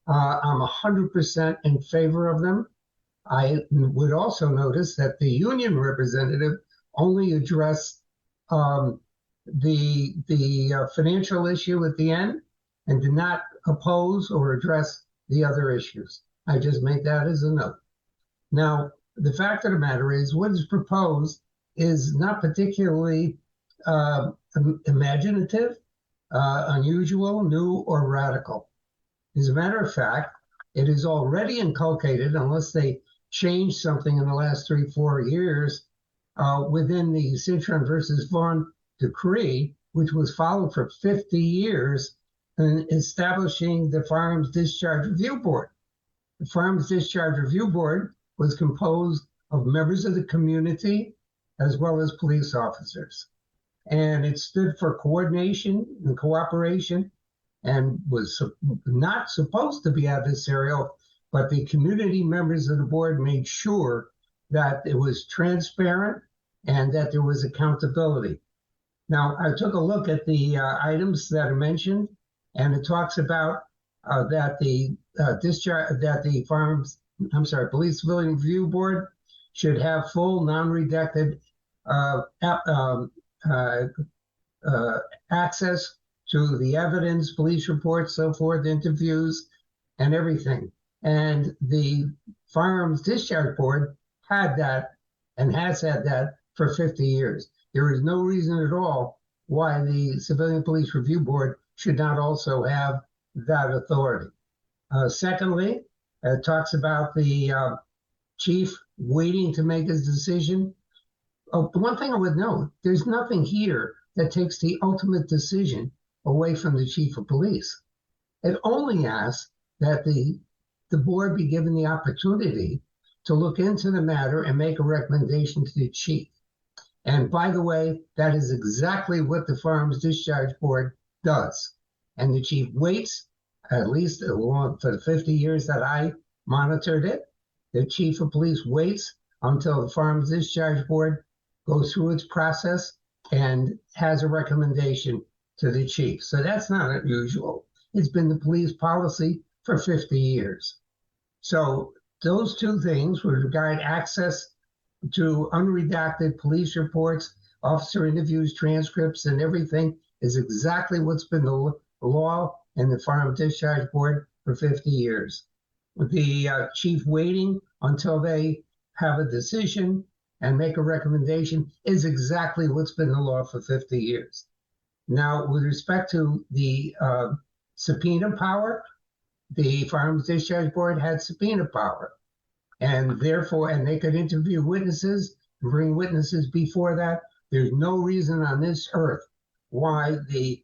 I'm 100% in favor of them. I would also notice that the union representative only addressed the financial issue at the end and did not oppose or address the other issues. I just make that as a note. Now, the fact of the matter is what is proposed is not particularly imaginative, unusual, new, or radical. As a matter of fact, it is already inculcated, unless they changed something in the last 3-4 years, within the Citron versus Vaughn decree, which was followed for 50 years in establishing the Firearms Discharge Review Board. The Firearms Discharge Review Board was composed of members of the community as well as police officers. And it stood for coordination and cooperation and was not supposed to be adversarial, but the community members of the board made sure that it was transparent and that there was accountability. Now, I took a look at the items that are mentioned, and it talks about that the Police Civilian Review Board should have full, non-redacted access to the evidence, police reports, so forth, interviews, and everything. And the Firearms Discharge Board had that and has had that for 50 years. There is no reason at all why the Civilian Police Review Board should not also have that authority. Secondly, it talks about the chief waiting to make his decision. One thing I would note, there's nothing here that takes the ultimate decision away from the chief of police. It only asks that the board be given the opportunity to look into the matter and make a recommendation to the chief. And by the way, that is exactly what the Firearms Discharge Board does. And the chief waits, at least for the 50 years that I monitored it, the chief of police waits until the Firearms Discharge Board goes through its process and has a recommendation to the chief. So that's not unusual. It's been the police policy for 50 years. So those two things with regard access to unredacted police reports, officer interviews, transcripts, and everything is exactly what's been the law in the Firearms Discharge Board for 50 years. The chief waiting until they have a decision and make a recommendation is exactly what's been the law for 50 years. Now, with respect to the subpoena power, the Firearms Discharge Board had subpoena power, and therefore, and they could interview witnesses and bring witnesses before that. There's no reason on this earth why the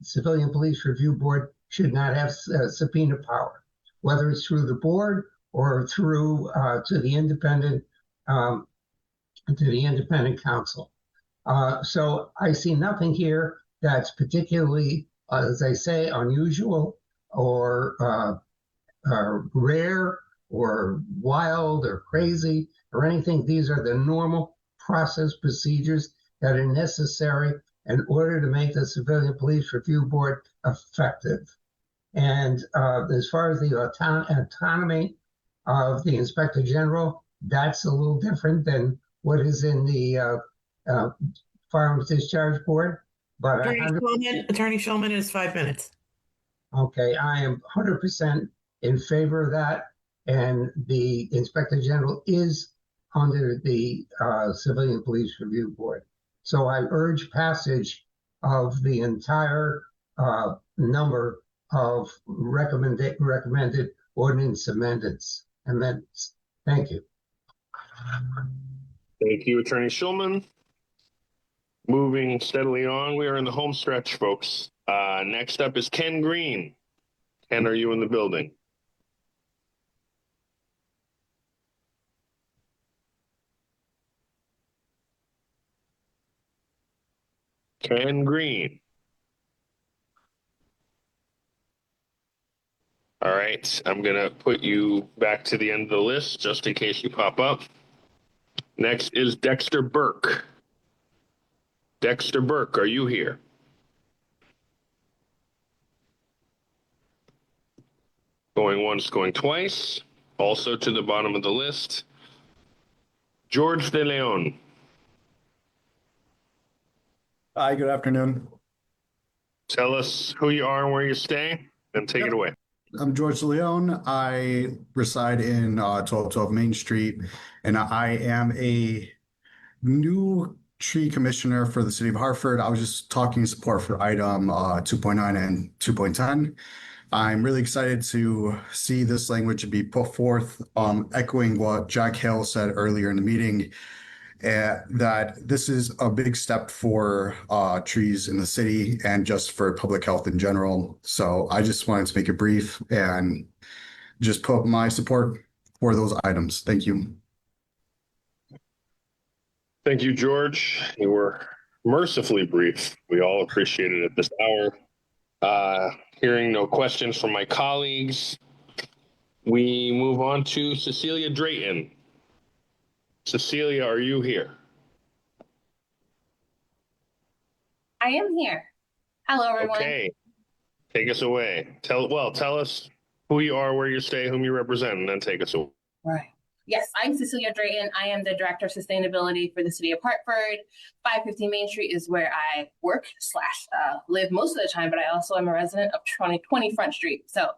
Civilian Police Review Board should not have subpoena power, whether it's through the board or through to the independent counsel. So I see nothing here that's particularly, as I say, unusual or rare or wild or crazy or anything. These are the normal process procedures that are necessary in order to make the Civilian Police Review Board effective. And as far as the autonomy of the Inspector General, that's a little different than what is in the Firearms Discharge Board. But Attorney Schulman is 5 minutes. Okay, I am 100% in favor of that. And the Inspector General is under the Civilian Police Review Board. So I urge passage of the entire number of recommended ordinance amendments. Thank you. Thank you, Attorney Schulman. Moving steadily on, we are in the home stretch, folks. Next up is Ken Green. Ken, are you in the building? Ken Green. All right, I'm going to put you back to the end of the list just in case you pop up. Next is Dexter Burke. Dexter Burke, are you here? Going once, going twice. Also to the bottom of the list, George De Leon. Hi, good afternoon. Tell us who you are and where you stay, and take it away. I'm George De Leon. I reside in 1212 Main Street, and I am a new tree commissioner for the city of Hartford. I was just talking support for item 2.9 and 2.10. I'm really excited to see this language be put forth, echoing what Jack Hale said earlier in the meeting, that this is a big step for trees in the city and just for public health in general. So I just wanted to make it brief and just put my support for those items. Thank you. Thank you, George. You were mercifully brief. We all appreciate it at this hour. Hearing no questions from my colleagues, we move on to Cecilia Drayton. Cecilia, are you here? I am here. Hello, everyone. Okay. Take us away. Tell us who you are, where you stay, whom you represent, and then take us away. Right. Yes, I'm Cecilia Drayton. I am the Director of Sustainability for the City of Hartford. 515 Main Street is where I work / live most of the time, but I also am a resident of 2020 Front Street. So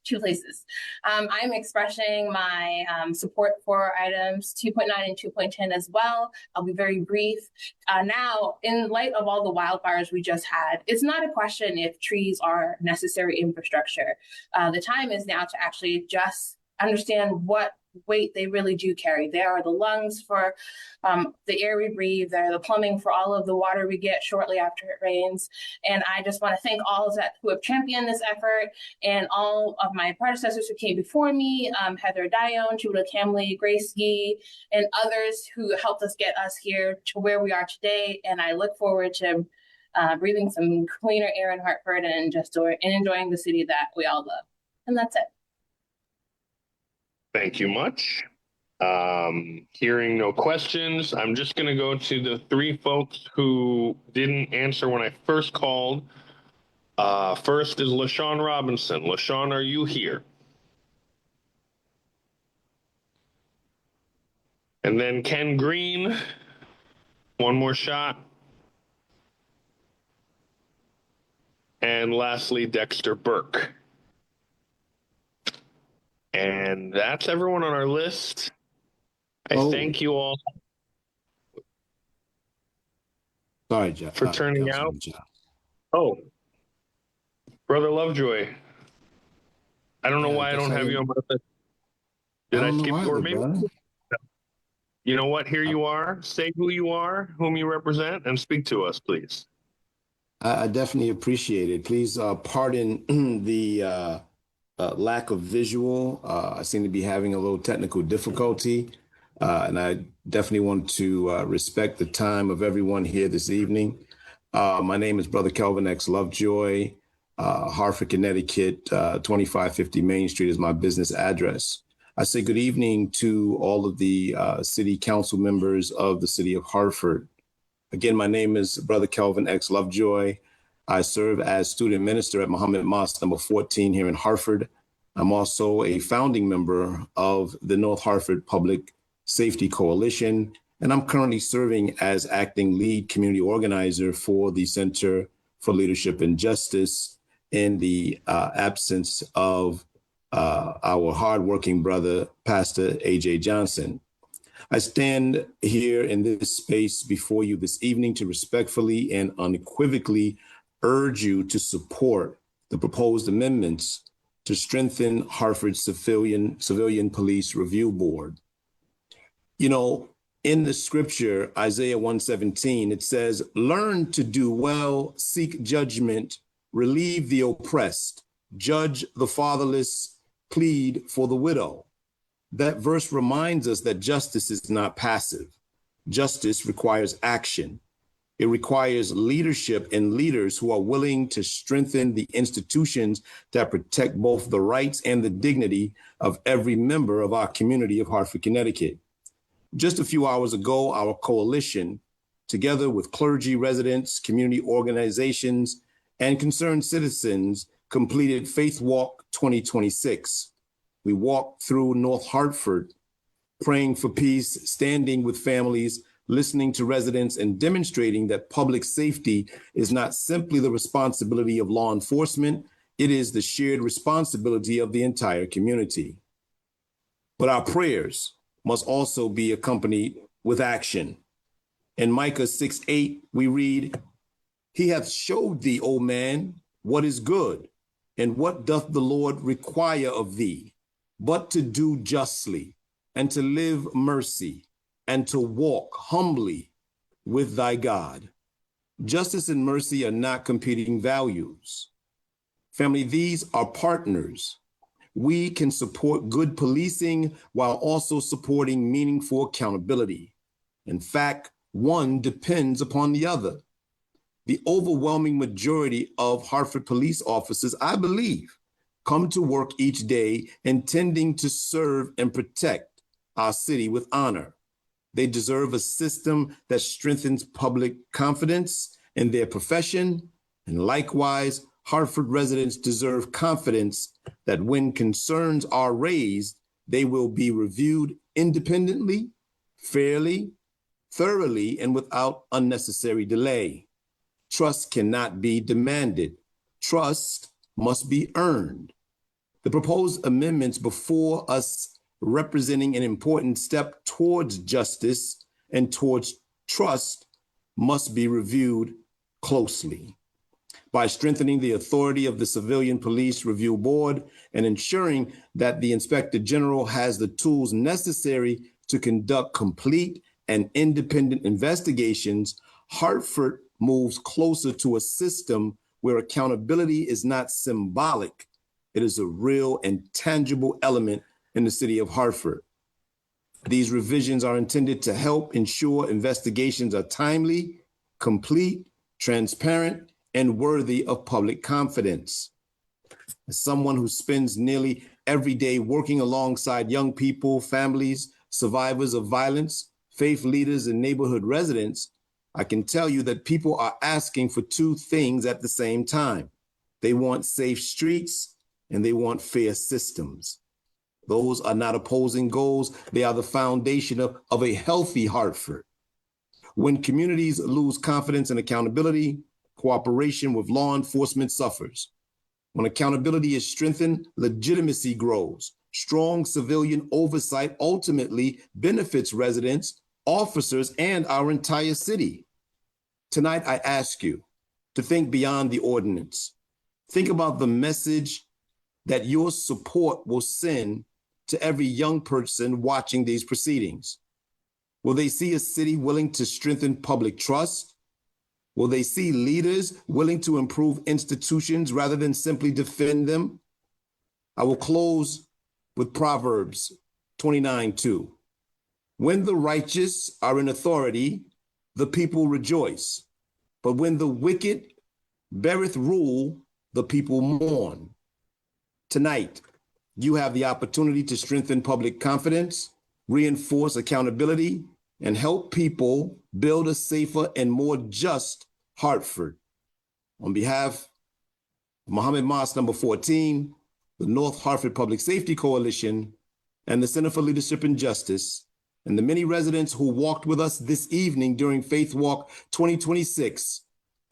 2 places. I'm expressing my support for items 2.9 and 2.10 as well. I'll be very brief. Now, in light of all the wildfires we just had, it's not a question if trees are necessary infrastructure. The time is now to actually just understand what weight they really do carry. They are the lungs for the air we breathe. They're the plumbing for all of the water we get shortly after it rains. And I just want to thank all of that who have championed this effort and all of my predecessors who came before me, Heather Dione, Judah Camley, Grace Gee, and others who helped us get us here to where we are today. And I look forward to breathing some cleaner air in Hartford and enjoying the city that we all love. And that's it. Thank you much. Hearing no questions, I'm just going to go to the 3 folks who didn't answer when I first called. First is LaShawn Robinson. LaShawn, are you here? And then Ken Green, one more shot. And lastly, Dexter Burke. And that's everyone on our list. I thank you all Sorry, Jeff. for turning out. Oh, Brother Lovejoy. I don't know Yeah, I why I guess don't I have you on didn't. my list. I Did I don't know skip you? Or either, maybe, brother. you know what? Here you are. Say who you are, whom you represent, and speak to us, please. I definitely appreciate it. Please pardon the lack of visual. I seem to be having a little technical difficulty, and I definitely want to respect the time of everyone here this evening. My name is Brother Kelvin X. Lovejoy. Hartford, Connecticut, 2550 Main Street is my business address. I say good evening to all of the city council members of the city of Hartford. Again, my name is Brother Kelvin X. Lovejoy. I serve as student minister at Muhammad Mosque number 14 here in Hartford. I'm also a founding member of the North Hartford Public Safety Coalition, and I'm currently serving as acting lead community organizer for the Center for Leadership and Justice in the absence of our hardworking brother, Pastor A.J. Johnson. I stand here in this space before you this evening to respectfully and unequivocally urge you to support the proposed amendments to strengthen Hartford's Civilian Police Review Board. You know, in the scripture, Isaiah 117, it says, "Learn to do well, seek judgment, relieve the oppressed, judge the fatherless, plead for the widow." That verse reminds us that justice is not passive. Justice requires action. It requires leadership and leaders who are willing to strengthen the institutions that protect both the rights and the dignity of every member of our community of Hartford, Connecticut. Just a few hours ago, our coalition, together with clergy, residents, community organizations, and concerned citizens, completed Faith Walk 2026. We walked through North Hartford, praying for peace, standing with families, listening to residents, and demonstrating that public safety is not simply the responsibility of law enforcement, it is the shared responsibility of the entire community. But our prayers must also be accompanied with action. In Micah 6:8, we read, "He hath showed thee, O man, what is good, and what doth the Lord require of thee, but to do justly, and to live mercy, and to walk humbly with thy God." Justice and mercy are not competing values. Family, these are partners. We can support good policing while also supporting meaningful accountability. In fact, one depends upon the other. The overwhelming majority of Hartford police officers, I believe, come to work each day intending to serve and protect our city with honor. They deserve a system that strengthens public confidence in their profession, and likewise, Hartford residents deserve confidence that when concerns are raised, they will be reviewed independently, fairly, thoroughly, and without unnecessary delay. Trust cannot be demanded. Trust must be earned. The proposed amendments before us representing an important step towards justice and towards trust must be reviewed closely. By strengthening the authority of the Civilian Police Review Board and ensuring that the Inspector General has the tools necessary to conduct complete and independent investigations, Hartford moves closer to a system where accountability is not symbolic. It is a real and tangible element in the city of Hartford. These revisions are intended to help ensure investigations are timely, complete, transparent, and worthy of public confidence. As someone who spends nearly every day working alongside young people, families, survivors of violence, faith leaders, and neighborhood residents, I can tell you that people are asking for two things at the same time. They want safe streets and they want fair systems. Those are not opposing goals. They are the foundation of a healthy Hartford. When communities lose confidence and accountability, cooperation with law enforcement suffers. When accountability is strengthened, legitimacy grows. Strong civilian oversight ultimately benefits residents, officers, and our entire city. Tonight, I ask you, to think beyond the ordinance. Think about the message that your support will send to every young person watching these proceedings. Will they see a city willing to strengthen public trust? Will they see leaders willing to improve institutions rather than simply defend them? I will close with Proverbs 29:2. When the righteous are in authority, the people rejoice. But when the wicked beareth rule, the people mourn. Tonight, you have the opportunity to strengthen public confidence, reinforce accountability, and help people build a safer and more just Hartford. On behalf of Mohammed Mosque number 14, the North Hartford Public Safety Coalition, and the Center for Leadership and Justice, and the many residents who walked with us this evening during Faith Walk 2026,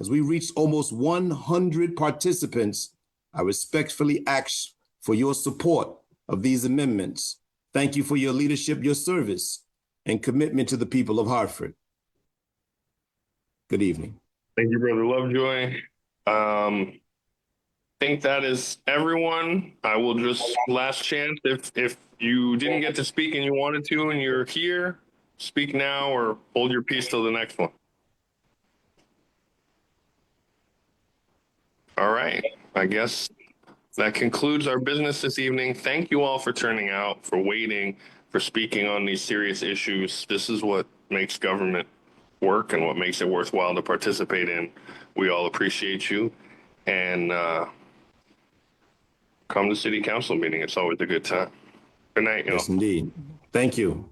as we reached almost 100 participants, I respectfully ask for your support of these amendments. Thank you for your leadership, your service, and commitment to the people of Hartford. Good evening. Thank you, Brother Lovejoy. Think that is everyone. I will just last chance. If you didn't get to speak and you wanted to and you're here, speak now or hold your peace till the next one. All right. I guess that concludes our business this evening. Thank you all for turning out, for waiting, for speaking on these serious issues. This is what makes government work and what makes it worthwhile to participate in. We all appreciate you. And come to city council meeting. It's always a good time. Good night, y'all. Yes, indeed. Thank you.